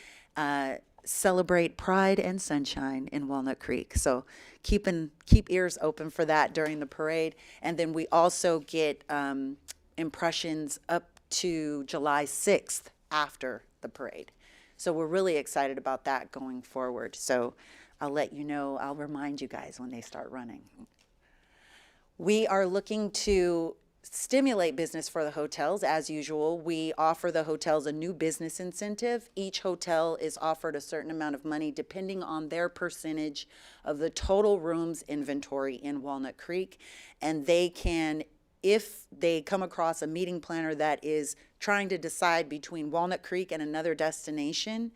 Celebrate pride and sunshine in Walnut Creek. So keep ears open for that during the parade. And then we also get impressions up to July 6th after the parade. So we're really excited about that going forward. So I'll let you know, I'll remind you guys when they start running. We are looking to stimulate business for the hotels. As usual, we offer the hotels a new business incentive. Each hotel is offered a certain amount of money depending on their percentage of the total rooms inventory in Walnut Creek. And they can, if they come across a meeting planner that is trying to decide between Walnut Creek and another destination,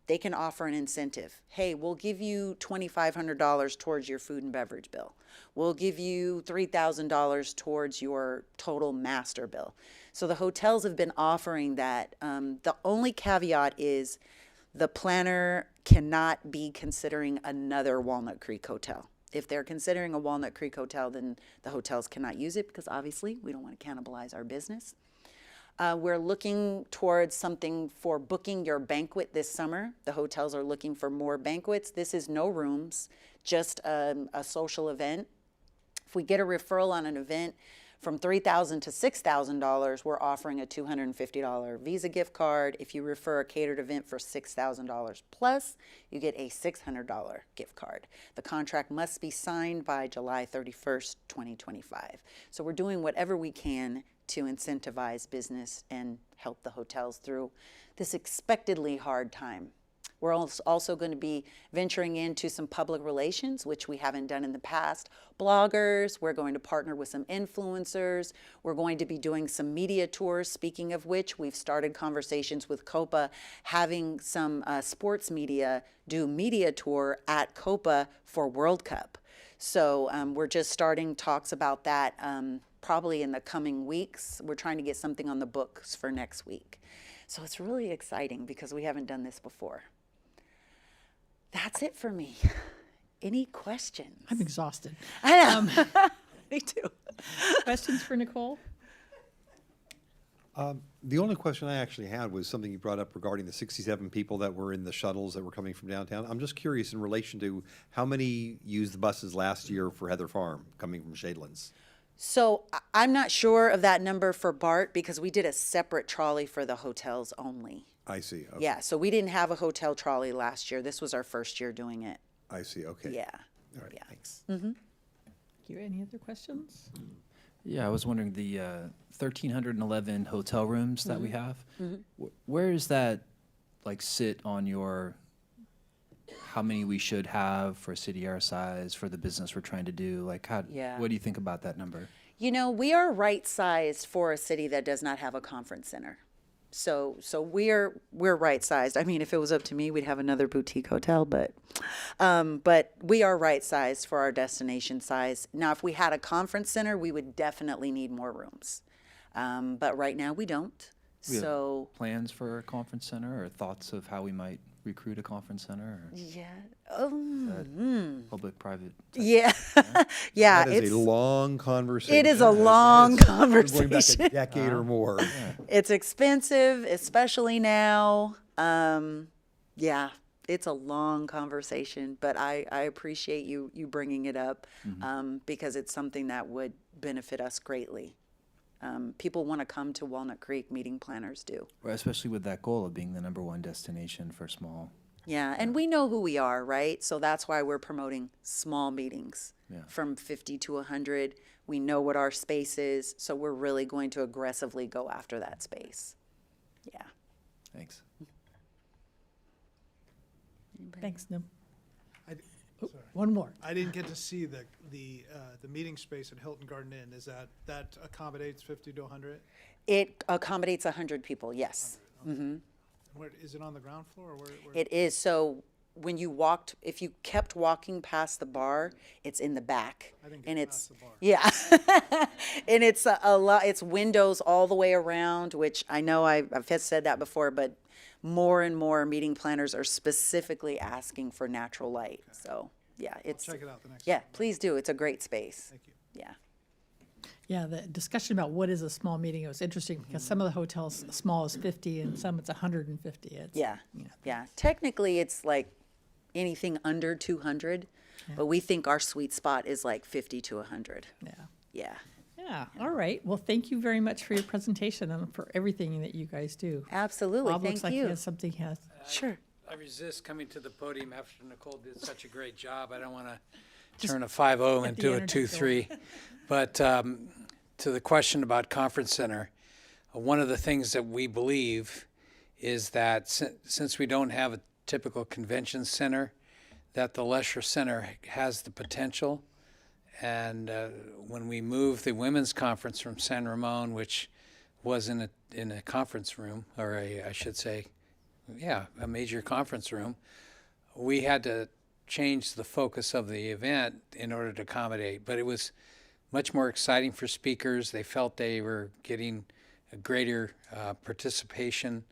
they can offer an incentive. Hey, we'll give you $2,500 towards your food and beverage bill. We'll give you $3,000 towards your total master bill. So the hotels have been offering that. The only caveat is the planner cannot be considering another Walnut Creek hotel. If they're considering a Walnut Creek hotel, then the hotels cannot use it because obviously we don't want to cannibalize our business. We're looking towards something for booking your banquet this summer. The hotels are looking for more banquets. This is no rooms, just a social event. If we get a referral on an event from $3,000 to $6,000, we're offering a $250 Visa gift card. If you refer a catered event for $6,000 plus, you get a $600 gift card. The contract must be signed by July 31st, 2025. So we're doing whatever we can to incentivize business and help the hotels through this expectedly hard time. We're also going to be venturing into some public relations, which we haven't done in the past. Bloggers, we're going to partner with some influencers. We're going to be doing some media tours. Speaking of which, we've started conversations with COPA, having some sports media do media tour at COPA for World Cup. So we're just starting talks about that probably in the coming weeks. We're trying to get something on the books for next week. So it's really exciting because we haven't done this before. That's it for me. Any questions? I'm exhausted. I know. Me too. Questions for Nicole? The only question I actually had was something you brought up regarding the 67 people that were in the shuttles that were coming from downtown. I'm just curious in relation to how many used the buses last year for Heather Farm coming from Shadelands? So I'm not sure of that number for BART because we did a separate trolley for the hotels only. I see. Okay. Yeah, so we didn't have a hotel trolley last year. This was our first year doing it. I see. Okay. Yeah. All right. Yeah. Thanks. Mm-hmm. Thank you. Any other questions? Yeah, I was wondering the 1,311 hotel rooms that we have, where does that like sit on your, how many we should have for a city our size, for the business we're trying to do? Like what do you think about that number? You know, we are right-sized for a city that does not have a conference center. So we're right-sized. I mean, if it was up to me, we'd have another boutique hotel, but we are right-sized for our destination size. Now, if we had a conference center, we would definitely need more rooms. But right now, we don't. We have So plans for a conference center or thoughts of how we might recruit a conference center? Or yeah, public-private? yeah, yeah. That is a long conversation. It is a long conversation. Going back a decade or more. It's expensive, especially now. Yeah, it's a long conversation, but I appreciate you bringing it up because it's something that would benefit us greatly. People want to come to Walnut Creek, meeting planners do. Well, especially with that goal of being the #1 destination for small. Yeah, and we know who we are, right? So that's why we're promoting small meetings from 50 to 100. We know what our space is, so we're really going to aggressively go after that space. Yeah. Thanks. Thanks, Nim. Sorry. One more. I didn't get to see the meeting space at Hilton Garden Inn. Is that accommodates 50 to 100? It accommodates 100 people, yes. Mm-hmm. Where, is it on the ground floor or where? It is. So when you if you kept walking past the bar, it's in the back. I didn't and get it's past the bar. Yeah, and it's a lot. It's windows all the way around, which I know I've said that before, but more and more meeting planners are specifically asking for natural light. Okay. So yeah, it's check it out the next yeah. time. Please do. It's a great space. Thank you. Yeah. Yeah, the discussion about what is a small meeting, it was interesting because some of the hotels, small as 50 and some it's 150. It's, Yeah. you know, Yeah. Technically, it's like anything under 200, but we think our sweet spot is like 50 to 100. Yeah. Yeah. Yeah. All right. Well, thank you very much for your presentation and for everything that you guys do. Absolutely. Bob Thank looks like you. he has something he has. Sure. I resist coming to the podium after Nicole did such a great job. I don't want to turn a 5-0 into a 2-3. But to the question about conference center, one of the things that we believe is that since we don't have a typical convention center, that the Lesher Center has the potential. And when we moved the women's conference from San Ramon, which was in a conference room, or I should say, a major conference room, we had to change the focus of the event in order to accommodate. But it was much more exciting for speakers. They felt they were getting a greater participation.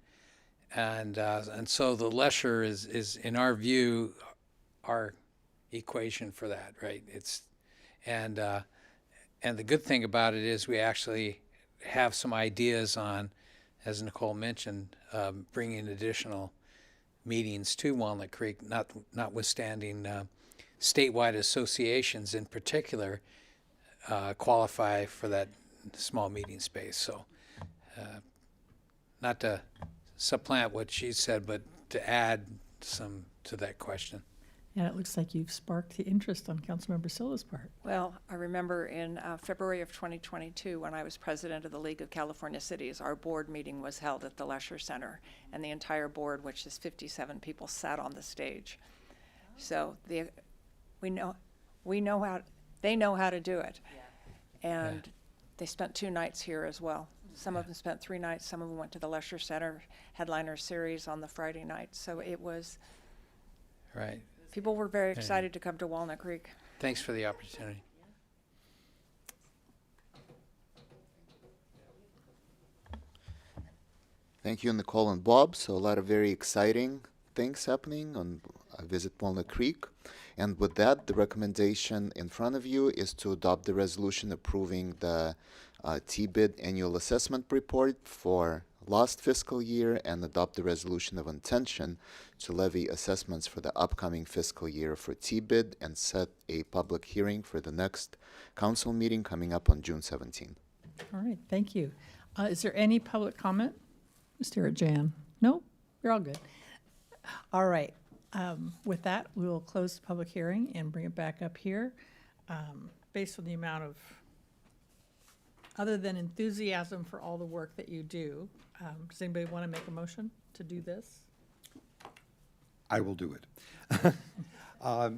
And so the Lesher is, in our view, our equation for that, right? And the good thing about it is we actually have some ideas on, as Nicole mentioned, bringing additional meetings to Walnut Creek, notwithstanding statewide associations in particular qualify for that small meeting space. So not to supplant what she said, but to add some to that question. And it looks like you've sparked the interest on Councilmember Silva's part. Well, I remember in February of 2022, when I was president of the League of California Cities, our board meeting was held at the Lesher Center, and the entire board, which is 57 people, sat on the stage. So they know how to do it. And they spent 2 nights here as well. Some of them spent 3 nights. Some of them went to the Lesher Center headliner series on the Friday night. So it was, Right. people were very excited to come to Walnut Creek. Thanks for the opportunity. Thank you, Nicole and Bob. So a lot of very exciting things happening on Visit Walnut Creek. And with that, the recommendation in front of you is to adopt the resolution approving the TBID annual assessment report for last fiscal year and adopt the resolution of intention to levy assessments for the upcoming fiscal year for TBID and set a public hearing for the next council meeting coming up on June 17. All right, thank you. Is there any public comment? Stare at Jan. No? You're all good. All right. With that, we will close the public hearing and bring it back up here. Based on the amount of, other than enthusiasm for all the work that you do, does anybody want to make a motion to do this? I will do it.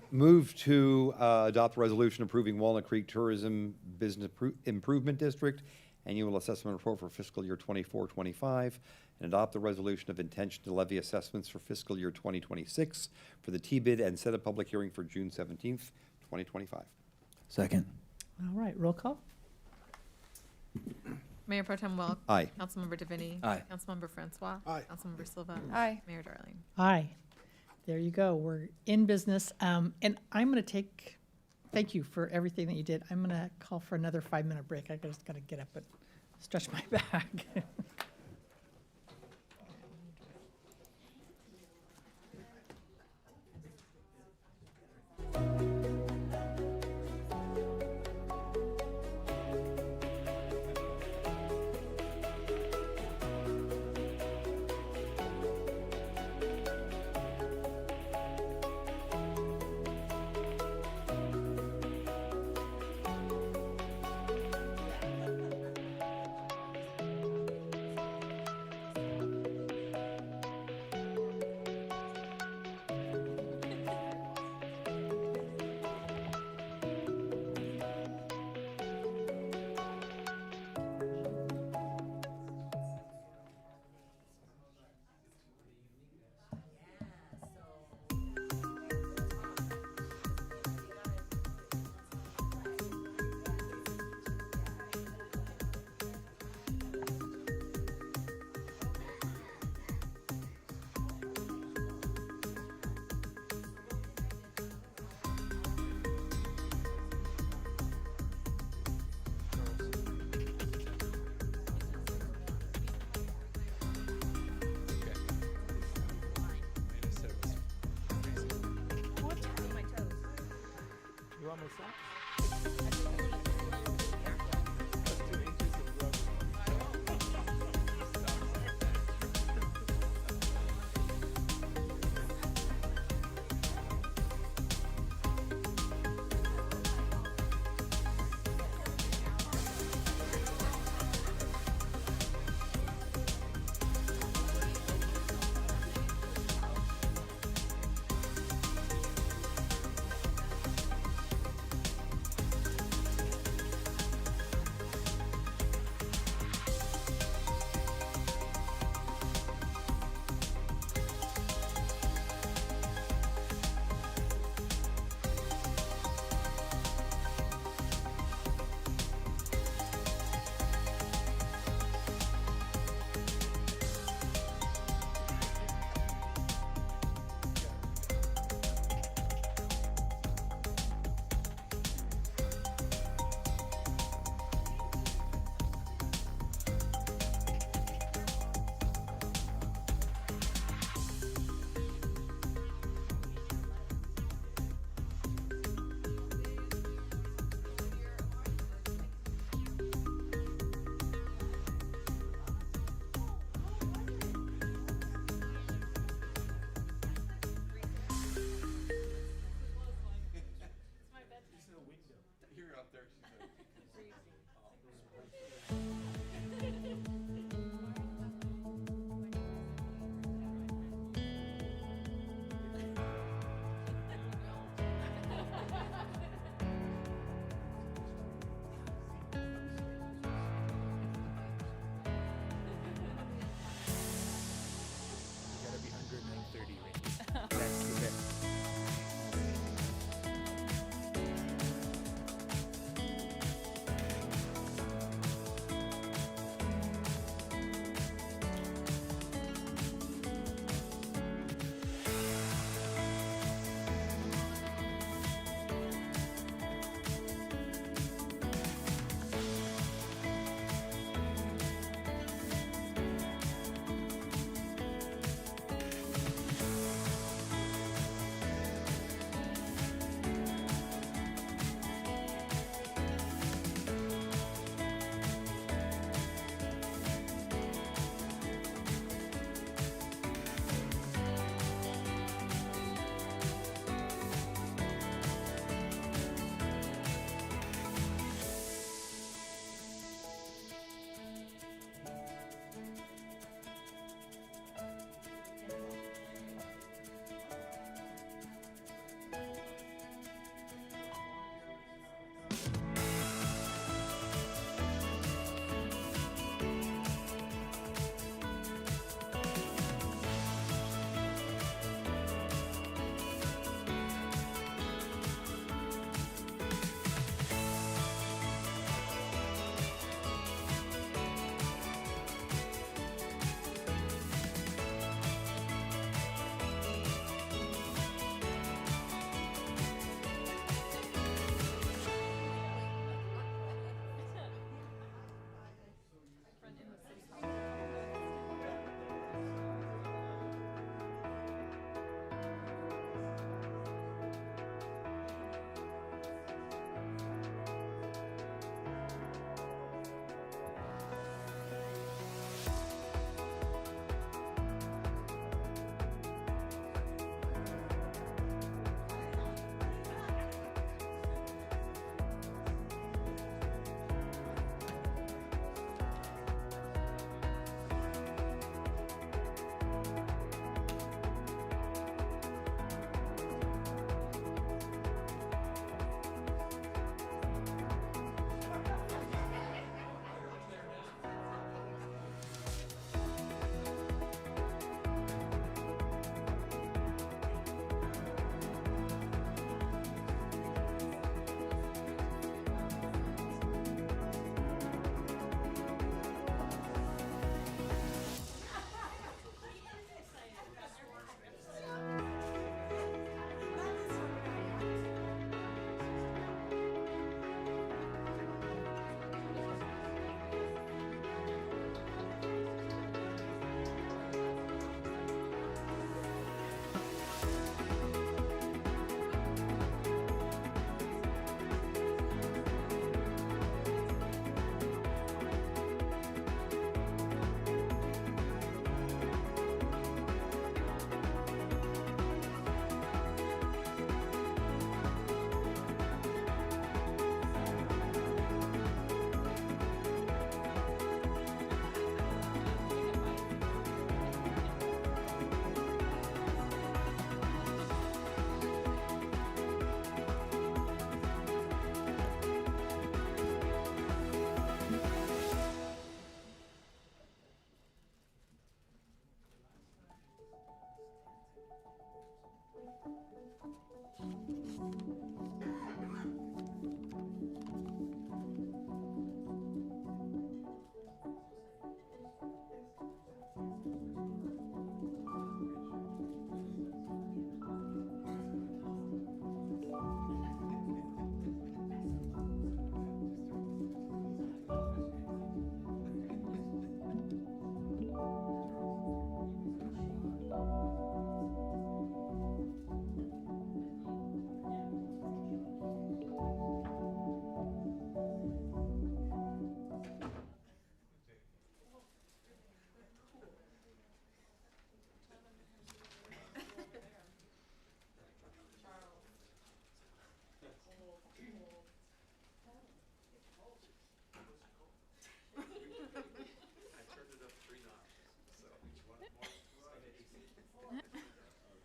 Move to adopt a resolution approving Walnut Creek Tourism Business Improvement District annual assessment report for fiscal year 24-25, and adopt the resolution of intention to levy assessments for fiscal year 2026 for the TBID and set a public hearing for June 17th, 2025. Second. All right, roll call. Mayor Pro Tem Wilk. Aye. Councilmember DeVinny. Aye. Councilmember Francois. Aye. Councilmember Silva. Aye. Mayor Darling. Aye. There you go. We're in business. And I'm going to thank you for everything that you did. I'm going to call for another 5-minute break. I just got to get up and stretch my back.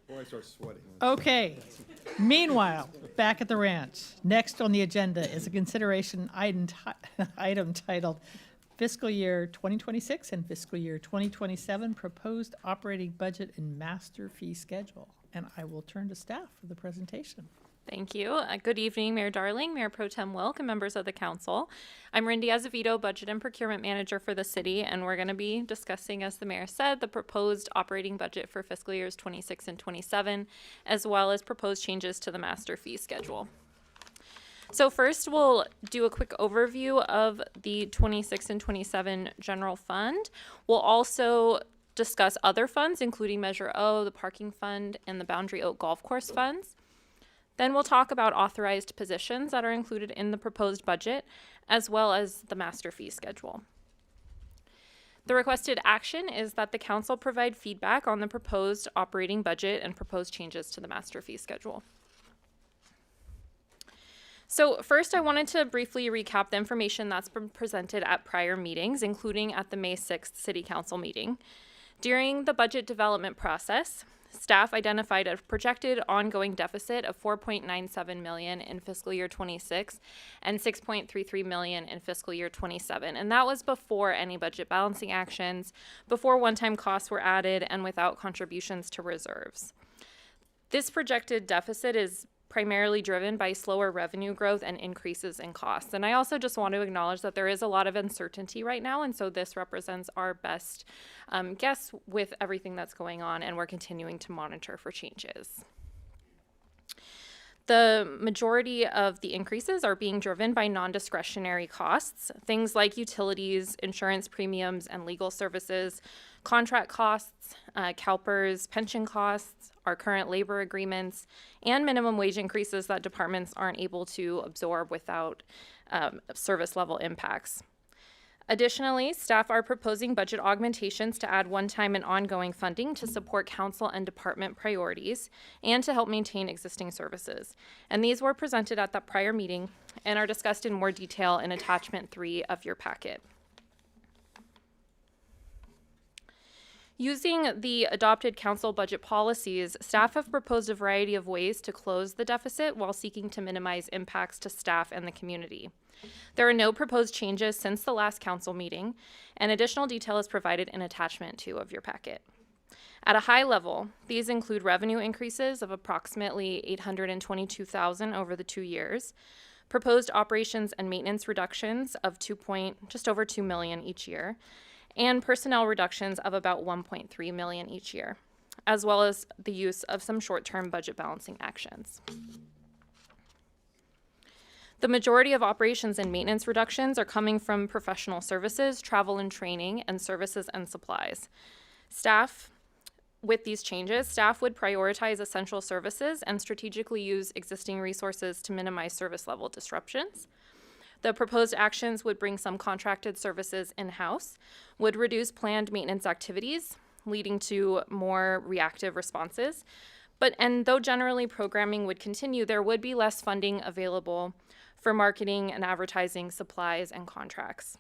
Before I start sweating. Okay. Meanwhile, back at the ranch, next on the agenda is a consideration item titled Fiscal Year 2026 and Fiscal Year 2027 Proposed Operating Budget and Master Fee Schedule. And I will turn to staff for the presentation. Thank you. Good evening, Mayor Darling, Mayor Pro Tem Wilk, and members of the council. I'm Rindy Azevedo, Budget and Procurement Manager for the city, and we're going to be discussing, as the mayor said, the proposed operating budget for fiscal years 26 and 27, as well as proposed changes to the master fee schedule. So first, we'll do a quick overview of the 26 and 27 general fund. We'll also discuss other funds, including Measure O, the parking fund, and the Boundary Oak Golf Course funds. Then we'll talk about authorized positions that are included in the proposed budget, as well as the master fee schedule. The requested action is that the council provide feedback on the proposed operating budget and proposed changes to the master fee schedule. So first, I wanted to briefly recap the information that's been presented at prior meetings, including at the May 6th City Council meeting. During the budget development process, staff identified a projected ongoing deficit of $4.97 million in fiscal year 26 and $6.33 million in fiscal year 27. And that was before any budget balancing actions, before one-time costs were added, and without contributions to reserves. This projected deficit is primarily driven by slower revenue growth and increases in costs. And I also just want to acknowledge that there is a lot of uncertainty right now, and so this represents our best guess with everything that's going on, and we're continuing to monitor for changes. The majority of the increases are being driven by non-discretionary costs, things like utilities, insurance premiums, and legal services, contract costs, CalPERS, pension costs, our current labor agreements, and minimum wage increases that departments aren't able to absorb without service level impacts. Additionally, staff are proposing budget augmentations to add one-time and ongoing funding to support council and department priorities and to help maintain existing services. And these were presented at that prior meeting and are discussed in more detail in attachment 3 of your packet. Using the adopted council budget policies, staff have proposed a variety of ways to close the deficit while seeking to minimize impacts to staff and the community. There are no proposed changes since the last council meeting, and additional detail is provided in attachment 2 of your packet. At a high level, these include revenue increases of approximately $822,000 over the 2 years, proposed operations and maintenance reductions of just over $2 million each year, and personnel reductions of about $1.3 million each year, as well as the use of some short-term budget balancing actions. The majority of operations and maintenance reductions are coming from professional services, travel and training, and services and supplies. With these changes, staff would prioritize essential services and strategically use existing resources to minimize service level disruptions. The proposed actions would bring some contracted services in-house, would reduce planned maintenance activities, leading to more reactive responses. And though generally programming would continue, there would be less funding available for marketing and advertising, supplies, and contracts.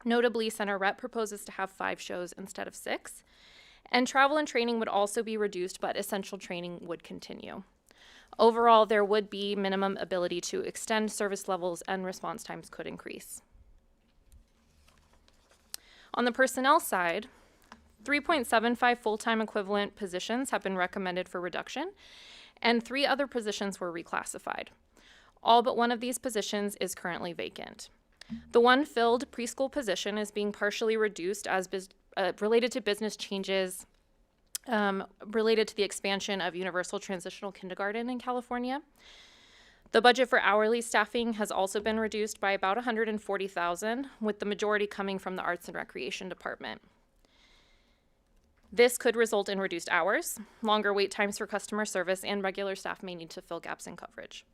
Notably, Center Rep proposes to have 5 shows instead of 6, and travel and training would also be reduced, but essential training would continue. Overall, there would be minimum ability to extend service levels, and response times could increase. On the personnel side, 3.75 full-time equivalent positions have been recommended for reduction, and 3 other positions were reclassified. All but one of these positions is currently vacant. The one filled preschool position is being partially reduced as related to business changes related to the expansion of universal transitional kindergarten in California. The budget for hourly staffing has also been reduced by about $140,000, with the majority coming from the Arts and Recreation Department. This could result in reduced hours, longer wait times for customer service, and regular staff may need to fill gaps in coverage.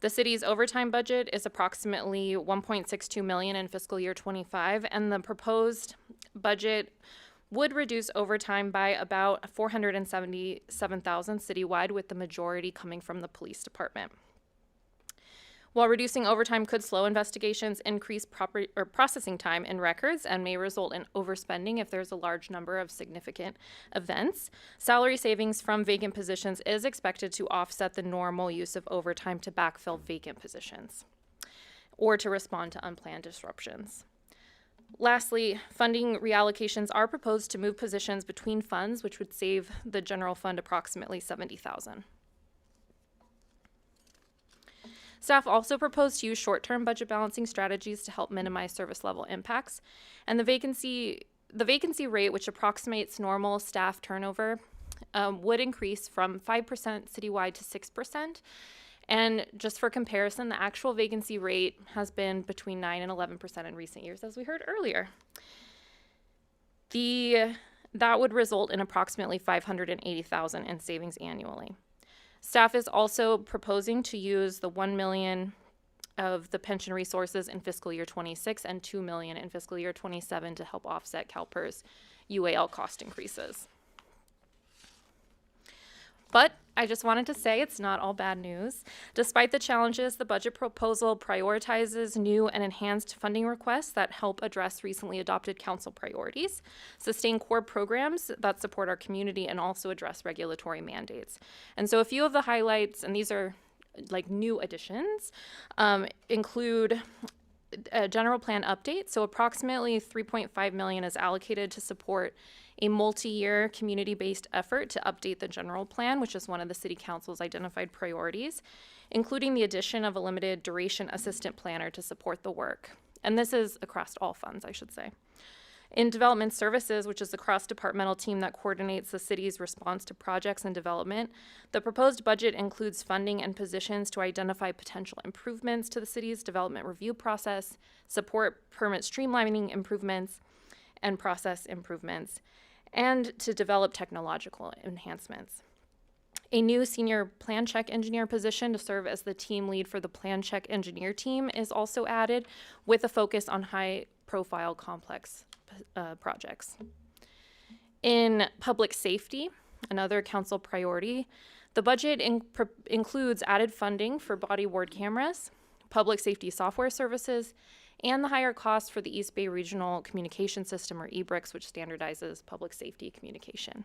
The city's overtime budget is approximately $1.62 million in fiscal year 25, and the proposed budget would reduce overtime by about $477,000 citywide, with the majority coming from the police department. While reducing overtime could slow investigations, increase processing time in records, and may result in overspending if there's a large number of significant events, salary savings from vacant positions is expected to offset the normal use of overtime to backfill vacant positions or to respond to unplanned disruptions. Lastly, funding reallocations are proposed to move positions between funds, which would save the general fund approximately $70,000. Staff also proposed to use short-term budget balancing strategies to help minimize service level impacts. And the vacancy rate, which approximates normal staff turnover, would increase from 5% citywide to 6%. And just for comparison, the actual vacancy rate has been between 9 and 11% in recent years, as we heard earlier. That would result in approximately $580,000 in savings annually. Staff is also proposing to use the $1 million of the pension resources in fiscal year 26 and $2 million in fiscal year 27 to help offset CalPERS UAL cost increases. But I just wanted to say it's not all bad news. Despite the challenges, the budget proposal prioritizes new and enhanced funding requests that help address recently adopted council priorities, sustain core programs that support our community, and also address regulatory mandates. And so a few of the highlights, and these are like new additions, include a general plan update. So approximately $3.5 million is allocated to support a multi-year community-based effort to update the general plan, which is one of the City Council's identified priorities, including the addition of a limited duration assistant planner to support the work. And this is across all funds, I should say. In Development Services, which is the cross-departmental team that coordinates the city's response to projects and development, the proposed budget includes funding and positions to identify potential improvements to the city's development review process, support permit streamlining improvements and process improvements, and to develop technological enhancements. A new senior plan check engineer position to serve as the team lead for the plan check engineer team is also added, with a focus on high-profile complex projects. In public safety, another council priority, the budget includes added funding for body worn cameras, public safety software services, and the higher cost for the East Bay Regional Communication System, or EBRICS, which standardizes public safety communication.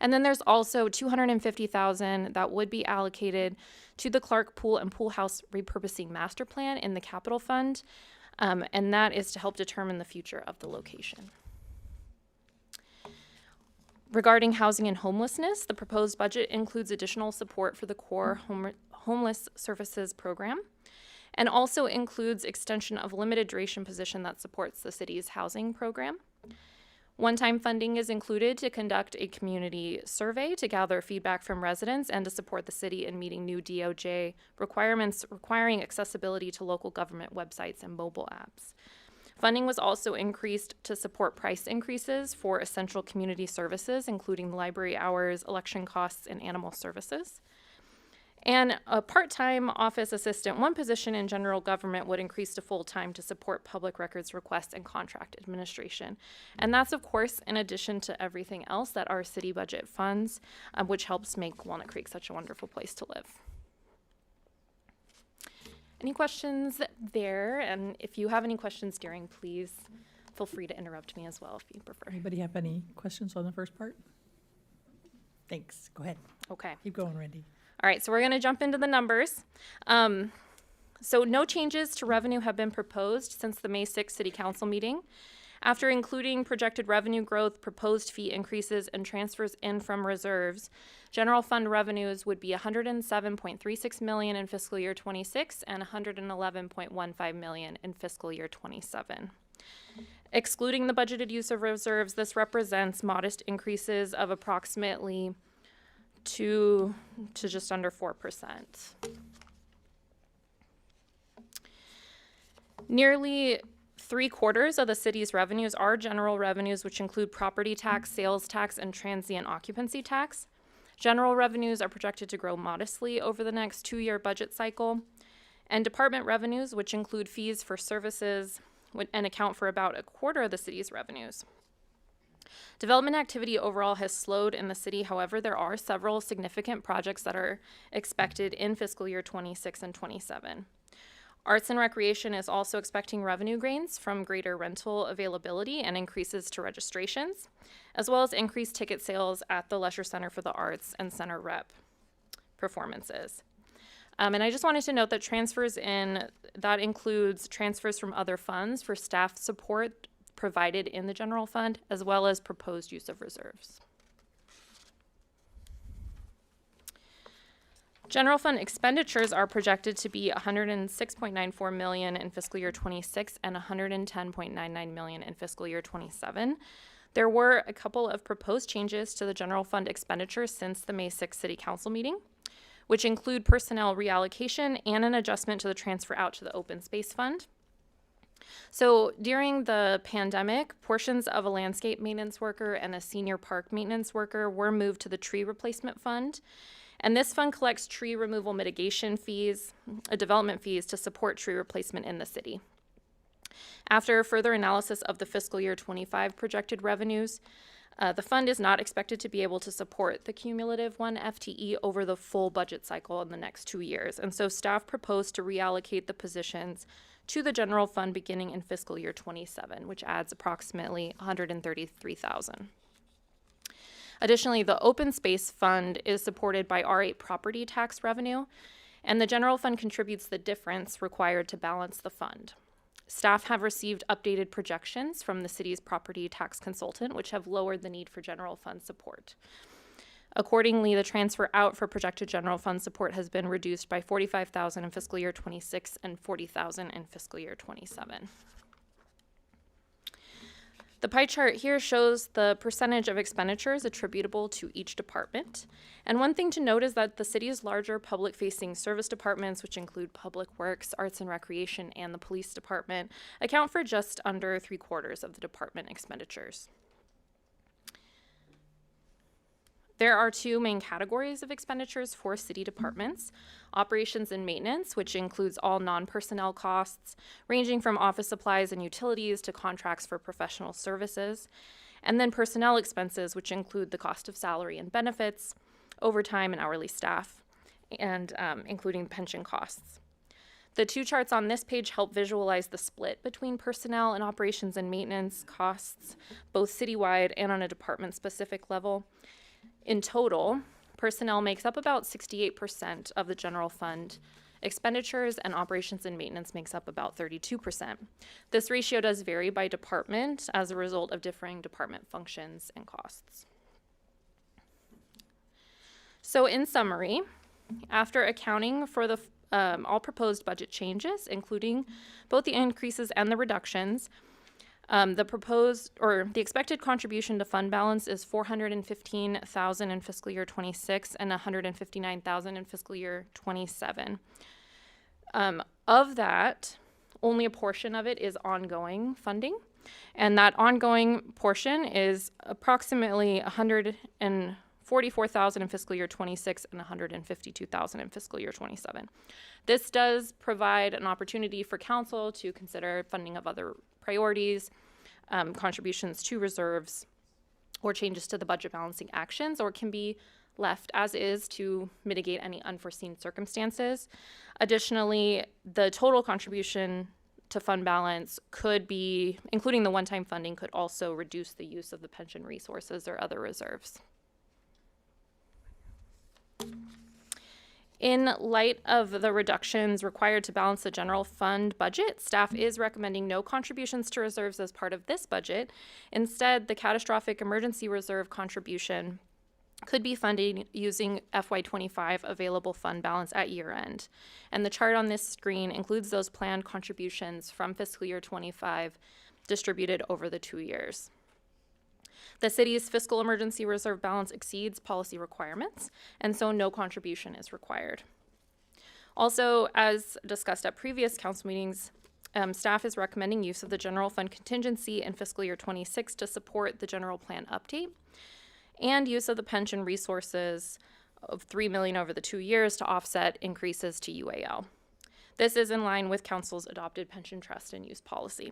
And then there's also $250,000 that would be allocated to the Clark Pool and Pool House Repurposing Master Plan in the Capital Fund, and that is to help determine the future of the location. Regarding housing and homelessness, the proposed budget includes additional support for the core homeless services program, and also includes extension of limited duration position that supports the city's housing program. One-time funding is included to conduct a community survey to gather feedback from residents and to support the city in meeting new DOJ requirements requiring accessibility to local government websites and mobile apps. Funding was also increased to support price increases for essential community services, including library hours, election costs, and animal services. And a part-time office assistant, one position in general government, would increase to full-time to support public records requests and contract administration. And that's, of course, in addition to everything else that our city budget funds, which helps make Walnut Creek such a wonderful place to live. Any questions there? And if you have any questions during, please feel free to interrupt me as well if you prefer. Anybody have any questions on the first part? Thanks. Go ahead. Okay. Keep going, Randy. All right, so we're going to jump into the numbers. So no changes to revenue have been proposed since the May 6th City Council meeting. After including projected revenue growth, proposed fee increases, and transfers in from reserves, general fund revenues would be $107.36 million in fiscal year 26 and $111.15 million in fiscal year 27. Excluding the budgeted use of reserves, this represents modest increases of approximately 2 to just under 4%. Nearly 3/4 of the city's revenues are general revenues, which include property tax, sales tax, and transient occupancy tax. General revenues are projected to grow modestly over the next 2-year budget cycle. And department revenues, which include fees for services and account for about 1/4 of the city's revenues. Development activity overall has slowed in the city. However, there are several significant projects that are expected in fiscal year 26 and 27. Arts and Recreation is also expecting revenue gains from greater rental availability and increases to registrations, as well as increased ticket sales at the Leisure Center for the Arts and Center Rep performances. And I just wanted to note that transfers in, that includes transfers from other funds for staff support provided in the general fund, as well as proposed use of reserves. General fund expenditures are projected to be $106.94 million in fiscal year 26 and $110.99 million in fiscal year 27. There were a couple of proposed changes to the general fund expenditures since the May 6th City Council meeting, which include personnel reallocation and an adjustment to the transfer out to the open space fund. So during the pandemic, portions of a landscape maintenance worker and a senior park maintenance worker were moved to the tree replacement fund. And this fund collects tree removal mitigation fees, development fees to support tree replacement in the city. After further analysis of the fiscal year 25 projected revenues, the fund is not expected to be able to support the cumulative 1 FTE over the full budget cycle in the next 2 years. And so staff proposed to reallocate the positions to the general fund beginning in fiscal year 27, which adds approximately $133,000. Additionally, the open space fund is supported by R8 property tax revenue, and the general fund contributes the difference required to balance the fund. Staff have received updated projections from the city's property tax consultant, which have lowered the need for general fund support. Accordingly, the transfer out for projected general fund support has been reduced by $45,000 in fiscal year 26 and $40,000 in fiscal year 27. The pie chart here shows the percentage of expenditures attributable to each department. And one thing to note is that the city's larger public-facing service departments, which include Public Works, Arts and Recreation, and the Police Department, account for just under 3/4 of the department expenditures. There are 2 main categories of expenditures for city departments: operations and maintenance, which includes all non-personnel costs, ranging from office supplies and utilities to contracts for professional services, and then personnel expenses, which include the cost of salary and benefits, overtime and hourly staff, and including pension costs. The 2 charts on this page help visualize the split between personnel and operations and maintenance costs, both citywide and on a department-specific level. In total, personnel makes up about 68% of the general fund expenditures, and operations and maintenance makes up about 32%. This ratio does vary by department as a result of differing department functions and costs. So in summary, after accounting for the all proposed budget changes, including both the increases and the reductions, the expected contribution to fund balance is $415,000 in fiscal year 26 and $159,000 in fiscal year 27. Of that, only a portion of it is ongoing funding, and that ongoing portion is approximately $144,000 in fiscal year 26 and $152,000 in fiscal year 27. This does provide an opportunity for council to consider funding of other priorities, contributions to reserves, or changes to the budget balancing actions, or can be left as is to mitigate any unforeseen circumstances. Additionally, the total contribution to fund balance could be, including the one-time funding, could also reduce the use of the pension resources or other reserves. In light of the reductions required to balance the general fund budget, staff is recommending no contributions to reserves as part of this budget. Instead, the catastrophic emergency reserve contribution could be funded using FY25 available fund balance at year end. And the chart on this screen includes those planned contributions from fiscal year 25 distributed over the 2 years. The city's fiscal emergency reserve balance exceeds policy requirements, and so no contribution is required. Also, as discussed at previous council meetings, staff is recommending use of the general fund contingency in fiscal year 26 to support the general plan update, and use of the pension resources of $3 million over the 2 years to offset increases to UAL. This is in line with council's adopted pension trust and use policy.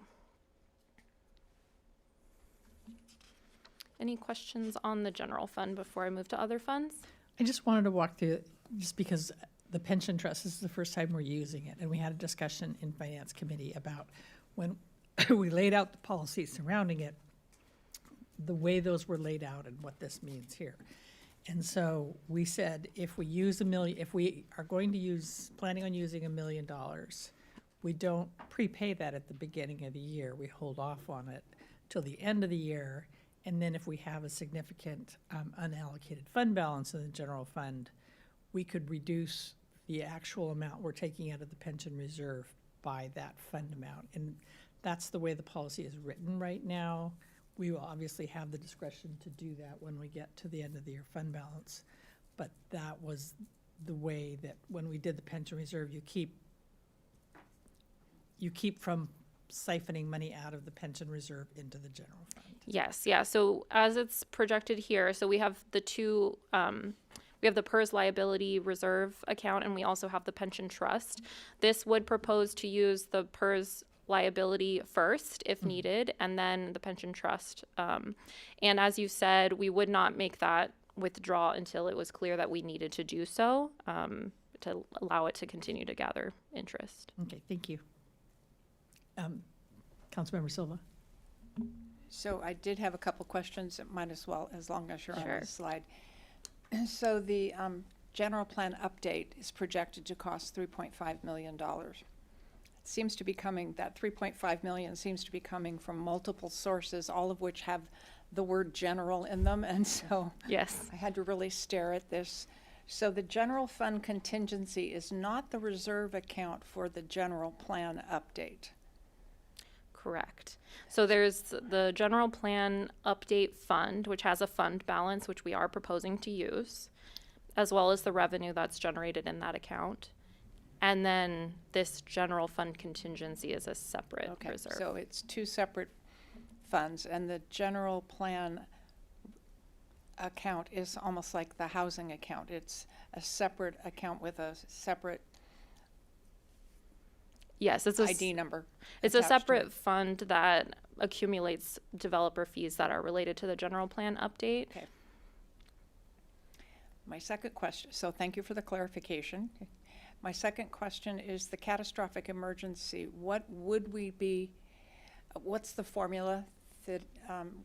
Any questions on the general fund before I move to other funds? I just wanted to walk through, just because the pension trust, this is the first time we're using it, and we had a discussion in Finance Committee about when we laid out the policies surrounding it, the way those were laid out and what this means here. And so we said, if we use $1 million, if we are going to planning on using $1 million, we don't prepay that at the beginning of the year. We hold off on it till the end of the year. And then if we have a significant unallocated fund balance in the general fund, we could reduce the actual amount we're taking out of the pension reserve by that fund amount. And that's the way the policy is written right now. We will obviously have the discretion to do that when we get to the end of the year fund balance. But that was the way that when we did the pension reserve, you keep from siphoning money out of the pension reserve into the general fund. Yes, yeah. So as it's projected here, so we have the two, we have the PERS liability reserve account, and we also have the pension trust. This would propose to use the PERS liability first if needed, and then the pension trust. And as you said, we would not make that withdraw until it was clear that we needed to do so to allow it to continue to gather interest. Okay, thank you. Councilmember Silva. So I did have a couple questions, might as well, as long as you're on Sure. the slide. So the general plan update is projected to cost $3.5 million. It seems to be coming, that $3.5 million seems to be coming from multiple sources, all of which have the word general in them, and so yes, I had to really stare at this. So the general fund contingency is not the reserve account for the general plan update. Correct. So there's the general plan update fund, which has a fund balance, which we are proposing to use, as well as the revenue that's generated in that account. And then this general fund contingency is a separate reserve. So it's two separate funds, and the general plan account is almost like the housing account. It's a separate account with a separate yes, it's a ID number. It's a attached to separate it. fund that accumulates developer fees that are related to the general plan update. Okay. My second question, so thank you for the clarification. My second question is the catastrophic emergency. What would we be, what's the formula that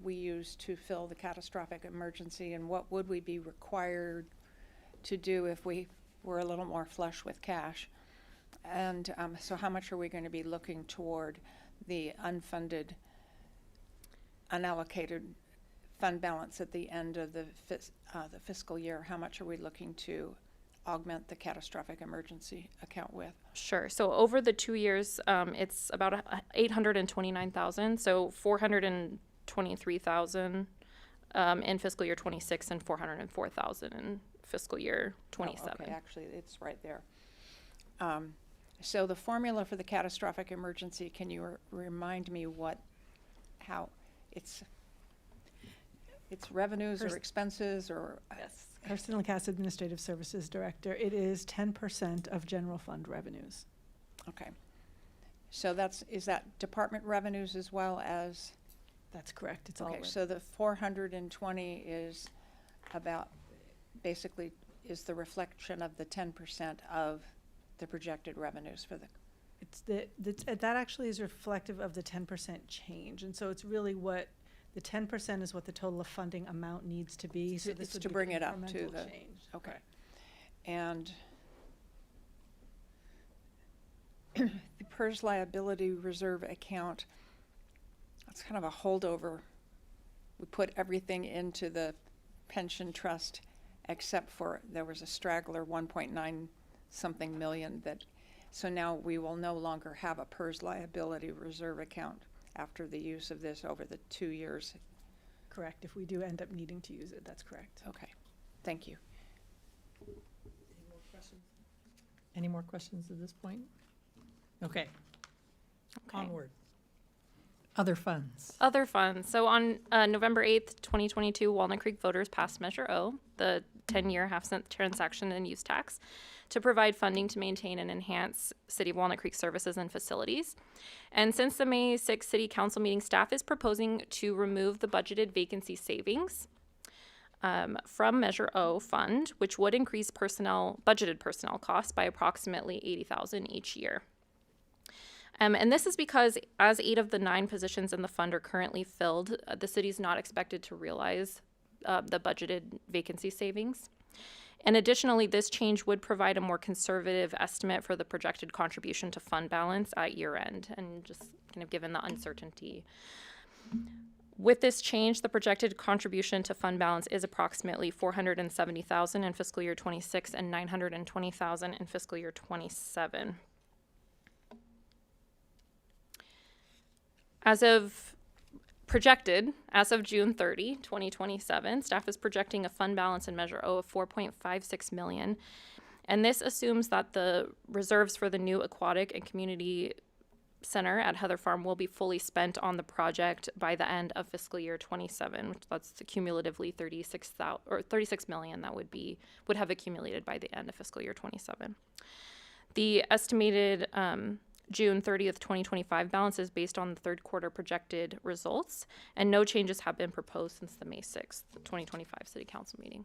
we use to fill the catastrophic emergency, and what would we be required to do if we were a little more flush with cash? And so how much are we going to be looking toward the unfunded, unallocated fund balance at the end of the fiscal year? How much are we looking to augment the catastrophic emergency account with? Sure. So over the 2 years, it's about 829,000. So 423,000 in fiscal year 26 and 404,000 in fiscal year 27. Oh, okay, actually, it's right there. So the formula for the catastrophic emergency, can you remind me how it's revenues or expenses or? Yes. Kirsten Lacasse, Administrative Services Director. It is 10% of general fund revenues. Okay. So is that department revenues as well as? That's correct. It's all Okay, so the 420 is about, basically, is the reflection of the 10% of the projected revenues for the. That actually is reflective of the 10% change. And so it's really what, the 10% is what the total of funding amount needs to be. So this It's would to be bring it up to incremental the. change. Okay. And the PERS liability reserve account, it's kind of a holdover. We put everything into the pension trust except for there was a straggler 1.9 something million so now we will no longer have a PERS liability reserve account after the use of this over the 2 years. Correct. If we do end up needing to use it, that's correct. Okay, thank you. Any more questions at this point? Okay. Onward. Other funds. Other funds. So on November 8th, 2022, Walnut Creek voters passed Measure O, the 10-year half-cent transaction and use tax, to provide funding to maintain and enhance City of Walnut Creek services and facilities. And since the May 6th City Council meeting, staff is proposing to remove the budgeted vacancy savings from Measure O fund, which would increase budgeted personnel costs by approximately $80,000 each year. And this is because as 8 of the 9 positions in the fund are currently filled, the city is not expected to realize the budgeted vacancy savings. And additionally, this change would provide a more conservative estimate for the projected contribution to fund balance at year end, and just kind of given the uncertainty. With this change, the projected contribution to fund balance is approximately $470,000 in fiscal year 26 and $920,000 in fiscal year 27. As of June 30, 2027, staff is projecting a fund balance in Measure O of $4.56 million. And this assumes that the reserves for the new aquatic and community center at Heather Farm will be fully spent on the project by the end of fiscal year 27, which that's cumulatively $36 million that would have accumulated by the end of fiscal year 27. The estimated June 30th, 2025 balance is based on the third quarter projected results, and no changes have been proposed since the May 6th, 2025 City Council meeting.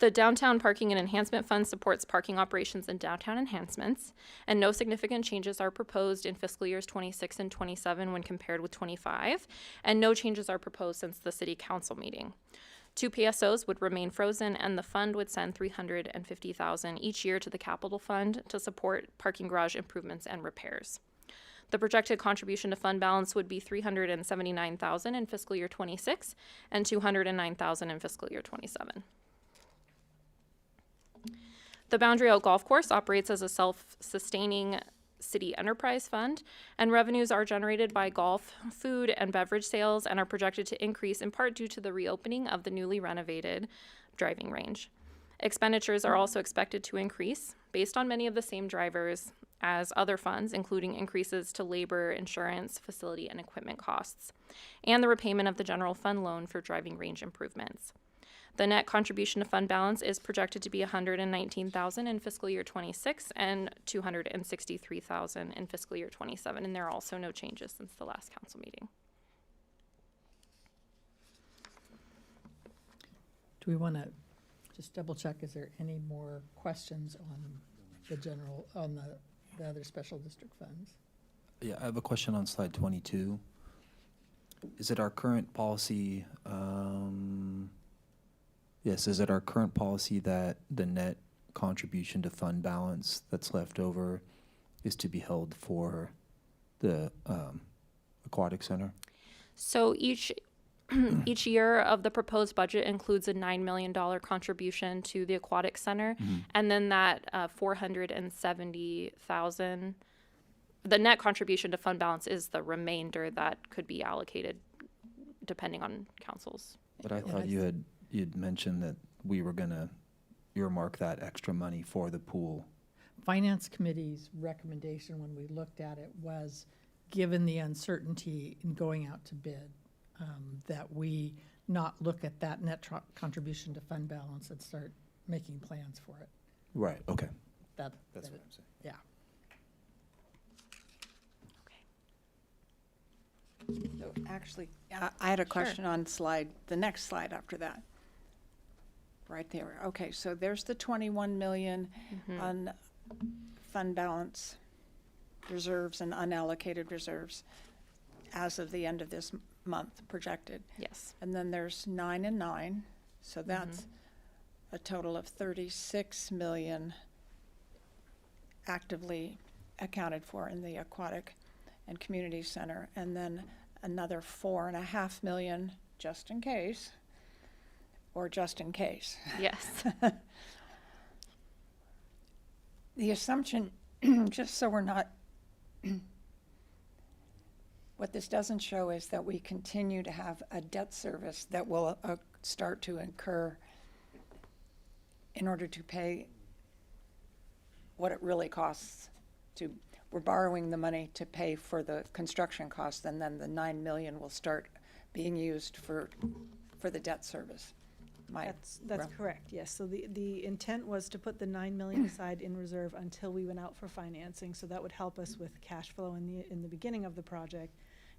The Downtown Parking and Enhancement Fund supports parking operations and downtown enhancements, and no significant changes are proposed in fiscal years 26 and 27 when compared with 25, and no changes are proposed since the City Council meeting. 2 PSOs would remain frozen, and the fund would send $350,000 each year to the capital fund to support parking garage improvements and repairs. The projected contribution to fund balance would be $379,000 in fiscal year 26 and $209,000 in fiscal year 27. The Boundary Oak Golf Course operates as a self-sustaining city enterprise fund, and revenues are generated by golf, food, and beverage sales and are projected to increase in part due to the reopening of the newly renovated driving range. Expenditures are also expected to increase based on many of the same drivers as other funds, including increases to labor, insurance, facility, and equipment costs, and the repayment of the general fund loan for driving range improvements. The net contribution to fund balance is projected to be $119,000 in fiscal year 26 and $263,000 in fiscal year 27, and there are also no changes since the last council meeting. Do we want to just double check, is there any more questions on the other special district funds? Yeah, I have a question on slide 22. Is it our current policy, is it our current policy that the net contribution to fund balance that's left over is to be held for the aquatic center? So each year of the proposed budget includes a $9 million contribution to the aquatic center, and then that $470,000. The net contribution to fund balance is the remainder that could be allocated depending on council's. But I thought you'd mentioned that we were going to earmark that extra money for the pool. Finance Committee's recommendation when we looked at it was, given the uncertainty in going out to bid, that we not look at that net contribution to fund balance and start making plans for it. Right, okay. That's what I'm saying. Yeah. So actually, I had a question on the next slide after that. Right there. Okay, so there's the 21 million on fund balance reserves and unallocated reserves as of the end of this month projected. Yes. And then there's 9 and 9, so that's a total of 36 million actively accounted for in the Aquatic and Community Center, and then another 4.5 million just in case, or just in case. Yes. The assumption, just so we're not, what this doesn't show is that we continue to have a debt service that will start to incur in order to pay what it really costs to, we're borrowing the money to pay for the construction costs, and then the 9 million will start being used for the debt service. That's correct, yes. So the intent was to put the 9 million aside in reserve until we went out for financing, so that would help us with cash flow in the beginning of the project.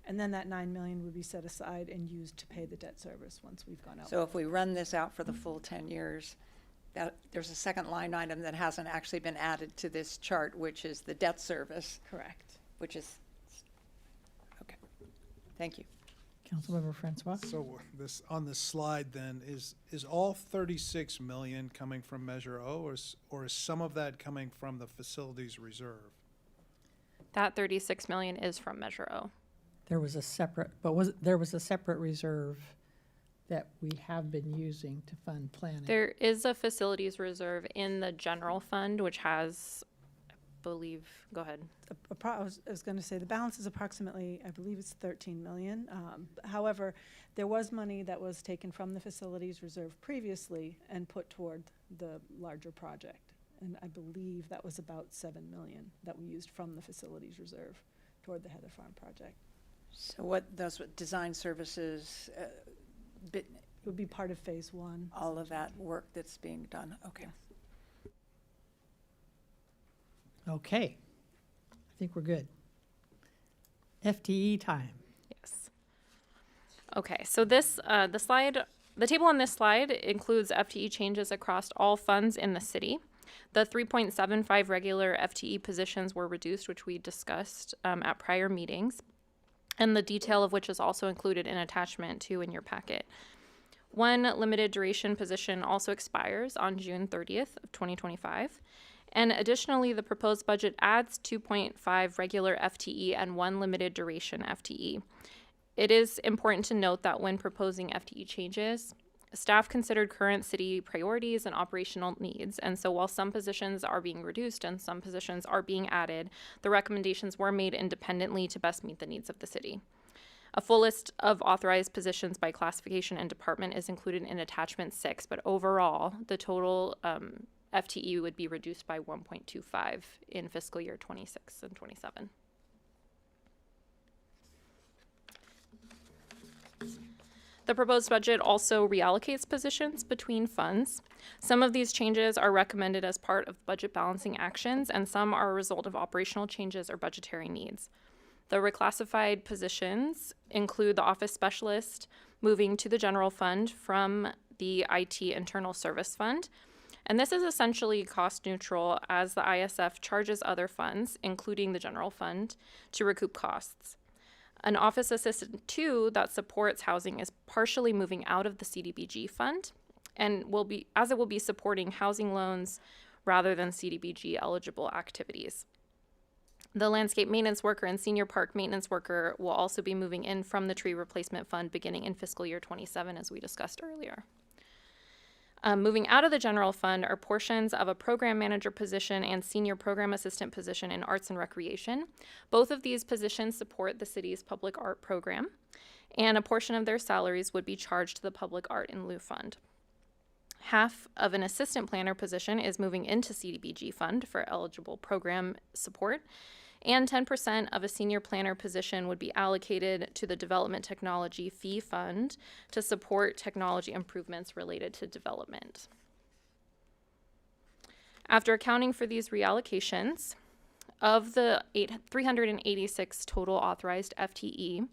And then that 9 million would be set aside and used to pay the debt service once we've gone out. So if we run this out for the full 10 years, there's a second line item that hasn't actually been added to this chart, which is the debt service. Correct. Which is, okay, thank you. Councilmember Francois? So this, on this slide then, is all 36 million coming from Measure O, or is some of that coming from the facilities reserve? That 36 million is from Measure O. There was a separate, reserve that we have been using to fund planning. There is a facilities reserve in the general fund, which has, I believe, go ahead. I was going to say the balance is approximately, I believe it's 13 million. However, there was money that was taken from the facilities reserve previously and put toward the larger project. And I believe that was about 7 million that we used from the facilities reserve toward the Heather Farm project. So what design services, It would be part of phase 1. all of that work that's being done, okay. Okay, I think we're good. FTE time. Yes. Okay, so this, the table on this slide includes FTE changes across all funds in the city. The 3.75 regular FTE positions were reduced, which we discussed at prior meetings, and the detail of which is also included in attachment 2 in your packet. One limited duration position also expires on June 30th of 2025. And additionally, the proposed budget adds 2.5 regular FTE and 1 limited duration FTE. It is important to note that when proposing FTE changes, staff considered current city priorities and operational needs. And so while some positions are being reduced and some positions are being added, the recommendations were made independently to best meet the needs of the city. A full list of authorized positions by classification and department is included in attachment 6, but overall, the total FTE would be reduced by 1.25 in fiscal year 26 and 27. The proposed budget also reallocates positions between funds. Some of these changes are recommended as part of budget balancing actions, and some are a result of operational changes or budgetary needs. The reclassified positions include the office specialist moving to the general fund from the IT internal service fund. And this is essentially cost neutral as the ISF charges other funds, including the general fund, to recoup costs. An office assistant 2 that supports housing is partially moving out of the CDBG fund and it will be supporting housing loans rather than CDBG eligible activities. The landscape maintenance worker and senior park maintenance worker will also be moving in from the tree replacement fund beginning in fiscal year 27, as we discussed earlier. Moving out of the general fund are portions of a program manager position and senior program assistant position in arts and recreation. Both of these positions support the city's public art program, and a portion of their salaries would be charged to the public art in lieu fund. Half of an assistant planner position is moving into CDBG fund for eligible program support, and 10% of a senior planner position would be allocated to the development technology fee fund to support technology improvements related to development. After accounting for these reallocations, of the 386 total authorized FTE,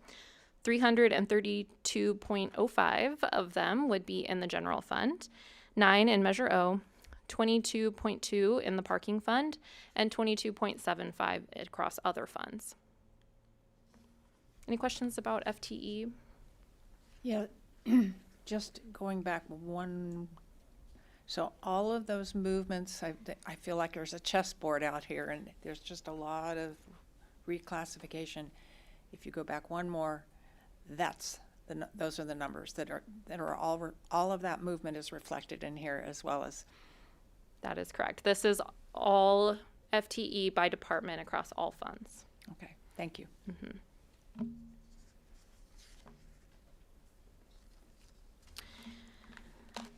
332.05 of them would be in the general fund, 9 in Measure O, 22.2 in the parking fund, and 22.75 across other funds. Any questions about FTE? Yeah, just going back one So all of those movements, I feel like there's a chessboard out here, and there's just a lot of reclassification. If you go back one more, those are the numbers that are all of that movement is reflected in here, as well as. That is correct. This is all FTE by department across all funds. Okay, thank you.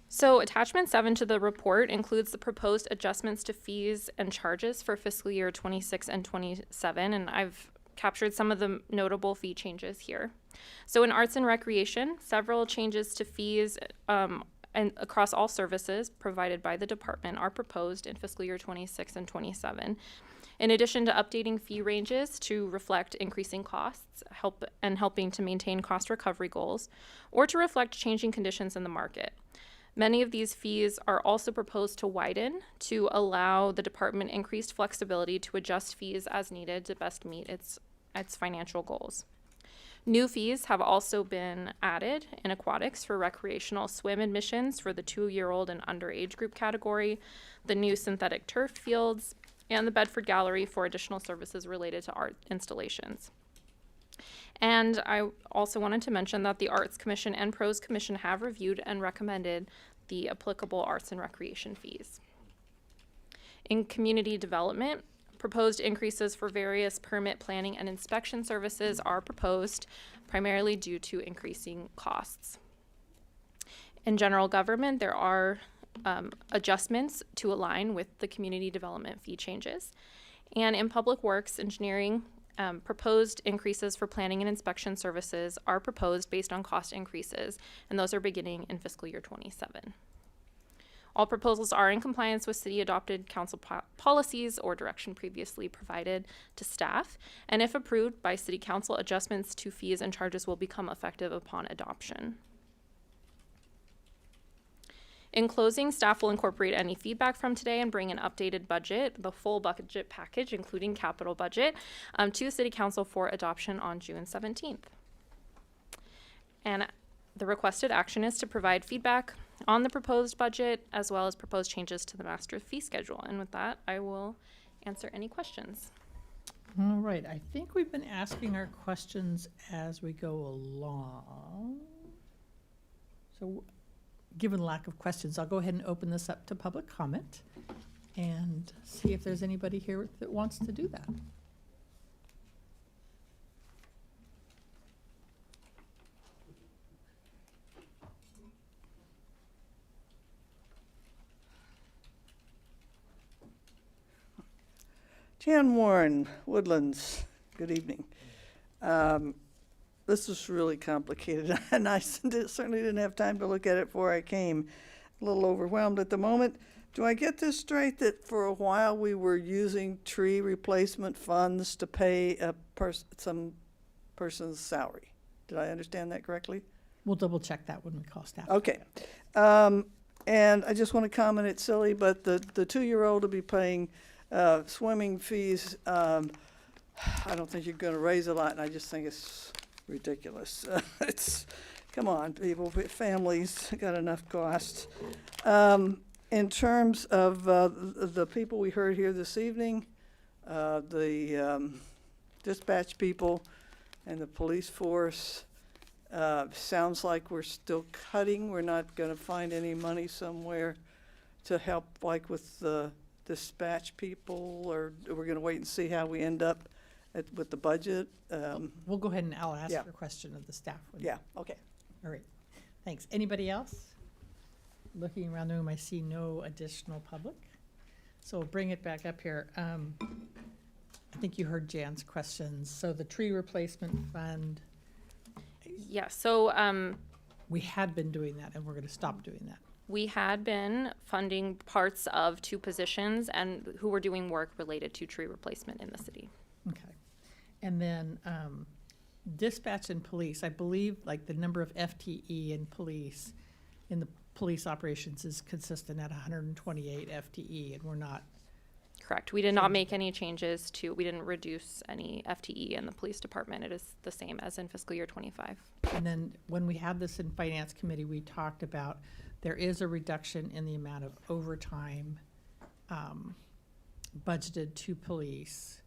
So attachment 7 to the report includes the proposed adjustments to fees and charges for fiscal year 26 and 27, and I've captured some of the notable fee changes here. So in arts and recreation, several changes to fees and across all services provided by the department are proposed in fiscal year 26 and 27. In addition to updating fee ranges to reflect increasing costs, helping to maintain cost recovery goals, or to reflect changing conditions in the market. Many of these fees are also proposed to widen to allow the department increased flexibility to adjust fees as needed to best meet its financial goals. New fees have also been added in aquatics for recreational swim admissions for the 2-year-old and underage group category, the new synthetic turf fields, and the Bedford Gallery for additional services related to art installations. And I also wanted to mention that the Arts Commission and Pros Commission have reviewed and recommended the applicable arts and recreation fees. In community development, proposed increases for various permit planning and inspection services are proposed, primarily due to increasing costs. In general government, there are adjustments to align with the community development fee changes. And in public works engineering, proposed increases for planning and inspection services are proposed based on cost increases, and those are beginning in fiscal year 27. All proposals are in compliance with city-adopted council policies or direction previously provided to staff, and if approved by city council, adjustments to fees and charges will become effective upon adoption. In closing, staff will incorporate any feedback from today and bring an updated budget, the full budget package, including capital budget, to City Council for adoption on June 17th. And the requested action is to provide feedback on the proposed budget as well as proposed changes to the master fee schedule. And with that, I will answer any questions. All right, I think we've been asking our questions as we go along. So given the lack of questions, I'll go ahead and open this up to public comment and see if there's anybody here that wants to do that. Jan Warren, Woodlands, good evening. This is really complicated, and I certainly didn't have time to look at it before I came. A little overwhelmed at the moment. Do I get this straight that for a while we were using tree replacement funds to pay some person's salary? Did I understand that correctly? We'll double check that when we call staff. Okay. And I just want to comment, it's silly, but the 2-year-old will be paying swimming fees. I don't think you're going to raise a lot, and I just think it's ridiculous. Come on, people, families got enough costs. In terms of the people we heard here this evening, the dispatch people and the police force, sounds like we're still cutting. We're not going to find any money somewhere to help, like with the dispatch people, or we're going to wait and see how we end up with the budget. We'll go ahead and I'll ask yeah. your question of the staff. Yeah, okay. All right, thanks. Anybody else? Looking around the room, I see no additional public. So we'll bring it back up here. I think you heard Jan's questions. So the tree replacement fund. Yeah, so we had been doing that and we're going to stop doing that. We had been funding parts of 2 positions and who were doing work related to tree replacement in the city. Okay. And then dispatch and police, I believe like the number of FTE in police in the police operations is consistent at 128 FTE, and we're not Correct. We did not make any changes we didn't reduce any FTE in the police department. It is the same as in fiscal year 25. And then when we had this in Finance Committee, we talked about there is a reduction in the amount of overtime budgeted to police.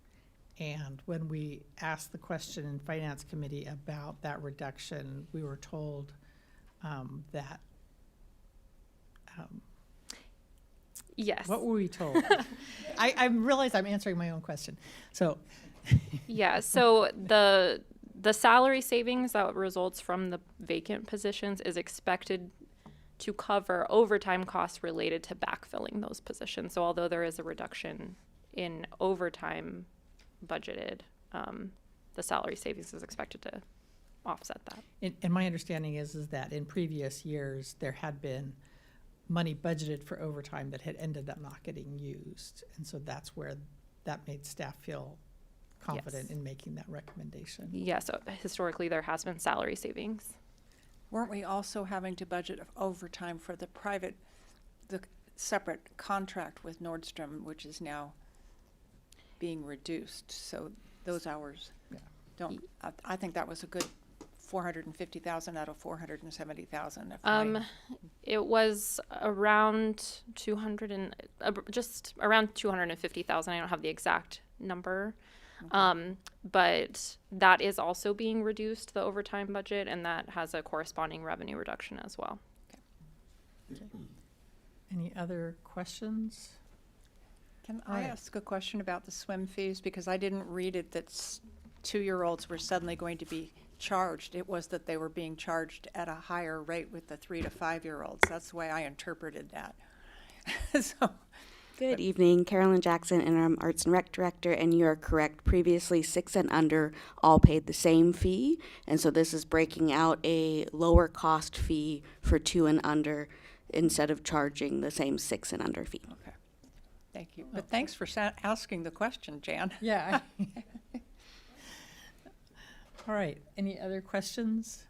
And when we asked the question in Finance Committee about that reduction, we were told that. Yes. What were we told? I realize I'm answering my own question. So. Yeah, so the salary savings that results from the vacant positions is expected to cover overtime costs related to backfilling those positions. So although there is a reduction in overtime budgeted, the salary savings is expected to offset that. And my understanding is that in previous years, there had been money budgeted for overtime that had ended up not getting used. And so that's where that made staff feel confident in making that recommendation. Yeah, so historically there has been salary savings. Weren't we also having to budget overtime for the separate contract with Nordstrom, which is now being reduced? So those hours don't, I think that was a good 450,000 out of 470,000. It was around just around 250,000. I don't have the exact number. But that is also being reduced, the overtime budget, and that has a corresponding revenue reduction as well. Okay. Any other questions? Can I ask a question about the swim fees? Because I didn't read it that 2-year-olds were suddenly going to be charged. It was that they were being charged at a higher rate with the 3 to 5-year-olds. That's the way I interpreted that. Good evening, Carolyn Jackson, Interim Arts and Rec Director, and you are correct. Previously, 6 and under all paid the same fee, and so this is breaking out a lower cost fee for 2 and under instead of charging the same 6 and under fee. Okay, thank you. But thanks for asking the question, Jan. Yeah. All right, any other questions?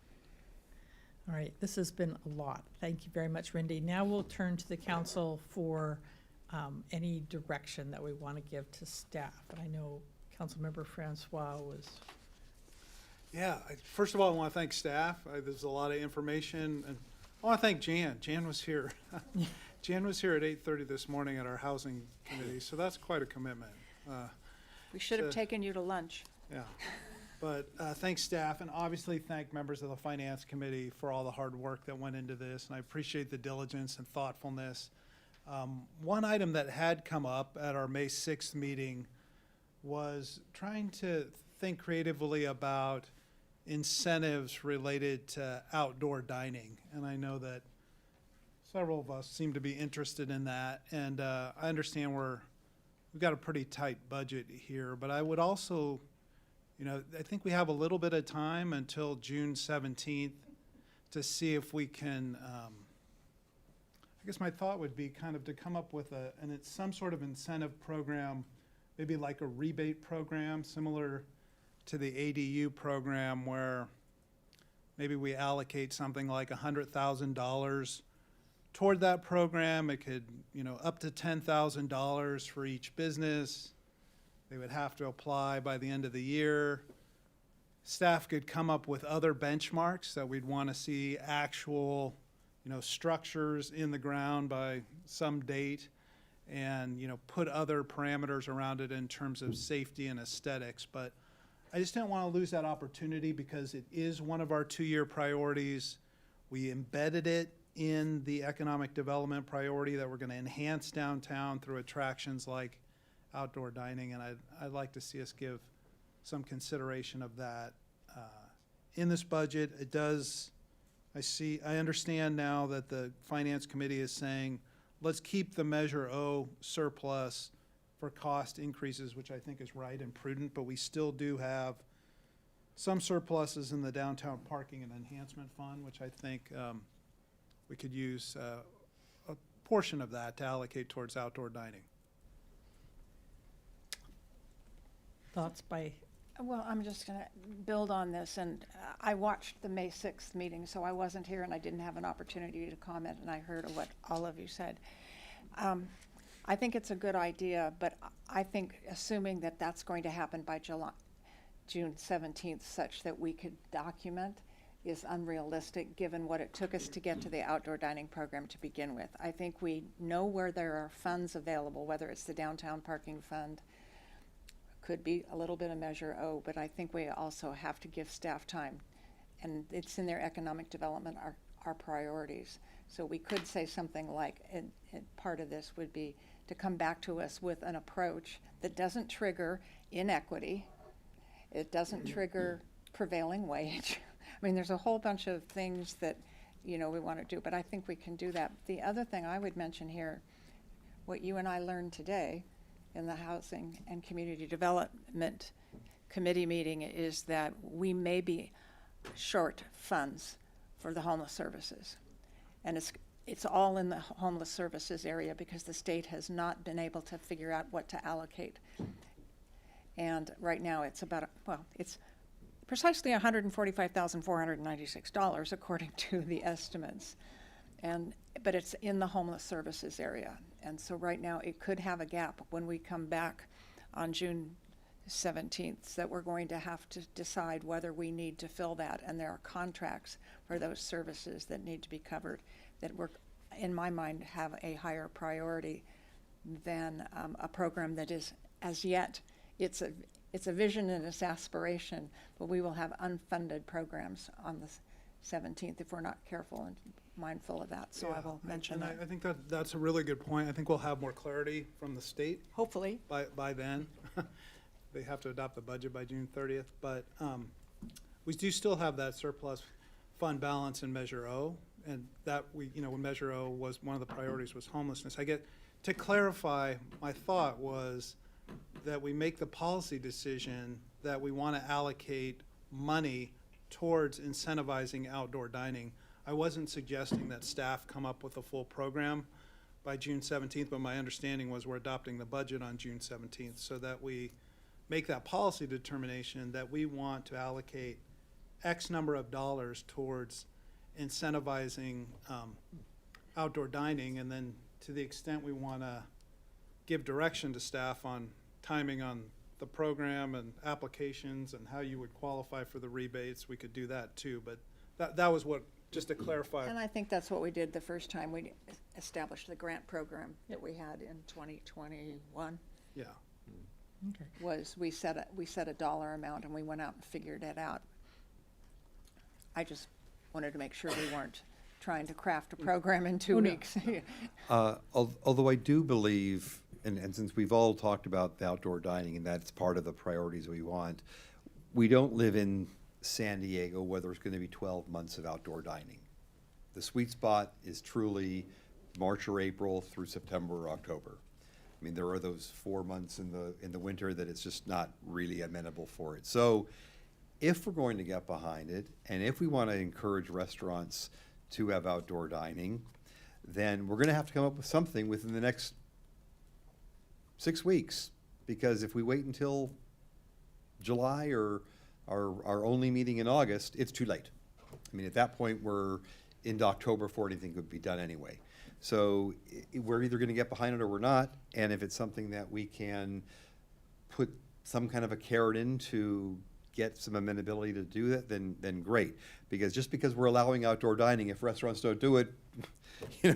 All right, this has been a lot. Thank you very much, Rindy. Now we'll turn to the council for any direction that we want to give to staff. And I know Councilmember Francois was. Yeah, first of all, I want to thank staff. There's a lot of information. And I want to thank Jan. Jan was here. Jan was here at 8:30 this morning at our housing committee, so that's quite a commitment. We should have taken you to lunch. Yeah. But thanks, staff, and obviously thank members of the Finance Committee for all the hard work that went into this, and I appreciate the diligence and thoughtfulness. One item that had come up at our May 6th meeting was trying to think creatively about incentives related to outdoor dining, and I know that several of us seem to be interested in that, and I understand we've got a pretty tight budget here, but I would also, I think we have a little bit of time until June 17th to see if we can, I guess my thought would be kind of to come up with it's some sort of incentive program, maybe like a rebate program similar to the ADU program where maybe we allocate something like $100,000 toward that program. It could, up to $10,000 for each business. They would have to apply by the end of the year. Staff could come up with other benchmarks that we'd want to see actual, structures in the ground by some date and, put other parameters around it in terms of safety and aesthetics. But I just didn't want to lose that opportunity because it is one of our 2-year priorities. We embedded it in the economic development priority that we're going to enhance downtown through attractions like outdoor dining, and I'd like to see us give some consideration of that in this budget. It does, I understand now that the Finance Committee is saying, let's keep the Measure O surplus for cost increases, which I think is right and prudent, but we still do have some surpluses in the downtown parking and enhancement fund, which I think we could use a portion of that to allocate towards outdoor dining. Thoughts by? Well, I'm just going to build on this, and I watched the May 6th meeting, so I wasn't here and I didn't have an opportunity to comment, and I heard what all of you said. I think it's a good idea, but I think assuming that that's going to happen by June 17th, such that we could document, is unrealistic, given what it took us to get to the outdoor dining program to begin with. I think we know where there are funds available, whether it's the downtown parking fund, could be a little bit of Measure O, but I think we also have to give staff time. And it's in their economic development, our priorities. So we could say something like, and part of this would be to come back to us with an approach that doesn't trigger inequity, it doesn't trigger prevailing wage. I mean, there's a whole bunch of things that, we want to do, but I think we can do that. The other thing I would mention here, what you and I learned today in the Housing and Community Development Committee meeting, is that we may be short funds for the homeless services. And it's all in the homeless services area because the state has not been able to figure out what to allocate. And right now it's it's precisely $145,496 according to the estimates. But it's in the homeless services area. And so right now it could have a gap when we come back on June 17th, that we're going to have to decide whether we need to fill that. And there are contracts for those services that need to be covered that in my mind, have a higher priority than a program that is, as yet, it's a vision and it's aspiration, but we will have unfunded programs on the 17th if we're not careful and mindful of that. So I will mention that. I think that's a really good point. I think we'll have more clarity from the state. Hopefully. By then. They have to adopt the budget by June 30th, but we do still have that surplus fund balance in Measure O, and that when Measure O was one of the priorities was homelessness. To clarify, my thought was that we make the policy decision that we want to allocate money towards incentivizing outdoor dining. I wasn't suggesting that staff come up with a full program by June 17th, but my understanding was we're adopting the budget on June 17th, so that we make that policy determination that we want to allocate X number of dollars towards incentivizing outdoor dining, and then to the extent we want to give direction to staff on timing on the program and applications and how you would qualify for the rebates, we could do that too. But that was what, just to clarify. And I think that's what we did the first time we established the grant program that we had in 2021. Yeah. Okay. Was we set a dollar amount and we went out and figured it out. I just wanted to make sure we weren't trying to craft a program in 2 weeks. Although I do believe, and since we've all talked about the outdoor dining and that's part of the priorities we want, we don't live in San Diego where there's going to be 12 months of outdoor dining. The sweet spot is truly March or April through September or October. I mean, there are those 4 months in the winter that it's just not really amenable for it. So if we're going to get behind it, and if we want to encourage restaurants to have outdoor dining, then we're going to have to come up with something within the next 6 weeks. Because if we wait until July or our only meeting in August, it's too late. I mean, at that point, we're into October before anything could be done anyway. So we're either going to get behind it or we're not. And if it's something that we can put some kind of a carrot in to get some amenability to do that, then great. Because just because we're allowing outdoor dining, if restaurants don't do it,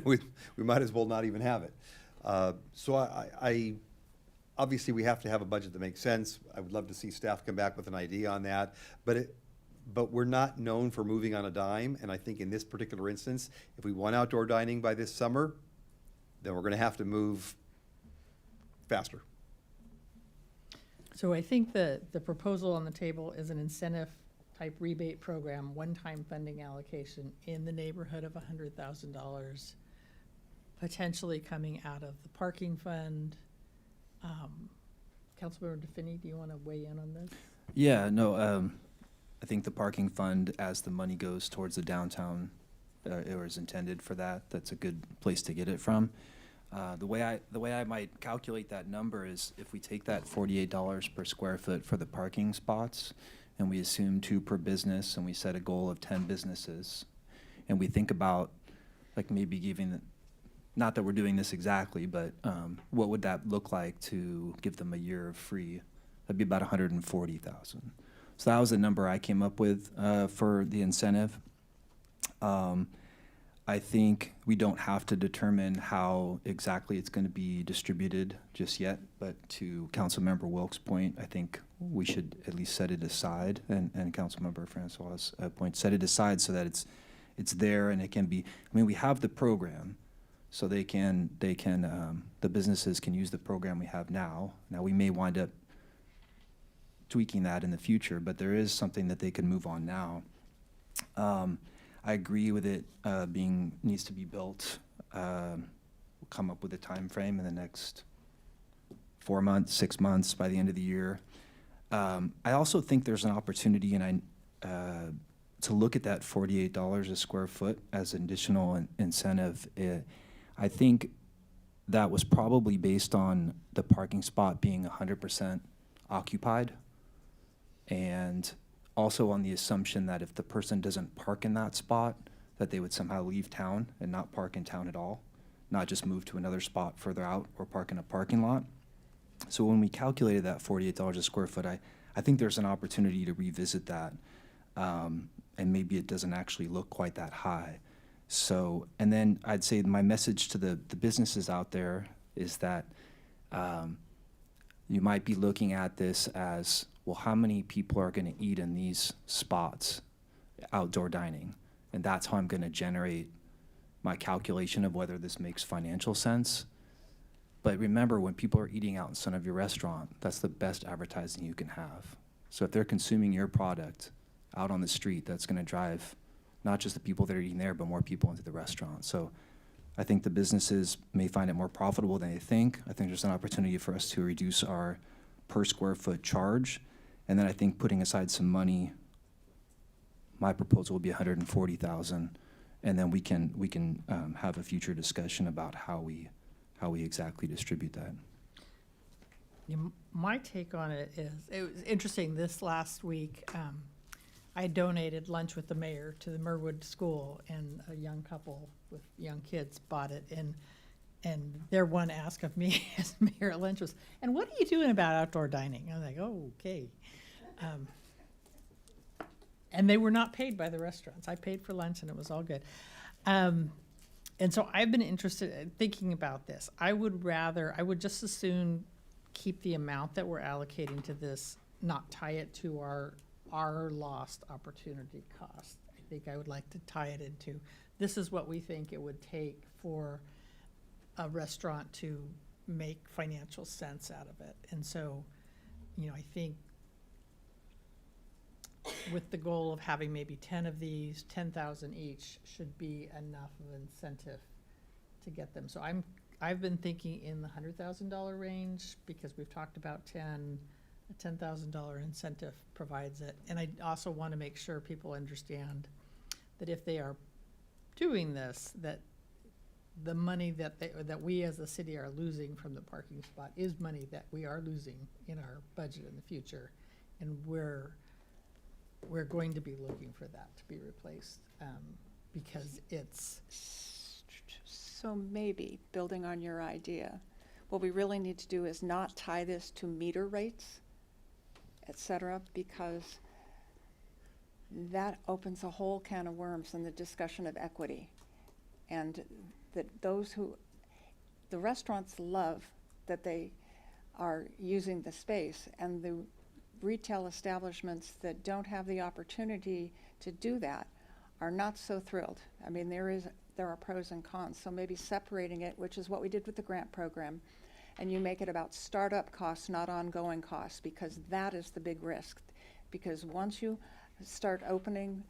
we might as well not even have it. So I obviously we have to have a budget that makes sense. I would love to see staff come back with an idea on that, but we're not known for moving on a dime, and I think in this particular instance, if we want outdoor dining by this summer, then we're going to have to move faster. So I think the proposal on the table is an incentive-type rebate program, one-time funding allocation in the neighborhood of $100,000, potentially coming out of the parking fund. Councilmember DeFinney, do you want to weigh in on this? Yeah, no, I think the parking fund, as the money goes towards the downtown, it was intended for that. That's a good place to get it from. The way I might calculate that number is if we take that $48 per square foot for the parking spots, and we assume 2 per business, and we set a goal of 10 businesses, and we think about like maybe giving not that we're doing this exactly, but what would that look like to give them a year of free? That'd be about 140,000. So that was the number I came up with for the incentive. I think we don't have to determine how exactly it's going to be distributed just yet, but to Councilmember Wilk's point, I think we should at least set it aside, and Councilmember Francois' point, set it aside so that it's there and it can be, I mean, we have the program, so the businesses can use the program we have now. Now, we may wind up tweaking that in the future, but there is something that they can move on now. I agree with it needs to be built. We'll come up with a time frame in the next 4 months, 6 months, by the end of the year. I also think there's an opportunity to look at that $48 a square foot as an additional incentive. I think that was probably based on the parking spot being 100% occupied, and also on the assumption that if the person doesn't park in that spot, that they would somehow leave town and not park in town at all, not just move to another spot further out or park in a parking lot. So when we calculated that $48 a square foot, I think there's an opportunity to revisit that, and maybe it doesn't actually look quite that high. So, and then I'd say my message to the businesses out there is that you might be looking at this as, well, how many people are going to eat in these spots, outdoor dining? And that's how I'm going to generate my calculation of whether this makes financial sense. But remember, when people are eating out in front of your restaurant, that's the best advertising you can have. So if they're consuming your product out on the street, that's going to drive not just the people that are eating there, but more people into the restaurant. So I think the businesses may find it more profitable than they think. I think there's an opportunity for us to reduce our per square foot charge. And then I think putting aside some money, my proposal would be 140,000, and then we can have a future discussion about how we exactly distribute that. Yeah, my take on it is, it was interesting, this last week, I donated lunch with the mayor to the Merwood School, and a young couple with young kids bought it, and their one ask of me as mayor at lunch was, and what are you doing about outdoor dining? I was like, oh, okay. And they were not paid by the restaurants. I paid for lunch and it was all good. And so I've been interested in thinking about this. I would just as soon keep the amount that we're allocating to this, not tie it to our lost opportunity cost. I think I would like to tie it into, this is what we think it would take for a restaurant to make financial sense out of it. And so, I think with the goal of having maybe 10 of these, 10,000 each should be enough of incentive to get them. So I've been thinking in the $100,000 range, because we've talked about 10. A $10,000 incentive provides it. And I also want to make sure people understand that if they are doing this, that the money that we as a city are losing from the parking spot is money that we are losing in our budget in the future. And we're going to be looking for that to be replaced, because it's. So maybe, building on your idea, what we really need to do is not tie this to meter rates, et cetera, because that opens a whole can of worms in the discussion of equity. And that the restaurants love that they are using the space, and the retail establishments that don't have the opportunity to do that are not so thrilled. I mean, there are pros and cons, so maybe separating it, which is what we did with the grant program, and you make it about startup costs, not ongoing costs, because that is the big risk. Because once you start opening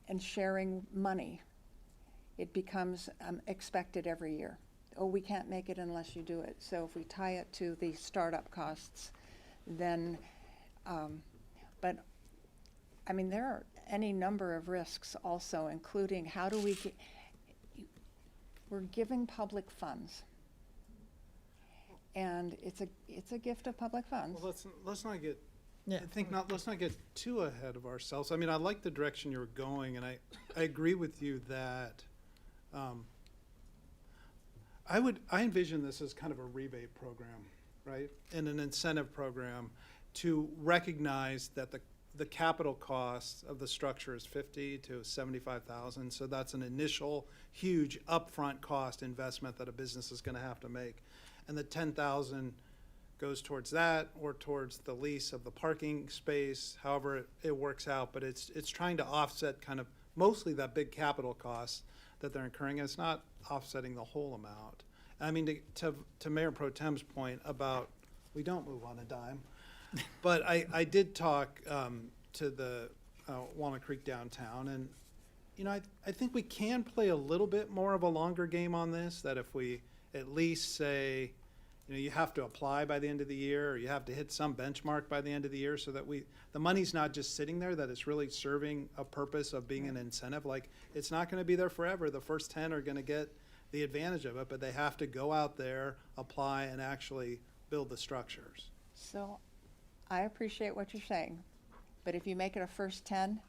and sharing money, it becomes expected every year. Oh, we can't make it unless you do it. So if we tie it to the startup costs, then, but I mean, there are any number of risks also, including how do we get, we're giving public funds. And it's a gift of public funds. Well, let's not get, Yeah. let's not get too ahead of ourselves. I mean, I like the direction you're going, and I agree with you that I envision this as kind of a rebate program, right? And an incentive program to recognize that the capital cost of the structure is 50 to 75,000. So that's an initial huge upfront cost investment that a business is going to have to make. And the 10,000 goes towards that or towards the lease of the parking space, however it works out. But it's trying to offset kind of mostly that big capital cost that they're incurring. It's not offsetting the whole amount. I mean, to Mayor Pro Tem's point about we don't move on a dime, but I did talk to the Walnut Creek downtown, and you know, I think we can play a little bit more of a longer game on this, that if we at least say, you know, you have to apply by the end of the year, or you have to hit some benchmark by the end of the year, so that the money's not just sitting there, that it's really serving a purpose of being an incentive. Like, it's not going to be there forever. The first 10 are going to get the advantage of it, but they have to go out there, apply, and actually build the structures. So I appreciate what you're saying, but if you make it a first 10,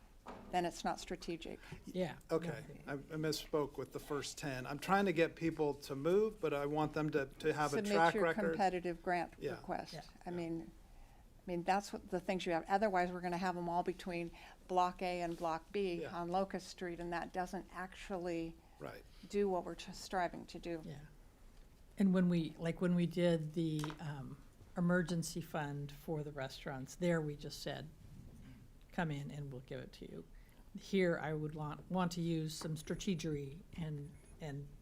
then it's not strategic. Yeah. Okay, I misspoke with the first 10. I'm trying to get people to move, but I want them to have a track Submit your record. competitive grant Yeah. request. Yeah. I mean, that's what the things you have. Otherwise, we're going to have them all between Block A and Block B Yeah. on Locust Street, and that doesn't actually Right. do what we're just striving to do. Yeah. And when we did the emergency fund for the restaurants, there we just said, come in and we'll give it to you. Here, I would want to use some strategery and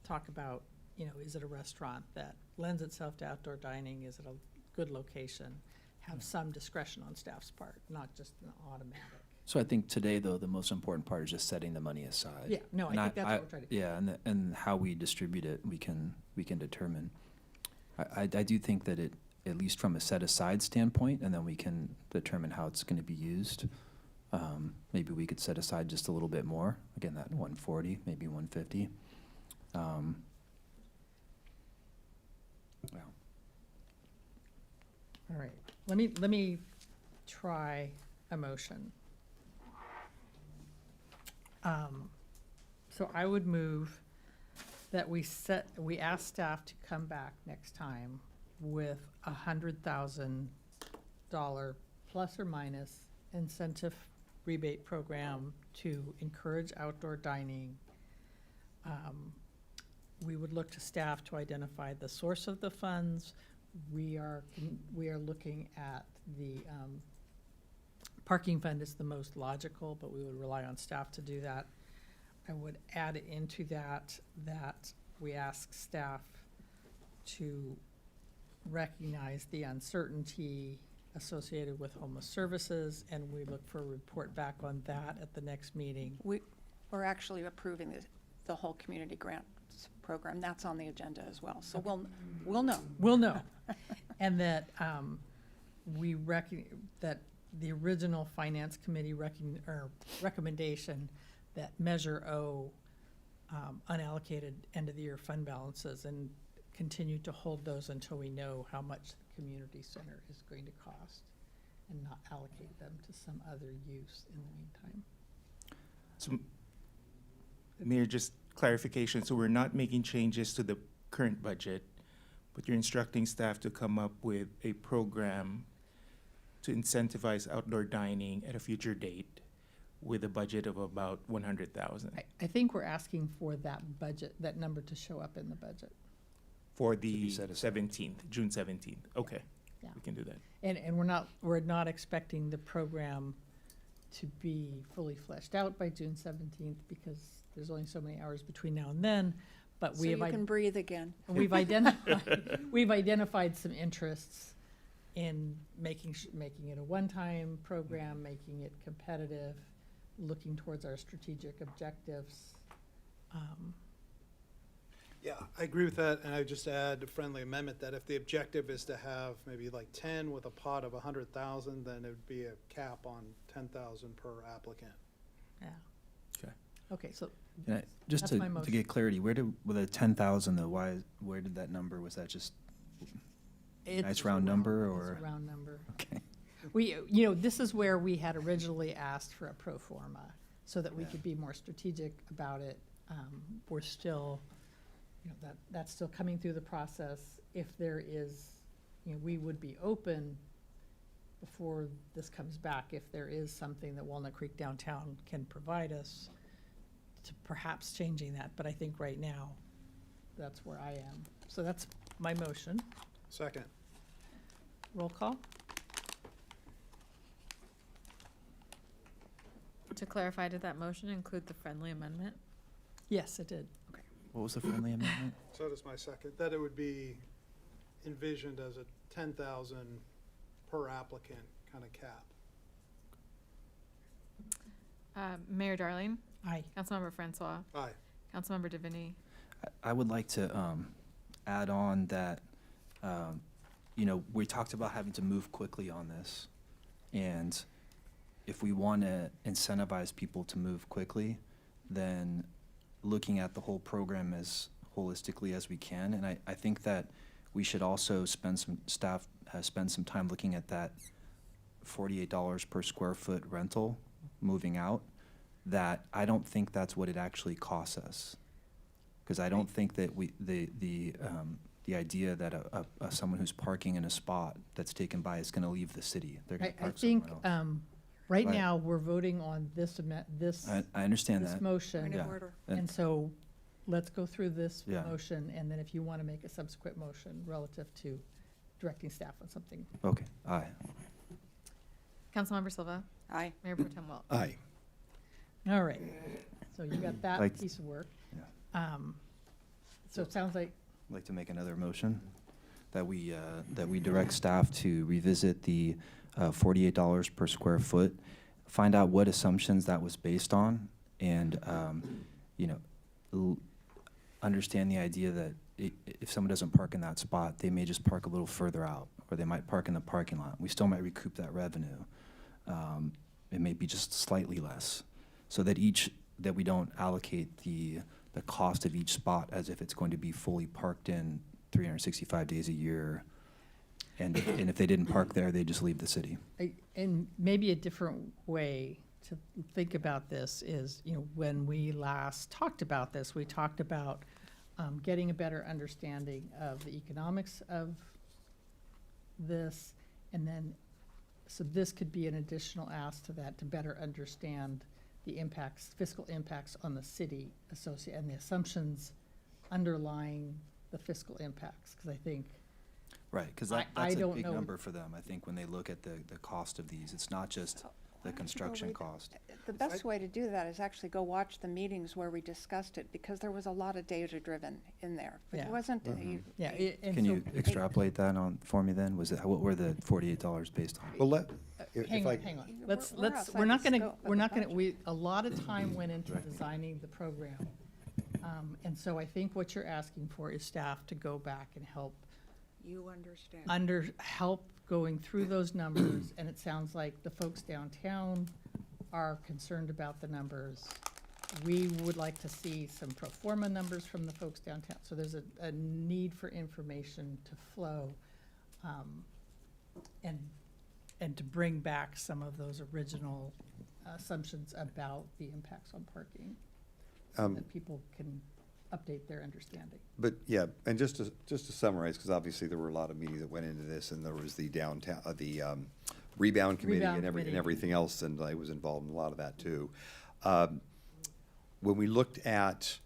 talk about, you know, is it a restaurant that lends itself to outdoor dining? Is it a good location? Have some discretion on staff's part, not just an automatic. So I think today, though, the most important part is just setting the money aside. Yeah, no, I And think that's what we're trying to do. Yeah, and how we distribute it, we can determine. I do think that it, at least from a set-aside standpoint, and then we can determine how it's going to be used. Maybe we could set aside just a little bit more, again, that 140, maybe 150. Well. All right, let me try a motion. So I would move that we ask staff to come back next time with $100,000 plus or minus incentive rebate program to encourage outdoor dining. We would look to staff to identify the source of the funds. We are looking at the parking fund is the most logical, but we would rely on staff to do that. I would add into that we ask staff to recognize the uncertainty associated with homeless services, and we look for a report back on that at the next meeting. We're actually approving the whole community grants program. That's on the agenda as well. So we'll know. We'll know. And that that the original Finance Committee recommendation that Measure O, unallocated end-of-the-year fund balances, and continue to hold those until we know how much the community center is going to cost, and not allocate them to some other use in the meantime. So, Mayor, just clarification. So we're not making changes to the current budget, but you're instructing staff to come up with a program to incentivize outdoor dining at a future date with a budget of about 100,000 I think we're asking for that number to show up in the budget. for the 17th, June 17th. Okay, Yeah. we can do that. And we're not expecting the program to be fully fleshed out by June 17th, because there's only so many hours between now and then, but So you can breathe again. we've identified some interests in making it a one-time program, making it competitive, looking towards our strategic objectives. Yeah, I agree with that, and I would just add a friendly amendment that if the objective is to have maybe like 10 with a pot of 100,000, then it would be a cap on 10,000 per applicant. Yeah. Okay. Okay, so Just that's my to motion. get clarity, with the 10,000, where did that number, was that just nice round number, or? It's a round number. Okay. This is where we had originally asked for a pro forma, so that we could be more strategic about it. We're still, that's still coming through the process. If there is, we would be open before this comes back, if there is something that Walnut Creek Downtown can provide us, to perhaps changing that. But I think right now, that's where I am. So that's my motion. Second. Roll call? To clarify, did that motion include the friendly amendment? Yes, it did. Okay. What was the friendly amendment? So does my second, that it would be envisioned as a 10,000 per applicant kind of cap. Mayor Darling? Aye. Councilmember Francois? Aye. Councilmember Davini? I would like to add on that, we talked about having to move quickly on this. And if we want to incentivize people to move quickly, then looking at the whole program as holistically as we can. And I think that we should also spend some time looking at that $48 per square foot rental moving out, that I don't think that's what it actually costs us. Because I don't think that the idea that someone who's parking in a spot that's taken by is going to leave the city. They're going to I park think, somewhere else. right Right. now, we're voting on this, I understand this that. motion. Point of Yeah. order. And so let's go through this Yeah. motion, and then if you want to make a subsequent motion relative to directing staff on something. Okay, aye. Councilmember Silva? Aye. Mayor Pro Tem Welk? Aye. All right, so you got that Like- piece of work. Yeah. So it sounds like, I'd like to make another motion that we direct staff to revisit the $48 per square foot, find out what assumptions that was based on, and, understand the idea that if someone doesn't park in that spot, they may just park a little further out, or they might park in the parking lot. We still might recoup that revenue. It may be just slightly less, so that we don't allocate the cost of each spot as if it's going to be fully parked in 365 days a year. And if they didn't park there, they just leave the city. and maybe a different way to think about this is, when we last talked about this, we talked about getting a better understanding of the economics of this, and then, so this could be an additional ask to that, to better understand the impacts, fiscal impacts on the city and the assumptions underlying the fiscal impacts, because I think, Right, because I that's a don't big know. number for them, I think, when they look at the cost of these. It's not just the construction cost. The best way to do that is actually go watch the meetings where we discussed it, because there was a lot of data-driven in there. It Yeah. wasn't yeah. And Can so- you extrapolate that for me then? What were the $48 based on? Well, Hang on. outside We're not the gonna, scope of we're the not gonna, a lot of time went into designing the program. And so I think what you're asking for is staff to go back and help You understand. help going through those numbers, and it sounds like the folks downtown are concerned about the numbers. We would like to see some pro forma numbers from the folks downtown, so there's a need for information to flow, and to bring back some of those original assumptions about the impacts on parking, so that people can update their understanding. But yeah, and just to summarize, because obviously there were a lot of meetings that went into this, and there was the downtown, rebound committee Rebound and committee. everything else, and I was involved in a lot of that too. When we looked at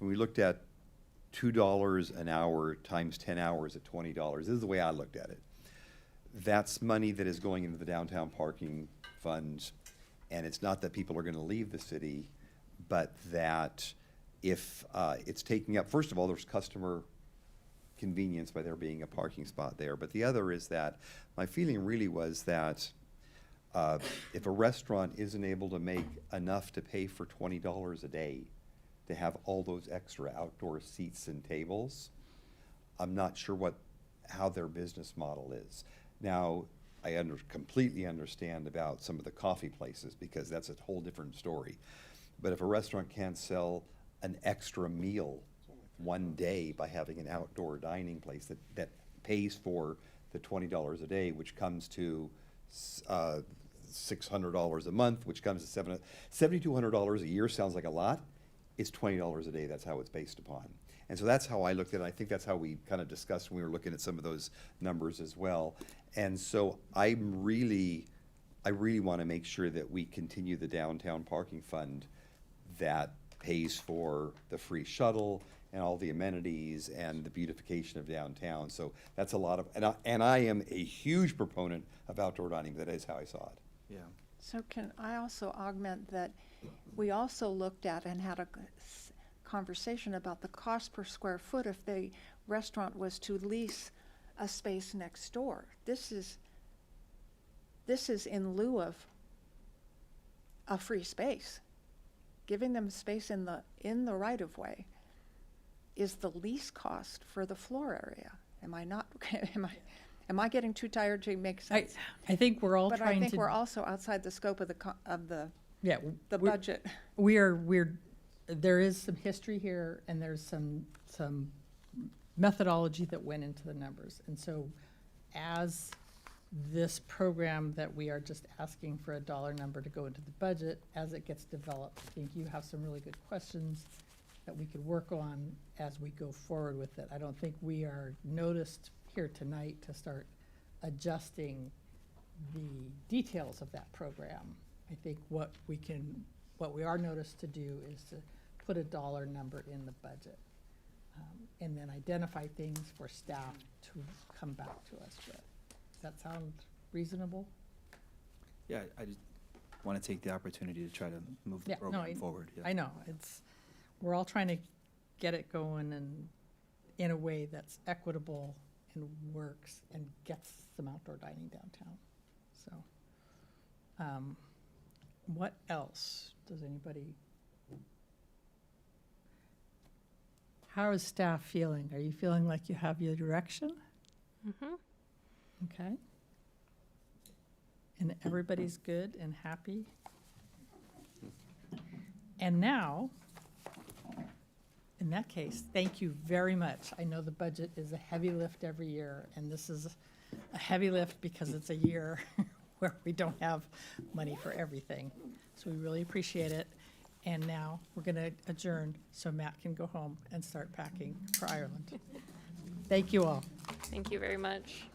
$2 an hour times 10 hours at $20, this is the way I looked at it. That's money that is going into the downtown parking funds, and it's not that people are going to leave the city, but that if it's taking up, first of all, there's customer convenience by there being a parking spot there, but the other is that my feeling really was that if a restaurant isn't able to make enough to pay for $20 a day to have all those extra outdoor seats and tables, I'm not sure how their business model is. Now, I completely understand about some of the coffee places, because that's a whole different story. But if a restaurant can't sell an extra meal one day by having an outdoor dining place that pays for the $20 a day, which comes to $600 a month, which comes to $7,200 a year, sounds like a lot. is $20 a day. That's how it's based upon. And so that's how I looked at it. I think that's how we kind of discussed when we were looking at some of those numbers as well. And so I really want to make sure that we continue the downtown parking fund that pays for the free shuttle and all the amenities and the beautification of downtown. So that's a lot of, and I am a huge proponent of outdoor dining. That is how I saw it. Yeah. So can I also augment that we also looked at and had a conversation about the cost per square foot if the restaurant was to lease a space next door. This is in lieu of a free space. Giving them space in the right of way is the least cost for the floor area. Am I not, am I getting too tired to make sense? I think we're all But I trying think to. we're also outside the scope of the Yeah, the we're- budget. There is some history here, and there's some methodology that went into the numbers. And so as this program that we are just asking for a dollar number to go into the budget, as it gets developed, I think you have some really good questions that we could work on as we go forward with it. I don't think we are noticed here tonight to start adjusting the details of that program. I think what we are noticed to do is to put a dollar number in the budget, and then identify things for staff to come back to us with. Does that sound reasonable? Yeah, I just want to take the opportunity to try to move the program forward. Yeah. I know, we're all trying to get it going and in a way that's equitable and works and gets some outdoor dining downtown. So, what else does anybody? How is staff feeling? Are you feeling like you have your direction? Mm-hmm. Okay. And everybody's good and happy? And now, in that case, thank you very much. I know the budget is a heavy lift every year, and this is a heavy lift because it's a year where we don't have money for everything. So we really appreciate it. And now we're going to adjourn so Matt can go home and start packing for Ireland. Thank you all. Thank you very much.